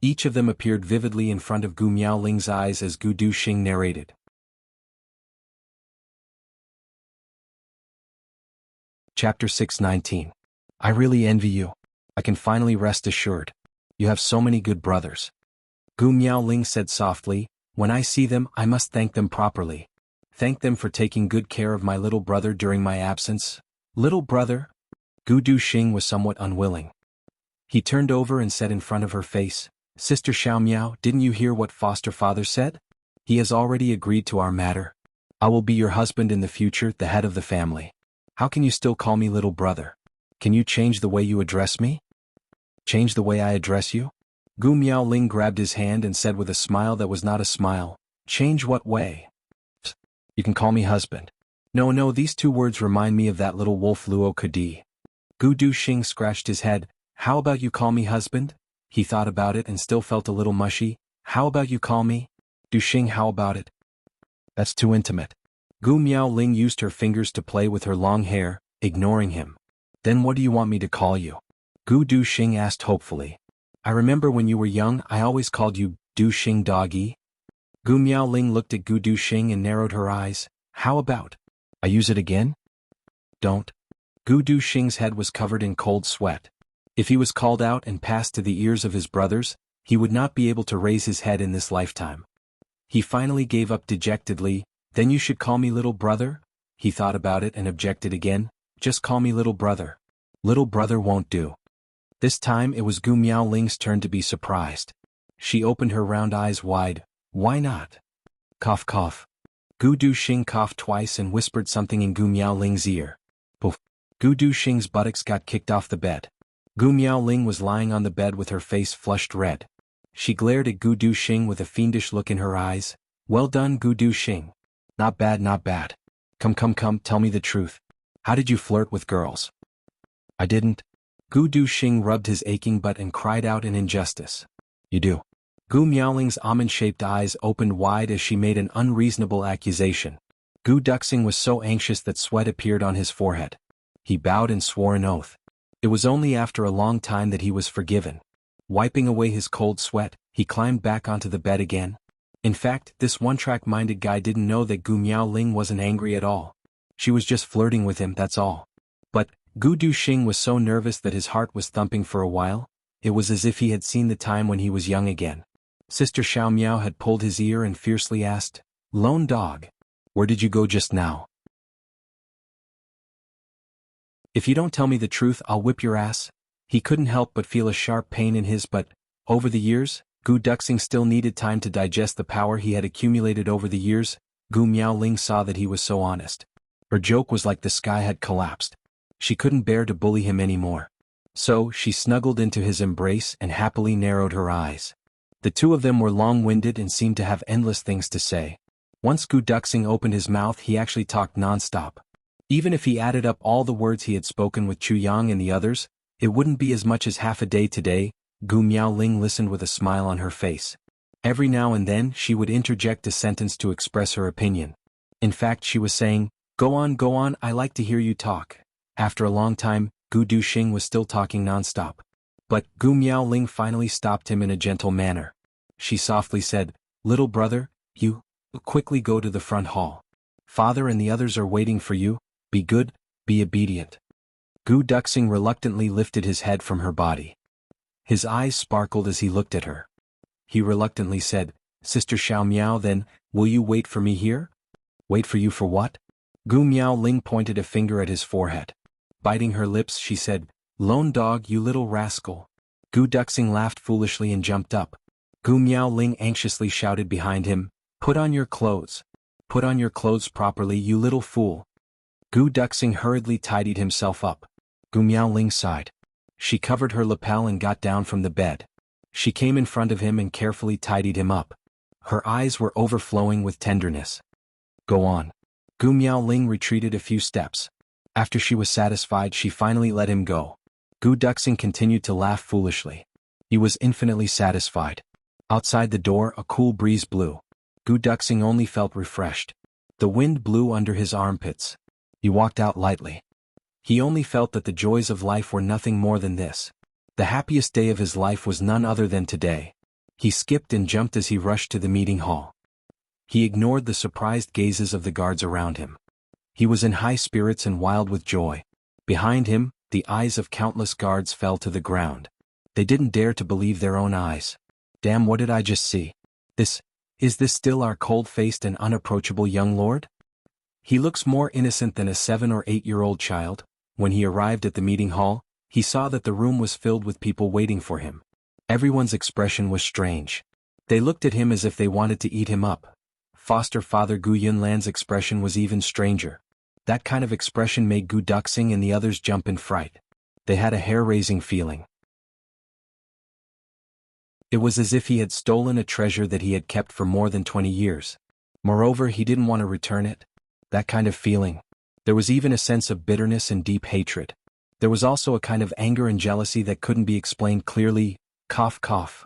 Each of them appeared vividly in front of Gu Miaoling's eyes as Gu Duxing narrated. Chapter 619. I really envy you. I can finally rest assured. You have so many good brothers. Gu Miaoling said softly, "When I see them, I must thank them properly. Thank them for taking good care of my little brother during my absence." "Little brother?" Gu Duxing was somewhat unwilling. He turned over and said in front of her face, "Sister Xiaomiao, didn't you hear what foster father said? He has already agreed to our matter. I will be your husband in the future, the head of the family. How can you still call me little brother? Can you change the way you address me?" "Change the way I address you?" Gu Miaoling grabbed his hand and said with a smile that was not a smile, "Change what way?" "You can call me husband." No, these 2 words remind me of that little wolf Luo Kudi." Gu Duxing scratched his head. "How about you call me husband?" He thought about it and still felt a little mushy. "How about you call me Duxing? How about it?" "That's too intimate." Gu Miaoling used her fingers to play with her long hair, ignoring him. "Then what do you want me to call you?" Gu Duxing asked hopefully. "I remember when you were young I always called you Duxing doggy." Gu Miaoling looked at Gu Duxing and narrowed her eyes. "How about I use it again?" "Don't." Gu Duxing's head was covered in cold sweat. If he was called out and passed to the ears of his brothers, he would not be able to raise his head in this lifetime. He finally gave up dejectedly. "Then you should call me little brother?" He thought about it and objected again. "Just call me little brother." "Little brother won't do." This time it was Gu Miaoling's turn to be surprised. She opened her round eyes wide. "Why not?" Cough cough. Gu Duxing coughed twice and whispered something in Gu Miaoling's ear. Poof. Gu Duxing's buttocks got kicked off the bed. Gu Miaoling was lying on the bed with her face flushed red. She glared at Gu Duxing with a fiendish look in her eyes. "Well done, Gu Duxing. Not bad, not bad. Come, tell me the truth. How did you flirt with girls?" "I didn't." Gu Duxing rubbed his aching butt and cried out in injustice. "You do." Gu Miaoling's almond-shaped eyes opened wide as she made an unreasonable accusation. Gu Duxing was so anxious that sweat appeared on his forehead. He bowed and swore an oath. It was only after a long time that he was forgiven. Wiping away his cold sweat, he climbed back onto the bed again. In fact, this one-track-minded guy didn't know that Gu Miaoling wasn't angry at all. She was just flirting with him, that's all. But Gu Duxing was so nervous that his heart was thumping for a while. It was as if he had seen the time when he was young again. Sister Xiao Miao had pulled his ear and fiercely asked, "Lone dog, where did you go just now? If you don't tell me the truth, I'll whip your ass." He couldn't help but feel a sharp pain in his butt. Over the years, Gu Duxing still needed time to digest the power he had accumulated over the years. Gu Miaoling saw that he was so honest. Her joke was like the sky had collapsed. She couldn't bear to bully him anymore. So, she snuggled into his embrace and happily narrowed her eyes. The two of them were long-winded and seemed to have endless things to say. Once Gu Duxing opened his mouth, he actually talked non-stop. Even if he added up all the words he had spoken with Chu Yang and the others, it wouldn't be as much as half a day today. Gu Miaoling listened with a smile on her face. Every now and then, she would interject a sentence to express her opinion. In fact, she was saying, go on, I like to hear you talk." After a long time, Gu Duxing was still talking non-stop. But Gu Miaoling finally stopped him in a gentle manner. She softly said, "Little brother, you quickly go to the front hall. Father and the others are waiting for you. Be good, be obedient." Gu Duxing reluctantly lifted his head from her body. His eyes sparkled as he looked at her. He reluctantly said, "Sister Xiao Miao, then, will you wait for me here?" "Wait for you for what?" Gu Miaoling pointed a finger at his forehead. Biting her lips, she said, "Lone dog, you little rascal." Gu Duxing laughed foolishly and jumped up. Gu Miaoling anxiously shouted behind him, "Put on your clothes. Put on your clothes properly, you little fool." Gu Duxing hurriedly tidied himself up. Gu Miaoling sighed. She covered her lapel and got down from the bed. She came in front of him and carefully tidied him up. Her eyes were overflowing with tenderness. "Go on." Gu Miaoling retreated a few steps. After she was satisfied, she finally let him go. Gu Duxing continued to laugh foolishly. He was infinitely satisfied. Outside the door, a cool breeze blew. Gu Duxing only felt refreshed. The wind blew under his armpits. He walked out lightly. He only felt that the joys of life were nothing more than this. The happiest day of his life was none other than today. He skipped and jumped as he rushed to the meeting hall. He ignored the surprised gazes of the guards around him. He was in high spirits and wild with joy. Behind him, the eyes of countless guards fell to the ground. They didn't dare to believe their own eyes. Damn, what did I just see? Is this still our cold-faced and unapproachable young lord? He looks more innocent than a 7 or 8-year-old child. When he arrived at the meeting hall, he saw that the room was filled with people waiting for him. Everyone's expression was strange. They looked at him as if they wanted to eat him up. Foster father Gu Yunlan's expression was even stranger. That kind of expression made Gu Duxing and the others jump in fright. They had a hair-raising feeling. It was as if he had stolen a treasure that he had kept for more than 20 years. Moreover, he didn't want to return it. That kind of feeling. There was even a sense of bitterness and deep hatred. There was also a kind of anger and jealousy that couldn't be explained clearly. Cough, cough.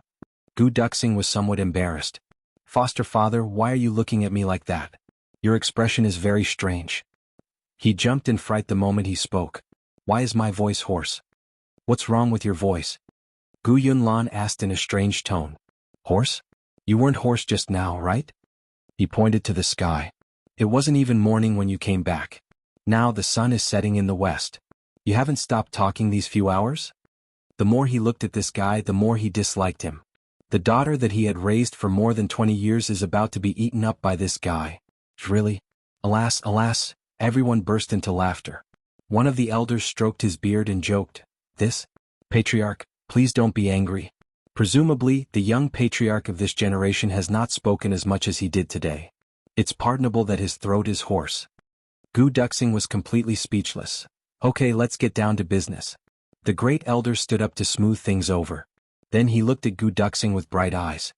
Gu Duxing was somewhat embarrassed. "Foster father, why are you looking at me like that? Your expression is very strange." He jumped in fright the moment he spoke. "Why is my voice hoarse? What's wrong with your voice?" Gu Yunlan asked in a strange tone. "Hoarse? You weren't hoarse just now, right?" He pointed to the sky. "It wasn't even morning when you came back. Now the sun is setting in the west. You haven't stopped talking these few hours?" The more he looked at this guy, the more he disliked him. The daughter that he had raised for more than 20 years is about to be eaten up by this guy. Really? Alas, alas, everyone burst into laughter. One of the elders stroked his beard and joked, "This? Patriarch, please don't be angry." Presumably, the young patriarch of this generation has not spoken as much as he did today. It's pardonable that his throat is hoarse. Gu Duxing was completely speechless. "Okay, let's get down to business." The great elder stood up to smooth things over. Then he looked at Gu Duxing with bright eyes.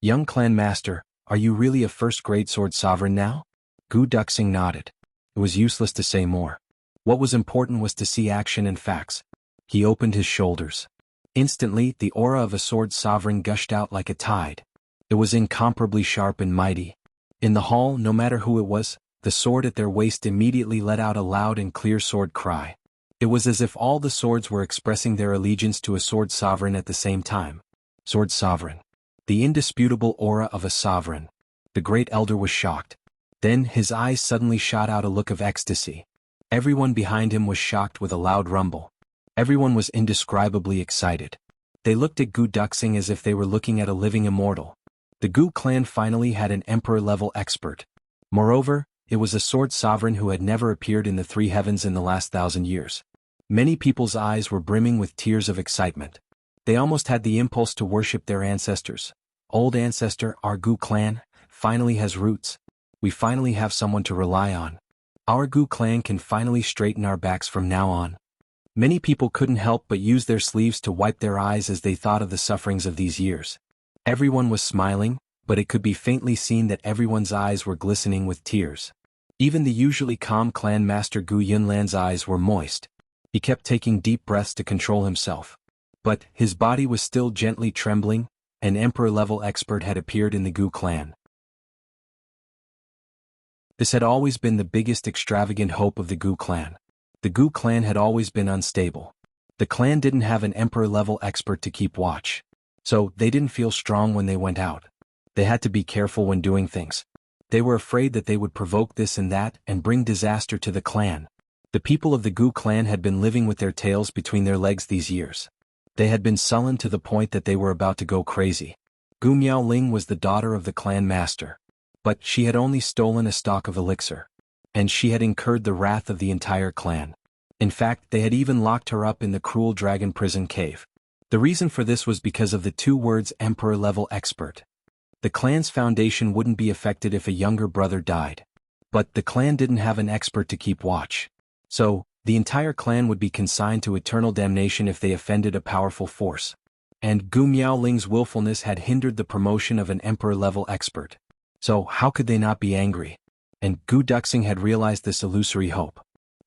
"Young clan master, are you really a first-grade sword sovereign now?" Gu Duxing nodded. It was useless to say more. What was important was to see action and facts. He opened his shoulders. Instantly, the aura of a sword sovereign gushed out like a tide. It was incomparably sharp and mighty. In the hall, no matter who it was, the sword at their waist immediately let out a loud and clear sword cry. It was as if all the swords were expressing their allegiance to a sword sovereign at the same time. Sword sovereign. The indisputable aura of a sovereign. The great elder was shocked. Then his eyes suddenly shot out a look of ecstasy. Everyone behind him was shocked with a loud rumble. Everyone was indescribably excited. They looked at Gu Duxing as if they were looking at a living immortal. The Gu clan finally had an emperor-level expert. Moreover, it was a sword sovereign who had never appeared in the three heavens in the last 1,000 years. Many people's eyes were brimming with tears of excitement. They almost had the impulse to worship their ancestors. Old ancestor, our Gu clan, finally has roots. We finally have someone to rely on. Our Gu clan can finally straighten our backs from now on. Many people couldn't help but use their sleeves to wipe their eyes as they thought of the sufferings of these years. Everyone was smiling, but it could be faintly seen that everyone's eyes were glistening with tears. Even the usually calm clan master Gu Yunlan's eyes were moist. He kept taking deep breaths to control himself. But his body was still gently trembling. An emperor-level expert had appeared in the Gu clan. This had always been the biggest extravagant hope of the Gu clan. The Gu clan had always been unstable. The clan didn't have an emperor-level expert to keep watch. So, they didn't feel strong when they went out. They had to be careful when doing things. They were afraid that they would provoke this and that and bring disaster to the clan. The people of the Gu clan had been living with their tails between their legs these years. They had been sullen to the point that they were about to go crazy. Gu Miaoling was the daughter of the clan master. But she had only stolen a stock of elixir. And she had incurred the wrath of the entire clan. In fact, they had even locked her up in the cruel dragon prison cave. The reason for this was because of the two words emperor-level expert. The clan's foundation wouldn't be affected if a younger brother died. But the clan didn't have an expert to keep watch. So, the entire clan would be consigned to eternal damnation if they offended a powerful force. And Gu Miaoling's willfulness had hindered the promotion of an emperor-level expert. So how could they not be angry? And Gu Duxing had realized this illusory hope.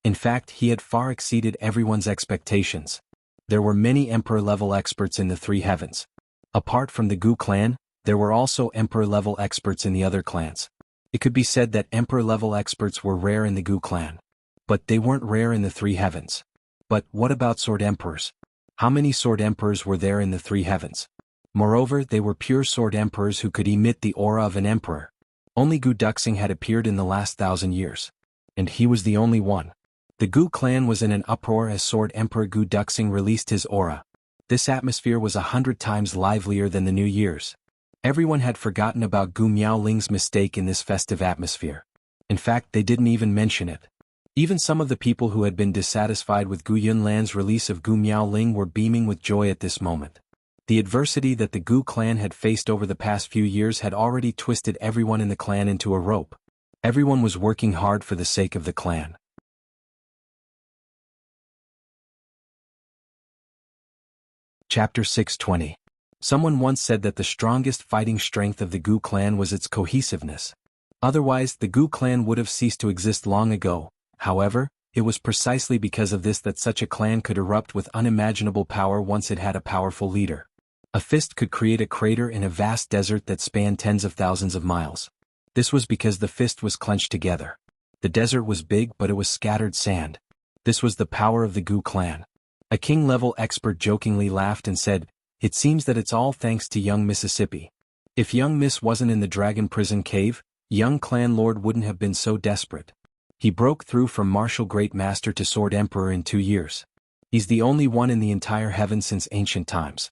In fact, he had far exceeded everyone's expectations. There were many emperor-level experts in the three heavens. Apart from the Gu clan, there were also emperor-level experts in the other clans. It could be said that emperor-level experts were rare in the Gu clan. But they weren't rare in the three heavens. But what about sword emperors? How many sword emperors were there in the three heavens? Moreover, they were pure sword emperors who could emit the aura of an emperor. Only Gu Duxing had appeared in the last 1,000 years. And he was the only one. The Gu clan was in an uproar as Sword Emperor Gu Duxing released his aura. This atmosphere was 100 times livelier than the New Year's. Everyone had forgotten about Gu Miaoling's mistake in this festive atmosphere. In fact, they didn't even mention it. Even some of the people who had been dissatisfied with Gu Yunlan's release of Gu Miaoling were beaming with joy at this moment. The adversity that the Gu clan had faced over the past few years had already twisted everyone in the clan into a rope. Everyone was working hard for the sake of the clan. Chapter 620. Someone once said that the strongest fighting strength of the Gu clan was its cohesiveness. Otherwise, the Gu clan would have ceased to exist long ago. However, it was precisely because of this that such a clan could erupt with unimaginable power once it had a powerful leader. A fist could create a crater in a vast desert that spanned tens of thousands of miles. This was because the fist was clenched together. The desert was big, but it was scattered sand. This was the power of the Gu clan. A king-level expert jokingly laughed and said, "It seems that it's all thanks to young Mississippi. If young Miss wasn't in the dragon prison cave, young clan lord wouldn't have been so desperate. He broke through from martial great master to sword emperor in 2 years. He's the only one in the entire heaven since ancient times."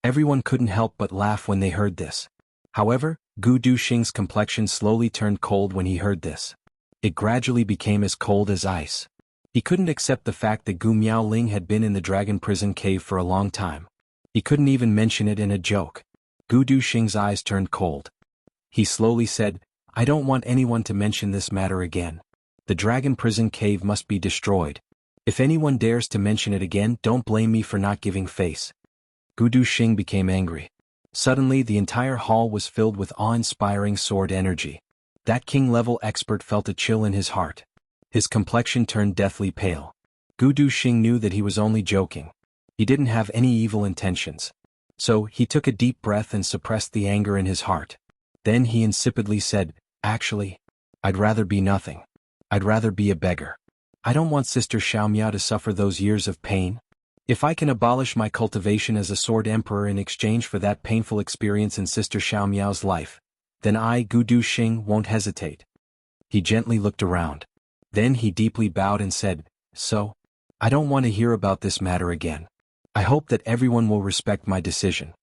Everyone couldn't help but laugh when they heard this. However, Gu Duxing's complexion slowly turned cold when he heard this. It gradually became as cold as ice. He couldn't accept the fact that Gu Miaoling had been in the dragon prison cave for a long time. He couldn't even mention it in a joke. Gu Duxing's eyes turned cold. He slowly said, "I don't want anyone to mention this matter again. The dragon prison cave must be destroyed. If anyone dares to mention it again, don't blame me for not giving face." Gu Duxing became angry. Suddenly, the entire hall was filled with awe-inspiring sword energy. That king-level expert felt a chill in his heart. His complexion turned deathly pale. Gu Duxing knew that he was only joking. He didn't have any evil intentions. So, he took a deep breath and suppressed the anger in his heart. Then he insipidly said, "Actually, I'd rather be nothing. I'd rather be a beggar." I don't want Sister Xiaomiao to suffer those years of pain. If I can abolish my cultivation as a sword emperor in exchange for that painful experience in Sister Xiaomiao's life, then I, Gu Duxing, won't hesitate. He gently looked around. Then he deeply bowed and said, "So? I don't want to hear about this matter again. I hope that everyone will respect my decision."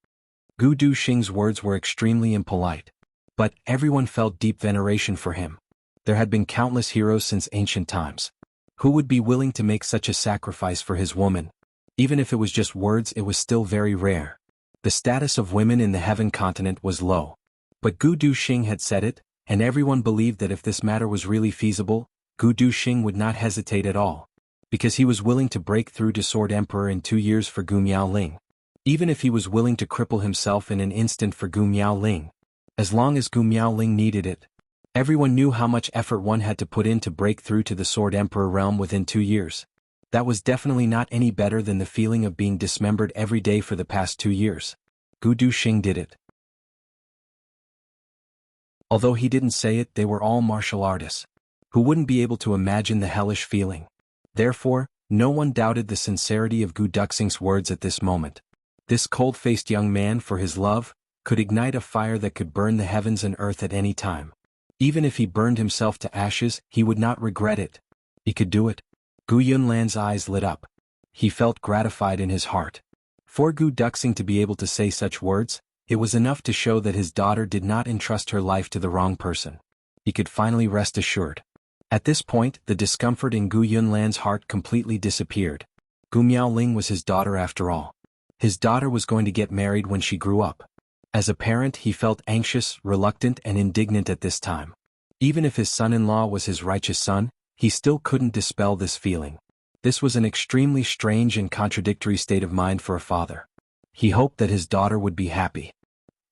Gu Duxing's words were extremely impolite. But everyone felt deep veneration for him. There had been countless heroes since ancient times. Who would be willing to make such a sacrifice for his woman? Even if it was just words, it was still very rare. The status of women in the Heaven continent was low. But Gu Duxing had said it, and everyone believed that if this matter was really feasible, Gu Duxing would not hesitate at all. Because he was willing to break through to Sword Emperor in 2 years for Gu Miaoling. Even if he was willing to cripple himself in an instant for Gu Miaoling. As long as Gu Miaoling needed it. Everyone knew how much effort one had to put in to break through to the Sword Emperor realm within 2 years. That was definitely not any better than the feeling of being dismembered every day for the past 2 years. Gu Duxing did it. Although he didn't say it, they were all martial artists. Who wouldn't be able to imagine the hellish feeling? Therefore, no one doubted the sincerity of Gu Duxing's words at this moment. This cold-faced young man, for his love, could ignite a fire that could burn the heavens and earth at any time. Even if he burned himself to ashes, he would not regret it. He could do it. Gu Yunlan's eyes lit up. He felt gratified in his heart. For Gu Duxing to be able to say such words, it was enough to show that his daughter did not entrust her life to the wrong person. He could finally rest assured. At this point, the discomfort in Gu Yunlan's heart completely disappeared. Gu Miaoling was his daughter after all. His daughter was going to get married when she grew up. As a parent, he felt anxious, reluctant, and indignant at this time. Even if his son-in-law was his righteous son, he still couldn't dispel this feeling. This was an extremely strange and contradictory state of mind for a father. He hoped that his daughter would be happy.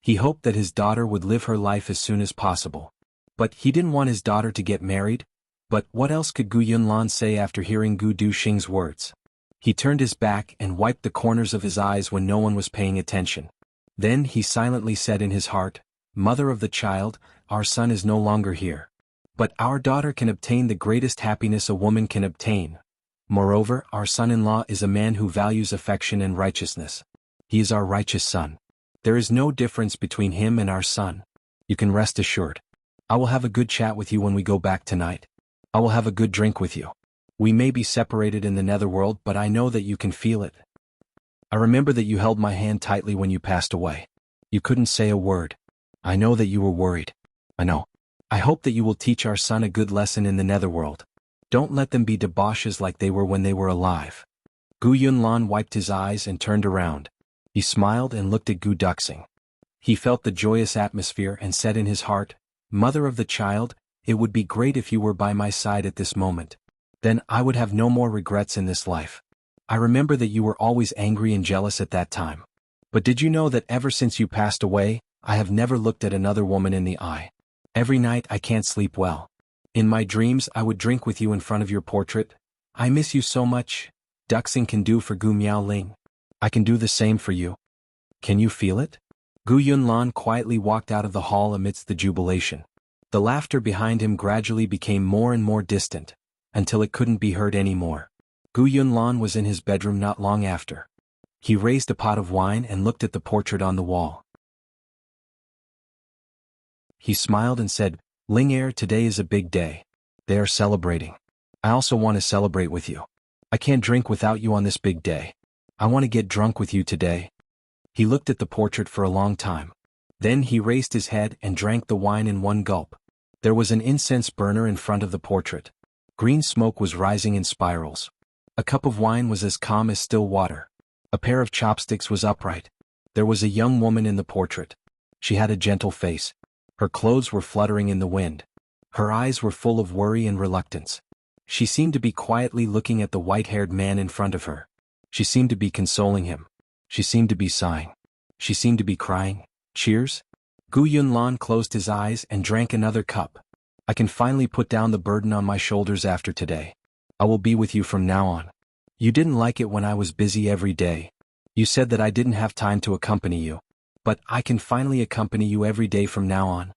He hoped that his daughter would live her life as soon as possible. But he didn't want his daughter to get married. But what else could Gu Yunlan say after hearing Gu Duxing's words? He turned his back and wiped the corners of his eyes when no one was paying attention. Then he silently said in his heart, "Mother of the child, our son is no longer here. But our daughter can obtain the greatest happiness a woman can obtain. Moreover, our son-in-law is a man who values affection and righteousness. He is our righteous son. There is no difference between him and our son. You can rest assured. I will have a good chat with you when we go back tonight. I will have a good drink with you. We may be separated in the netherworld, but I know that you can feel it. I remember that you held my hand tightly when you passed away. You couldn't say a word. I know that you were worried. I know. I hope that you will teach our son a good lesson in the netherworld. Don't let them be debauches like they were when they were alive." Gu Yunlan wiped his eyes and turned around. He smiled and looked at Gu Duxing. He felt the joyous atmosphere and said in his heart, "Mother of the child, it would be great if you were by my side at this moment. Then I would have no more regrets in this life. I remember that you were always angry and jealous at that time. But did you know that ever since you passed away, I have never looked at another woman in the eye? Every night I can't sleep well. In my dreams I would drink with you in front of your portrait. I miss you so much." Duxing can do for Gu Miaoling. I can do the same for you. Can you feel it? Gu Yunlan quietly walked out of the hall amidst the jubilation. The laughter behind him gradually became more and more distant, until it couldn't be heard anymore. Gu Yunlan was in his bedroom not long after. He raised a pot of wine and looked at the portrait on the wall. He smiled and said, "Ling Er, today is a big day. They are celebrating. I also want to celebrate with you. I can't drink without you on this big day. I want to get drunk with you today." He looked at the portrait for a long time. Then he raised his head and drank the wine in one gulp. There was an incense burner in front of the portrait. Green smoke was rising in spirals. A cup of wine was as calm as still water. A pair of chopsticks was upright. There was a young woman in the portrait. She had a gentle face. Her clothes were fluttering in the wind. Her eyes were full of worry and reluctance. She seemed to be quietly looking at the white-haired man in front of her. She seemed to be consoling him. She seemed to be sighing. She seemed to be crying. Cheers? Gu Yunlan closed his eyes and drank another cup. "I can finally put down the burden on my shoulders after today. I will be with you from now on. You didn't like it when I was busy every day. You said that I didn't have time to accompany you. But I can finally accompany you every day from now on.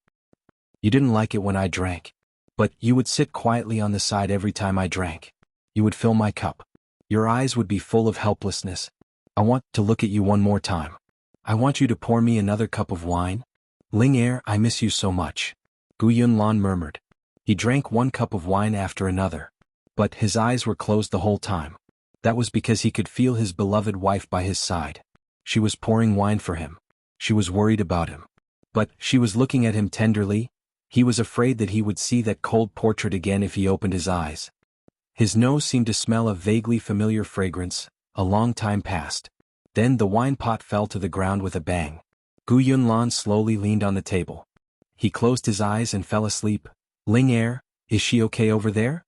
You didn't like it when I drank. But you would sit quietly on the side every time I drank. you would fill my cup. Your eyes would be full of helplessness. I want to look at you one more time. I want you to pour me another cup of wine. Ling Er, I miss you so much. Gu Yunlan murmured. He drank one cup of wine after another. But his eyes were closed the whole time. That was because he could feel his beloved wife by his side. She was pouring wine for him. She was worried about him. But she was looking at him tenderly. He was afraid that he would see that cold portrait again if he opened his eyes. His nose seemed to smell a vaguely familiar fragrance. A long time passed. Then the wine pot fell to the ground with a bang. Gu Yunlan slowly leaned on the table. He closed his eyes and fell asleep. Ling Er, is she okay over there?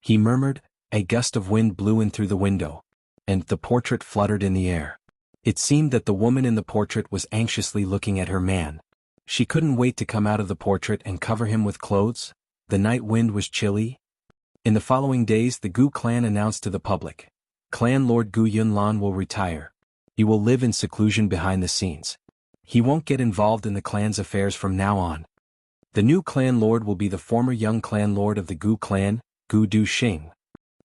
He murmured. A gust of wind blew in through the window. And the portrait fluttered in the air. It seemed that the woman in the portrait was anxiously looking at her man. She couldn't wait to come out of the portrait and cover him with clothes. The night wind was chilly. In the following days the Gu clan announced to the public. Clan Lord Gu Yunlan will retire. He will live in seclusion behind the scenes. He won't get involved in the clan's affairs from now on. The new clan lord will be the former young clan lord of the Gu clan, Gu Du Xing.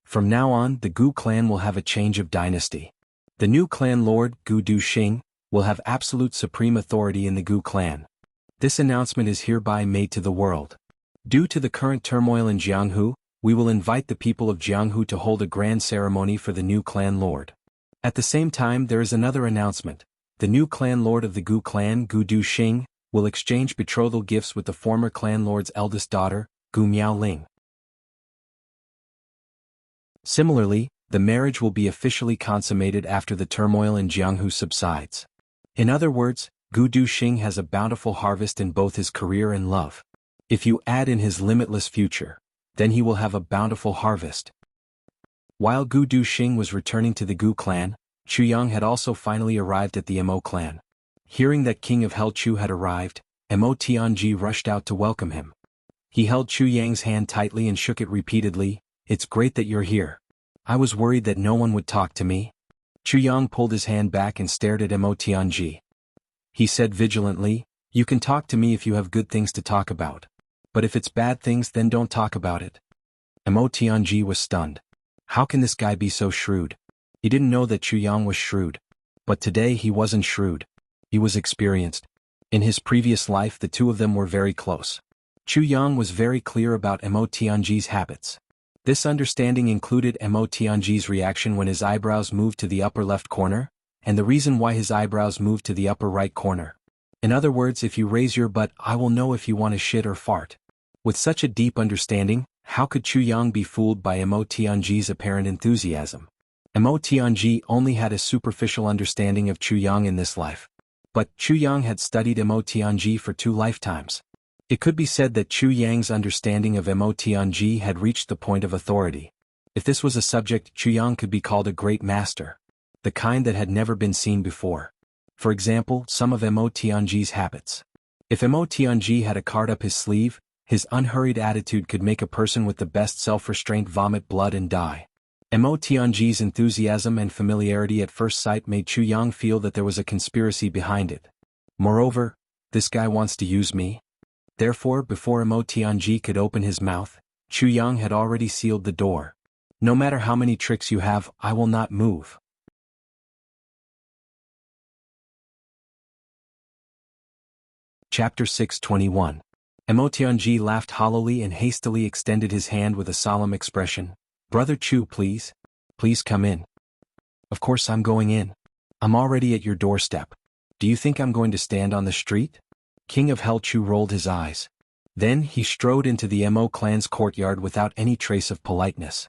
From now on the Gu clan will have a change of dynasty. The new clan lord, Gu Du Xing, will have absolute supreme authority in the Gu clan. This announcement is hereby made to the world. Due to the current turmoil in Jianghu, we will invite the people of Jianghu to hold a grand ceremony for the new clan lord. At the same time there is another announcement. The new clan lord of the Gu clan, Gu Du Xing, will exchange betrothal gifts with the former clan lord's eldest daughter, Gu Miaoling. Similarly, the marriage will be officially consummated after the turmoil in Jianghu subsides. In other words, Gu Du Xing has a bountiful harvest in both his career and love. If you add in his limitless future, then he will have a bountiful harvest. While Gu Du Xing was returning to the Gu clan, Chu Yang had also finally arrived at the Mo clan. Hearing that King of Hell Chu had arrived, Mo Tianji rushed out to welcome him. He held Chu Yang's hand tightly and shook it repeatedly. It's great that you're here. I was worried that no one would talk to me. Chu Yang pulled his hand back and stared at Mo Tianji. He said vigilantly, you can talk to me if you have good things to talk about. But if it's bad things then don't talk about it. Mo Tianji was stunned. How can this guy be so shrewd? He didn't know that Chu Yang was shrewd. But today he wasn't shrewd. He was experienced. In his previous life the two of them were very close. Chu Yang was very clear about Mo Tianji's habits. This understanding included Mo Tianji's reaction when his eyebrows moved to the upper left corner, and the reason why his eyebrows moved to the upper right corner. In other words, if you raise your butt, I will know if you want to shit or fart. With such a deep understanding, how could Chu Yang be fooled by Mo Tianji's apparent enthusiasm? Mo Tianji only had a superficial understanding of Chu Yang in this life. But Chu Yang had studied Mo Tianji for 2 lifetimes. It could be said that Chu Yang's understanding of Mo Tianji had reached the point of authority. If this was a subject, Chu Yang could be called a great master. The kind that had never been seen before. For example, some of Mo Tianji's habits. If Mo Tianji had a card up his sleeve, his unhurried attitude could make a person with the best self-restraint vomit blood and die. Mo Tianji's enthusiasm and familiarity at first sight made Chu Yang feel that there was a conspiracy behind it. Moreover, this guy wants to use me. Therefore, before Mo Tianji could open his mouth, Chu Yang had already sealed the door. No matter how many tricks you have, I will not move. Chapter 621. Mo Tianji laughed hollowly and hastily extended his hand with a solemn expression. Brother Chu, please. Please come in. Of course I'm going in. I'm already at your doorstep. Do you think I'm going to stand on the street? King of Hell Chu rolled his eyes. Then he strode into the Mo clan's courtyard without any trace of politeness.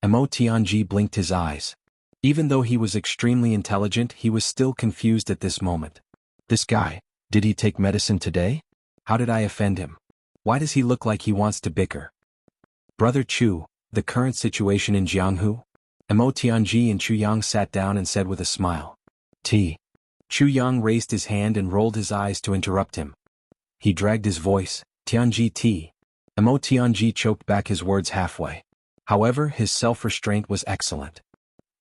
Mo Tianji blinked his eyes. Even though he was extremely intelligent, he was still confused at this moment. This guy, did he take medicine today? How did I offend him? Why does he look like he wants to bicker? Brother Chu, the current situation in Jianghu? Mo Tianji and Chu Yang sat down and said with a smile. T. Chu Yang raised his hand and rolled his eyes to interrupt him. He dragged his voice, Tianji T. Mo Tianji choked back his words halfway. However, his self-restraint was excellent.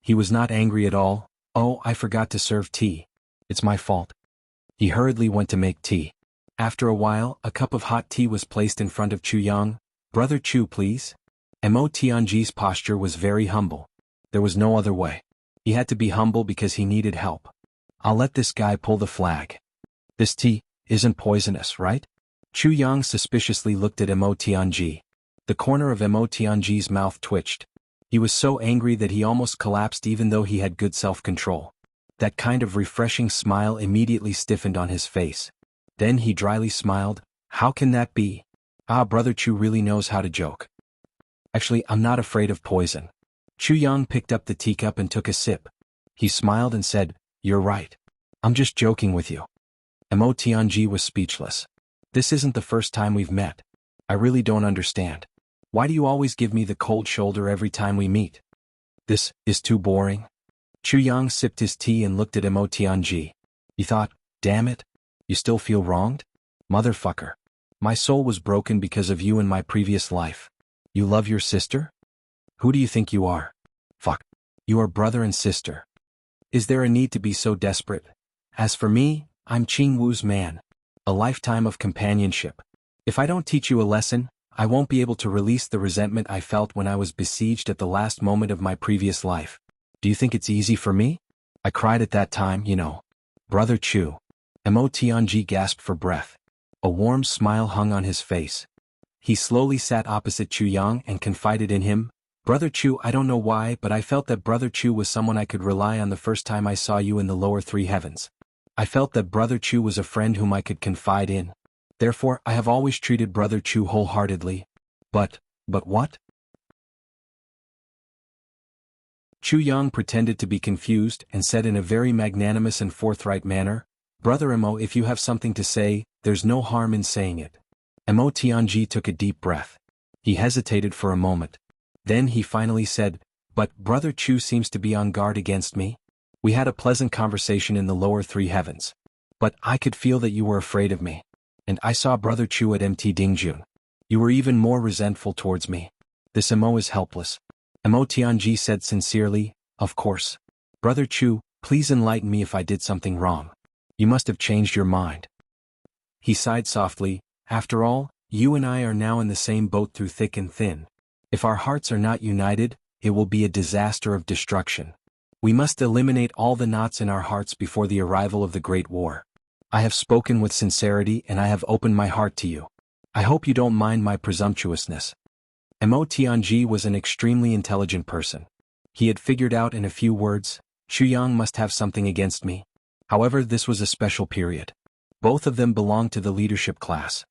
He was not angry at all. Oh, I forgot to serve tea. It's my fault. He hurriedly went to make tea. After a while, a cup of hot tea was placed in front of Chu Yang. Brother Chu, please. Mo Tianji's posture was very humble. There was no other way. He had to be humble because he needed help. I'll let this guy pull the flag. This tea isn't poisonous, right? Chu Yang suspiciously looked at Mo Tianji. The corner of Mo Tianji's mouth twitched. He was so angry that he almost collapsed even though he had good self-control. That kind of refreshing smile immediately stiffened on his face. Then he dryly smiled. How can that be? Ah, Brother Chu really knows how to joke. Actually, I'm not afraid of poison. Chu Yang picked up the teacup and took a sip. He smiled and said, You're right. I'm just joking with you. Mo Tianji was speechless. This isn't the first time we've met. I really don't understand. Why do you always give me the cold shoulder every time we meet? This is too boring. Chu Yang sipped his tea and looked at Mo Tianji. He thought, damn it, you still feel wronged? Motherfucker. My soul was broken because of you in my previous life. You love your sister? Who do you think you are? Fuck. You are brother and sister. Is there a need to be so desperate? As for me, I'm Jianghu's man. A lifetime of companionship. If I don't teach you a lesson, I won't be able to release the resentment I felt when I was besieged at the last moment of my previous life. Do you think it's easy for me? I cried at that time, you know. Brother Chu. Mo Tianji gasped for breath. A warm smile hung on his face. He slowly sat opposite Chu Yang and confided in him, Brother Chu, I don't know why, but I felt that Brother Chu was someone I could rely on the first time I saw you in the lower three heavens. I felt that Brother Chu was a friend whom I could confide in. Therefore, I have always treated Brother Chu wholeheartedly. But what? Chu Yang pretended to be confused and said in a very magnanimous and forthright manner, Brother Mo, if you have something to say, there's no harm in saying it. Mo Tianji took a deep breath. He hesitated for a moment. Then he finally said, But Brother Chu seems to be on guard against me. We had a pleasant conversation in the lower three heavens. But I could feel that you were afraid of me. And I saw Brother Chu at Mt Dingjun. You were even more resentful towards me. This Mo is helpless. Mo Tianji said sincerely, Of course. Brother Chu, please enlighten me if I did something wrong. You must have changed your mind. He sighed softly, After all, you and I are now in the same boat through thick and thin. If our hearts are not united, it will be a disaster of destruction. We must eliminate all the knots in our hearts before the arrival of the Great War. I have spoken with sincerity and I have opened my heart to you. I hope you don't mind my presumptuousness. Mo Tianji was an extremely intelligent person. He had figured out in a few words, Chu Yang must have something against me. However, this was a special period. Both of them belonged to the leadership class.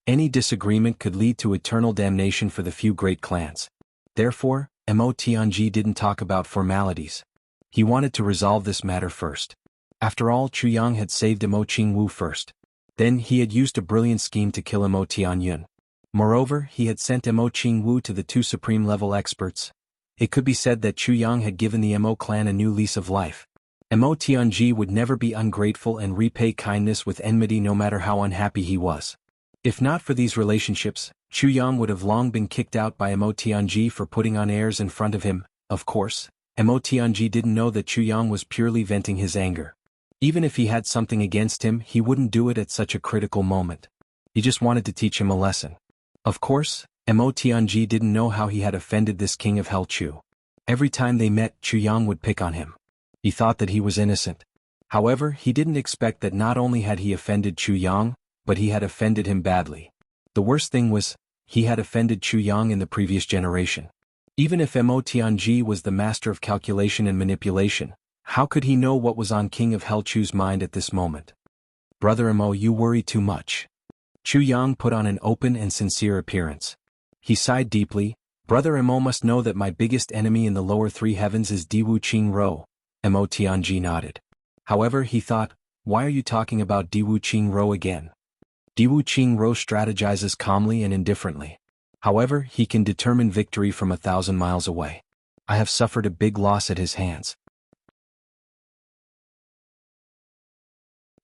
Any disagreement could lead to eternal damnation for the few great clans. Therefore, Mo Tianji didn't talk about formalities. He wanted to resolve this matter first. After all, Chu Yang had saved Mo Jianghu first. Then he had used a brilliant scheme to kill Mo Tianyun. Moreover, he had sent Mo Jianghu to the two supreme-level experts. It could be said that Chu Yang had given the Mo clan a new lease of life. Mo Tianji would never be ungrateful and repay kindness with enmity no matter how unhappy he was. If not for these relationships, Chu Yang would have long been kicked out by Mo Tianji for putting on airs in front of him. Of course, Mo Tianji didn't know that Chu Yang was purely venting his anger. Even if he had something against him, he wouldn't do it at such a critical moment. He just wanted to teach him a lesson. Of course, Mo Tianji didn't know how he had offended this king of hell Chu. Every time they met, Chu Yang would pick on him. He thought that he was innocent. However, he didn't expect that not only had he offended Chu Yang, but he had offended him badly. The worst thing was, he had offended Chu Yang in the previous generation. Even if Mo Tianji was the master of calculation and manipulation, how could he know what was on King of Hell Chu's mind at this moment? Brother Mo, you worry too much. Chu Yang put on an open and sincere appearance. He sighed deeply, Brother Mo must know that my biggest enemy in the lower three heavens is Diwu Qingro. Mo Tianji nodded. However, he thought, why are you talking about Diwu Qingro again? Diwu Qingro strategizes calmly and indifferently. However, he can determine victory from 1,000 miles away. I have suffered a big loss at his hands.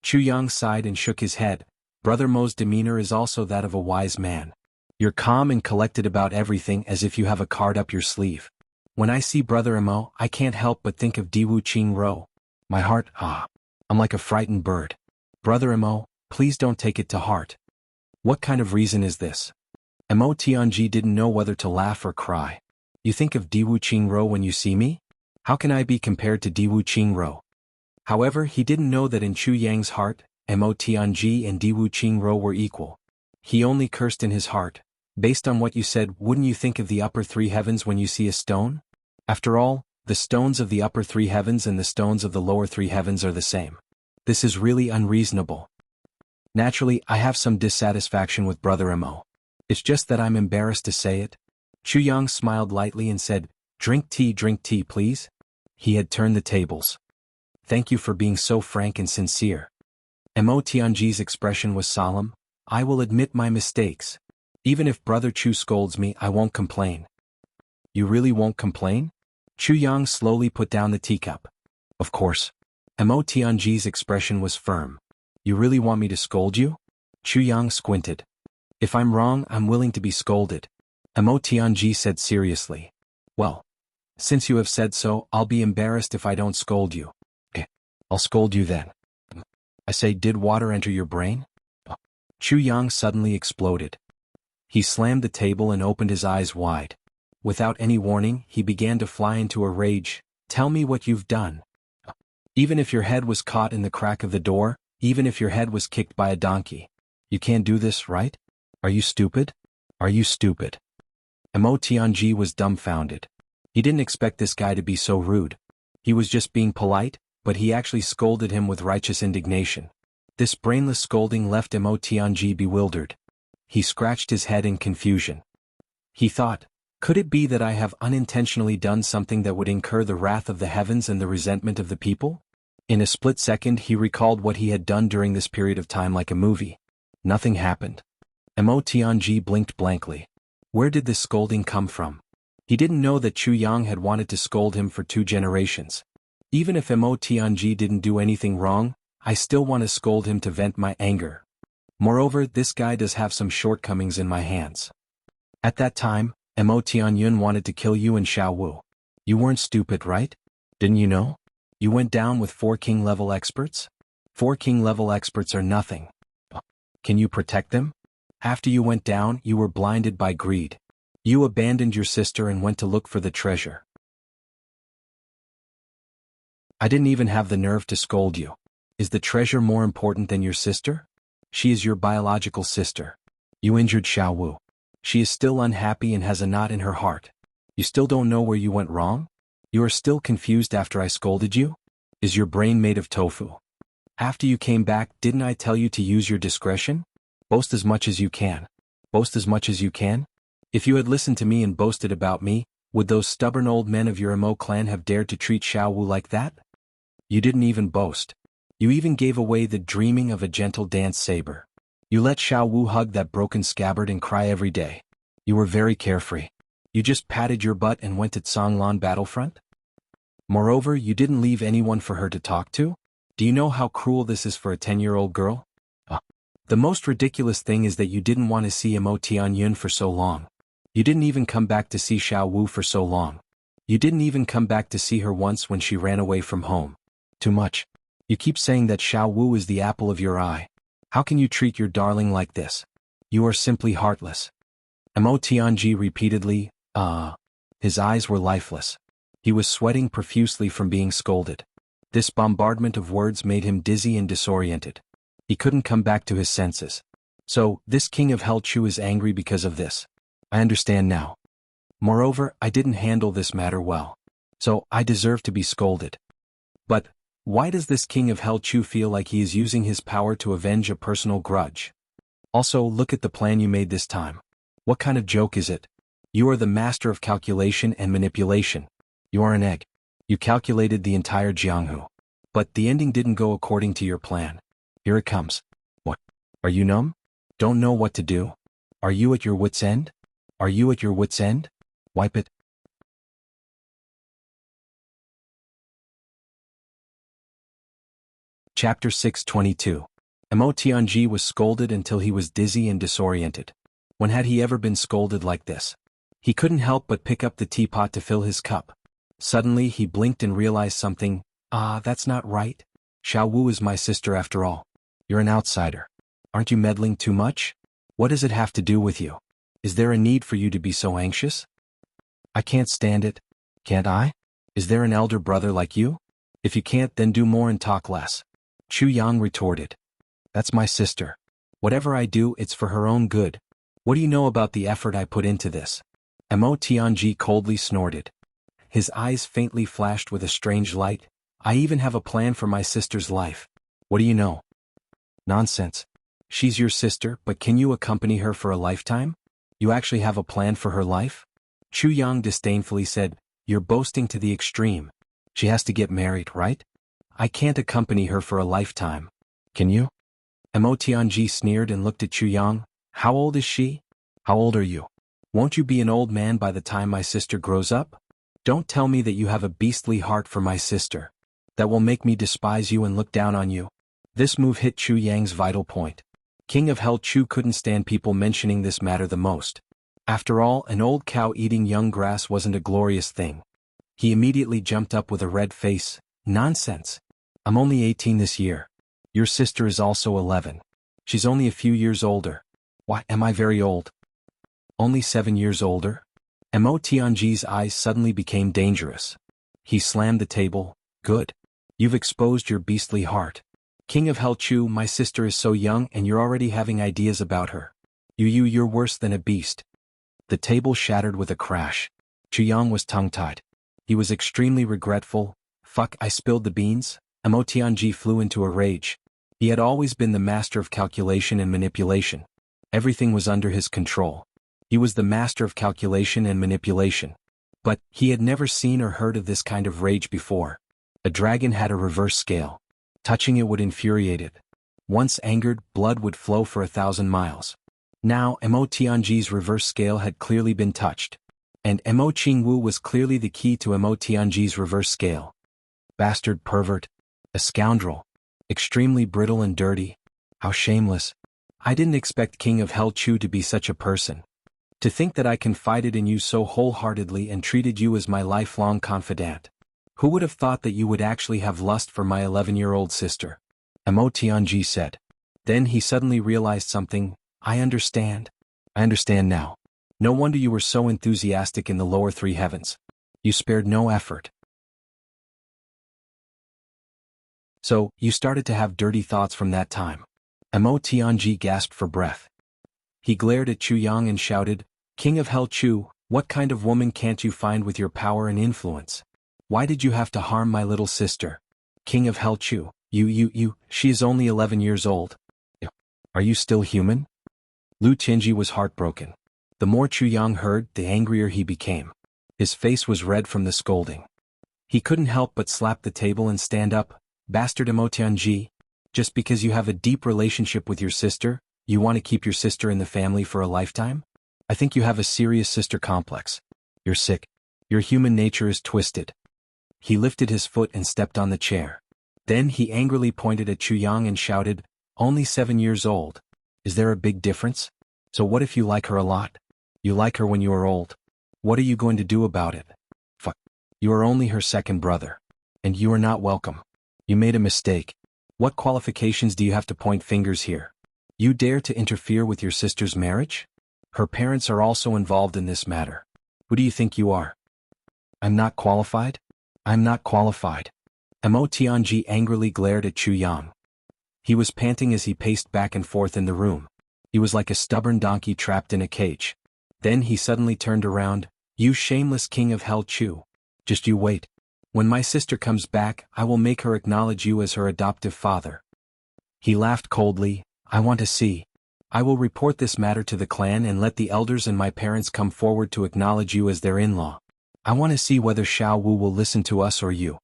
Chu Yang sighed and shook his head. Brother Mo's demeanor is also that of a wise man. You're calm and collected about everything as if you have a card up your sleeve. When I see Brother Mo, I can't help but think of Diwu Qingro. My heart, I'm like a frightened bird. Brother Mo, please don't take it to heart. What kind of reason is this? Mo Tianji didn't know whether to laugh or cry. You think of Diwu Qingro when you see me? How can I be compared to Diwu Qingro? However, he didn't know that in Chu Yang's heart, Mo Tianji and Diwu Qingro were equal. He only cursed in his heart. Based on what you said, wouldn't you think of the upper three heavens when you see a stone? After all, the stones of the upper three heavens and the stones of the lower three heavens are the same. This is really unreasonable. Naturally, I have some dissatisfaction with Brother Mo. It's just that I'm embarrassed to say it. Chu Yang smiled lightly and said, drink tea, please. He had turned the tables. Thank you for being so frank and sincere. Mo Tianji's expression was solemn. I will admit my mistakes. Even if Brother Chu scolds me, I won't complain. You really won't complain? Chu Yang slowly put down the teacup. Of course. Mo Tianji's expression was firm. You really want me to scold you? Chu Yang squinted. If I'm wrong, I'm willing to be scolded. Mo Tianji said seriously. Well, since you have said so, I'll be embarrassed if I don't scold you. I'll scold you then. I say, did water enter your brain? Chu Yang suddenly exploded. He slammed the table and opened his eyes wide. Without any warning, he began to fly into a rage. Tell me what you've done. Even if your head was caught in the crack of the door, even if your head was kicked by a donkey. You can't do this, right? Are you stupid? Are you stupid? Mo Tianji was dumbfounded. He didn't expect this guy to be so rude. He was just being polite, but he actually scolded him with righteous indignation. This brainless scolding left Mo Tianji bewildered. He scratched his head in confusion. He thought, could it be that I have unintentionally done something that would incur the wrath of the heavens and the resentment of the people? In a split second he recalled what he had done during this period of time like a movie. Nothing happened. Mo Tianji blinked blankly. Where did this scolding come from? He didn't know that Chu Yang had wanted to scold him for 2 generations. Even if Mo Tianji didn't do anything wrong, I still want to scold him to vent my anger. Moreover, this guy does have some shortcomings in my hands. At that time, Mo Tianyun wanted to kill you and Xiao Wu. You weren't stupid, right? Didn't you know? You went down with 4 king-level experts? 4 king-level experts are nothing. Can you protect them? After you went down, you were blinded by greed. You abandoned your sister and went to look for the treasure. I didn't even have the nerve to scold you. Is the treasure more important than your sister? She is your biological sister. You injured Xiao Wu. She is still unhappy and has a knot in her heart. You still don't know where you went wrong? You are still confused after I scolded you? Is your brain made of tofu? After you came back, didn't I tell you to use your discretion? Boast as much as you can. Boast as much as you can? If you had listened to me and boasted about me, would those stubborn old men of your Mo clan have dared to treat Xiao Wu like that? You didn't even boast. You even gave away the dreaming of a gentle dance saber. You let Xiao Wu hug that broken scabbard and cry every day. You were very carefree. You just patted your butt and went to Tsanglan battlefront? Moreover, you didn't leave anyone for her to talk to? Do you know how cruel this is for a 10-year-old girl? The most ridiculous thing is that you didn't want to see Mo Tianyun for so long. You didn't even come back to see Xiao Wu for so long. You didn't even come back to see her once when she ran away from home. Too much. You keep saying that Xiao Wu is the apple of your eye. How can you treat your darling like this? You are simply heartless. Mo Tianji repeatedly, His eyes were lifeless. He was sweating profusely from being scolded. This bombardment of words made him dizzy and disoriented. He couldn't come back to his senses. So, this king of Hell Chu is angry because of this. I understand now. Moreover, I didn't handle this matter well. So, I deserve to be scolded. But, why does this king of Hell Chu feel like he is using his power to avenge a personal grudge? Also, look at the plan you made this time. What kind of joke is it? You are the master of calculation and manipulation. You are an egg. You calculated the entire Jianghu. But the ending didn't go according to your plan. Here it comes. What? Are you numb? Don't know what to do? Are you at your wit's end? Are you at your wit's end? Wipe it. Chapter 622. Mo Tianji was scolded until he was dizzy and disoriented. When had he ever been scolded like this? He couldn't help but pick up the teapot to fill his cup. Suddenly he blinked and realized something. That's not right. Xiao Wu is my sister after all. You're an outsider. Aren't you meddling too much? What does it have to do with you? Is there a need for you to be so anxious? I can't stand it. Can't I? Is there an elder brother like you? If you can't, then do more and talk less. Chu Yang retorted. That's my sister. Whatever I do, it's for her own good. What do you know about the effort I put into this? Mo Tianji coldly snorted. His eyes faintly flashed with a strange light. I even have a plan for my sister's life. What do you know? Nonsense. She's your sister, but can you accompany her for a lifetime? You actually have a plan for her life? Chu Yang disdainfully said, You're boasting to the extreme. She has to get married, right? I can't accompany her for a lifetime. Can you? Mo Tianji sneered and looked at Chu Yang. How old is she? How old are you? Won't you be an old man by the time my sister grows up? Don't tell me that you have a beastly heart for my sister. That will make me despise you and look down on you. This move hit Chu Yang's vital point. King of Hell Chu couldn't stand people mentioning this matter the most. After all, an old cow eating young grass wasn't a glorious thing. He immediately jumped up with a red face. Nonsense. I'm only 18 this year. Your sister is also 11. She's only a few years older. Why, am I very old? Only 7 years older? Mo Tianji's eyes suddenly became dangerous. He slammed the table. Good. You've exposed your beastly heart. King of Hell Chu, my sister is so young and you're already having ideas about her. You're worse than a beast. The table shattered with a crash. Chu Yang was tongue-tied. He was extremely regretful. Fuck, I spilled the beans? Mo Tianji flew into a rage. He had always been the master of calculation and manipulation. Everything was under his control. He was the master of calculation and manipulation. But he had never seen or heard of this kind of rage before. A dragon had a reverse scale. Touching it would infuriate it. Once angered, blood would flow for 1,000 miles. Now, Mo Tianji's reverse scale had clearly been touched. And Mo Qingwu was clearly the key to Mo Tianji's reverse scale. Bastard pervert. A scoundrel. Extremely brittle and dirty. How shameless. I didn't expect King of Hell Chu to be such a person. To think that I confided in you so wholeheartedly and treated you as my lifelong confidant. Who would have thought that you would actually have lust for my 11-year-old sister? Mo Tianji said. Then he suddenly realized something. I understand. I understand now. No wonder you were so enthusiastic in the lower three heavens. You spared no effort. So, you started to have dirty thoughts from that time. Mo Tianji gasped for breath. He glared at Chu Yang and shouted, King of Hell Chu, what kind of woman can't you find with your power and influence? Why did you have to harm my little sister? King of Hell Chu, she is only 11 years old. Are you still human? Lu Tianji was heartbroken. The more Chu Yang heard, the angrier he became. His face was red from the scolding. He couldn't help but slap the table and stand up. Bastard Mo Tianji, just because you have a deep relationship with your sister, you want to keep your sister in the family for a lifetime? I think you have a serious sister complex. You're sick. Your human nature is twisted. He lifted his foot and stepped on the chair. Then he angrily pointed at Chu Yang and shouted, Only 7 years old. Is there a big difference? So what if you like her a lot? You like her when you are old. What are you going to do about it? Fuck. You are only her second brother. And you are not welcome. You made a mistake. What qualifications do you have to point fingers here? You dare to interfere with your sister's marriage? Her parents are also involved in this matter. Who do you think you are? I'm not qualified? I'm not qualified. Mo Tianji angrily glared at Chu Yang. He was panting as he paced back and forth in the room. He was like a stubborn donkey trapped in a cage. Then he suddenly turned around. You shameless King of Hell Chu. Just you wait. When my sister comes back, I will make her acknowledge you as her adoptive father. He laughed coldly. I want to see. I will report this matter to the clan and let the elders and my parents come forward to acknowledge you as their in-law. I want to see whether Xiao Wu will listen to us or you.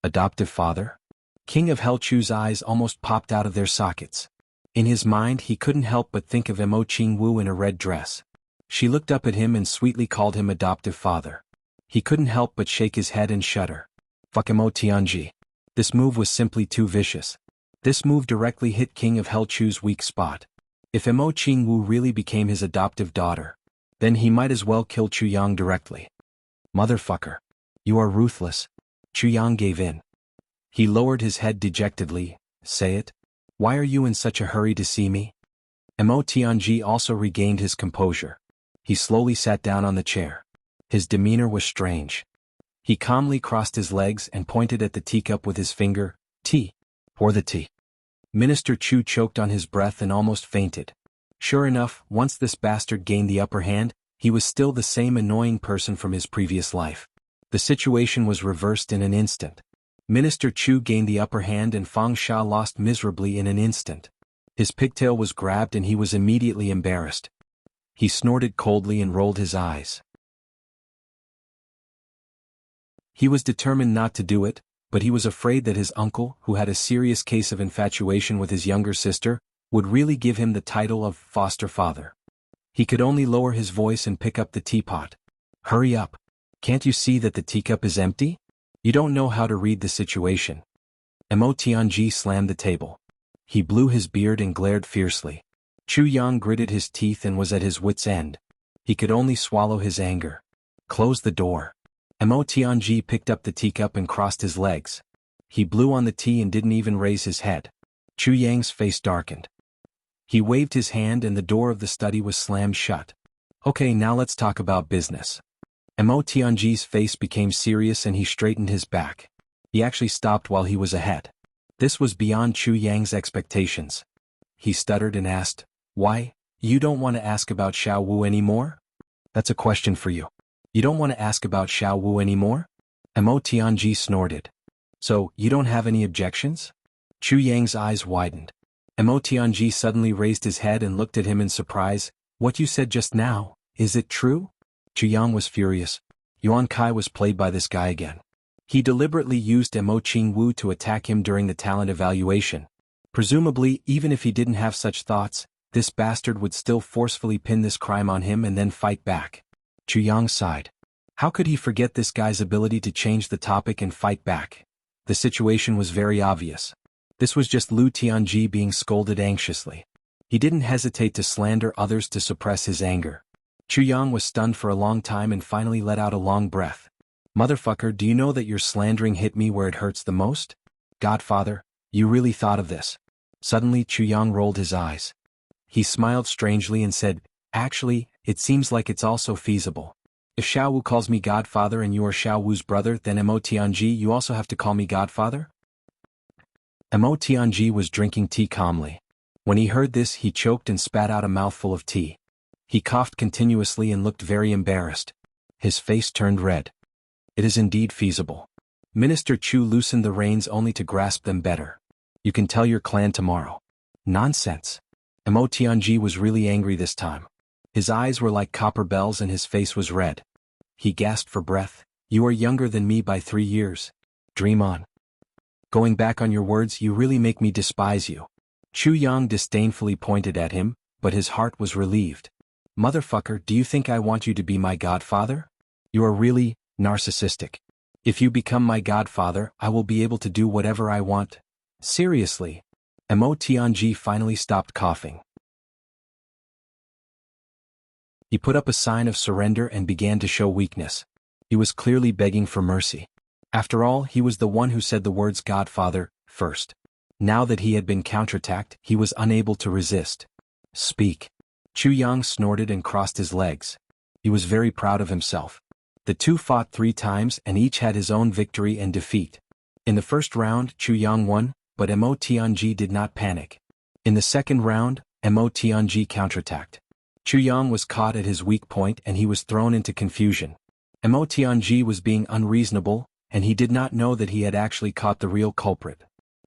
Adoptive father? King of Hell Chu's eyes almost popped out of their sockets. In his mind he couldn't help but think of Mo Qingwu in a red dress. She looked up at him and sweetly called him adoptive father. He couldn't help but shake his head and shudder. Fuck Mo Tianji. This move was simply too vicious. This move directly hit King of Hell Chu's weak spot. If Mo Qingwu really became his adoptive daughter, then he might as well kill Chu Yang directly. Motherfucker. You are ruthless. Chu Yang gave in. He lowered his head dejectedly. Say it. Why are you in such a hurry to see me? Mo Tianji also regained his composure. He slowly sat down on the chair. His demeanor was strange. He calmly crossed his legs and pointed at the teacup with his finger. Tea. Pour the tea. Minister Chu choked on his breath and almost fainted. Sure enough, once this bastard gained the upper hand, he was still the same annoying person from his previous life. The situation was reversed in an instant. Minister Chu gained the upper hand and Fang Sha lost miserably in an instant. His pigtail was grabbed and he was immediately embarrassed. He snorted coldly and rolled his eyes. He was determined not to do it, but he was afraid that his uncle, who had a serious case of infatuation with his younger sister, would really give him the title of foster father. He could only lower his voice and pick up the teapot. Hurry up. Can't you see that the teacup is empty? You don't know how to read the situation. Mo Tianji slammed the table. He blew his beard and glared fiercely. Chu Yang gritted his teeth and was at his wit's end. He could only swallow his anger. Close the door. Mo Tianji picked up the teacup and crossed his legs. He blew on the tea and didn't even raise his head. Chu Yang's face darkened. He waved his hand and the door of the study was slammed shut. Okay, now let's talk about business. Mo Tianji's face became serious and he straightened his back. He actually stopped while he was ahead. This was beyond Chu Yang's expectations. He stuttered and asked, "Why, you don't want to ask about Xiao Wu anymore?" "That's a question for you. You don't want to ask about Xiao Wu anymore?" Mo Tianji snorted. "So, you don't have any objections?" Chu Yang's eyes widened. Mo Tianji suddenly raised his head and looked at him in surprise. "What you said just now, is it true?" Chu Yang was furious. Yuan Kai was played by this guy again. He deliberately used Mo Qingwu to attack him during the talent evaluation. Presumably, even if he didn't have such thoughts, this bastard would still forcefully pin this crime on him and then fight back. Chu Yang sighed. How could he forget this guy's ability to change the topic and fight back? The situation was very obvious. This was just Lu Tianji being scolded anxiously. He didn't hesitate to slander others to suppress his anger. Chu Yang was stunned for a long time and finally let out a long breath. "Motherfucker, do you know that your slandering hit me where it hurts the most? Godfather, you really thought of this?" Suddenly Chu Yang rolled his eyes. He smiled strangely and said, "Actually, it seems like it's also feasible. If Xiao Wu calls me Godfather and you are Xiao Wu's brother, then Mo Tianji, you also have to call me Godfather?" Mo Tianji was drinking tea calmly. When he heard this, he choked and spat out a mouthful of tea. He coughed continuously and looked very embarrassed. His face turned red. "It is indeed feasible." Minister Chu loosened the reins only to grasp them better. "You can tell your clan tomorrow." "Nonsense." Mo Tianji was really angry this time. His eyes were like copper bells and his face was red. He gasped for breath. "You are younger than me by 3 years. Dream on. Going back on your words, you really make me despise you." Chu Yang disdainfully pointed at him, but his heart was relieved. "Motherfucker, do you think I want you to be my godfather? You are really narcissistic. If you become my godfather, I will be able to do whatever I want. Seriously." Mo Tianji finally stopped coughing. He put up a sign of surrender and began to show weakness. He was clearly begging for mercy. After all, he was the one who said the words Godfather first. Now that he had been counterattacked, he was unable to resist. "Speak." Chu Yang snorted and crossed his legs. He was very proud of himself. The two fought 3 times and each had his own victory and defeat. In the first round, Chu Yang won, but Mo Tianji did not panic. In the second round, Mo Tianji counterattacked. Chu Yang was caught at his weak point and he was thrown into confusion. Mo Tianji was being unreasonable, and he did not know that he had actually caught the real culprit.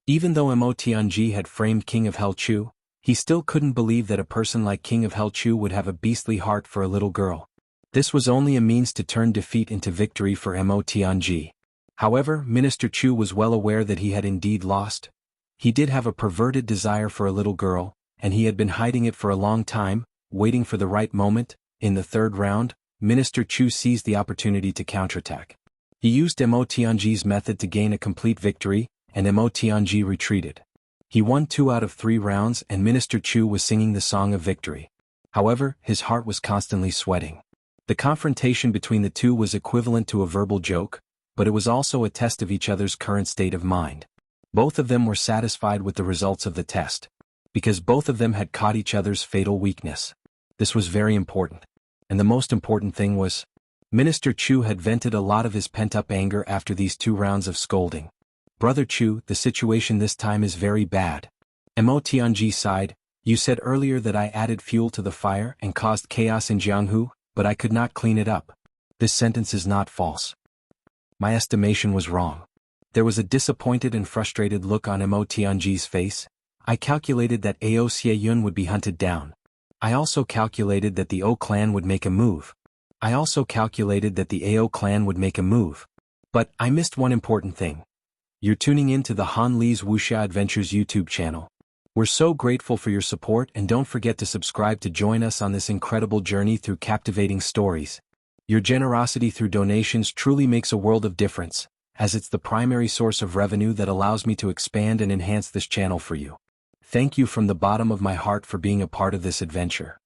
Even though Mo Tianji had framed King of Hell Chu, he still couldn't believe that a person like King of Hell Chu would have a beastly heart for a little girl. This was only a means to turn defeat into victory for Mo Tianji. However, Minister Chu was well aware that he had indeed lost. He did have a perverted desire for a little girl, and he had been hiding it for a long time, waiting for the right moment. In the third round, Minister Chu seized the opportunity to counterattack. He used Mo Tianji's method to gain a complete victory, and Mo Tianji retreated. He won 2 out of 3 rounds and Minister Chu was singing the song of victory. However, his heart was constantly sweating. The confrontation between the two was equivalent to a verbal joke, but it was also a test of each other's current state of mind. Both of them were satisfied with the results of the test, because both of them had caught each other's fatal weakness. This was very important. And the most important thing was, Minister Chu had vented a lot of his pent-up anger after these 2 rounds of scolding. Brother Chu, the situation this time is very bad. Mo Tianji sighed. You said earlier that I added fuel to the fire and caused chaos in Jianghu, but I could not clean it up. This sentence is not false. My estimation was wrong. There was a disappointed and frustrated look on Mo Tianji's face. I calculated that Ao Xie would be hunted down. I also calculated that the O clan would make a move. But I missed one important thing. You're tuning in to the Han Li's Wuxia Adventures YouTube channel. We're so grateful for your support, and don't forget to subscribe to join us on this incredible journey through captivating stories. Your generosity through donations truly makes a world of difference, as it's the primary source of revenue that allows me to expand and enhance this channel for you. Thank you from the bottom of my heart for being a part of this adventure.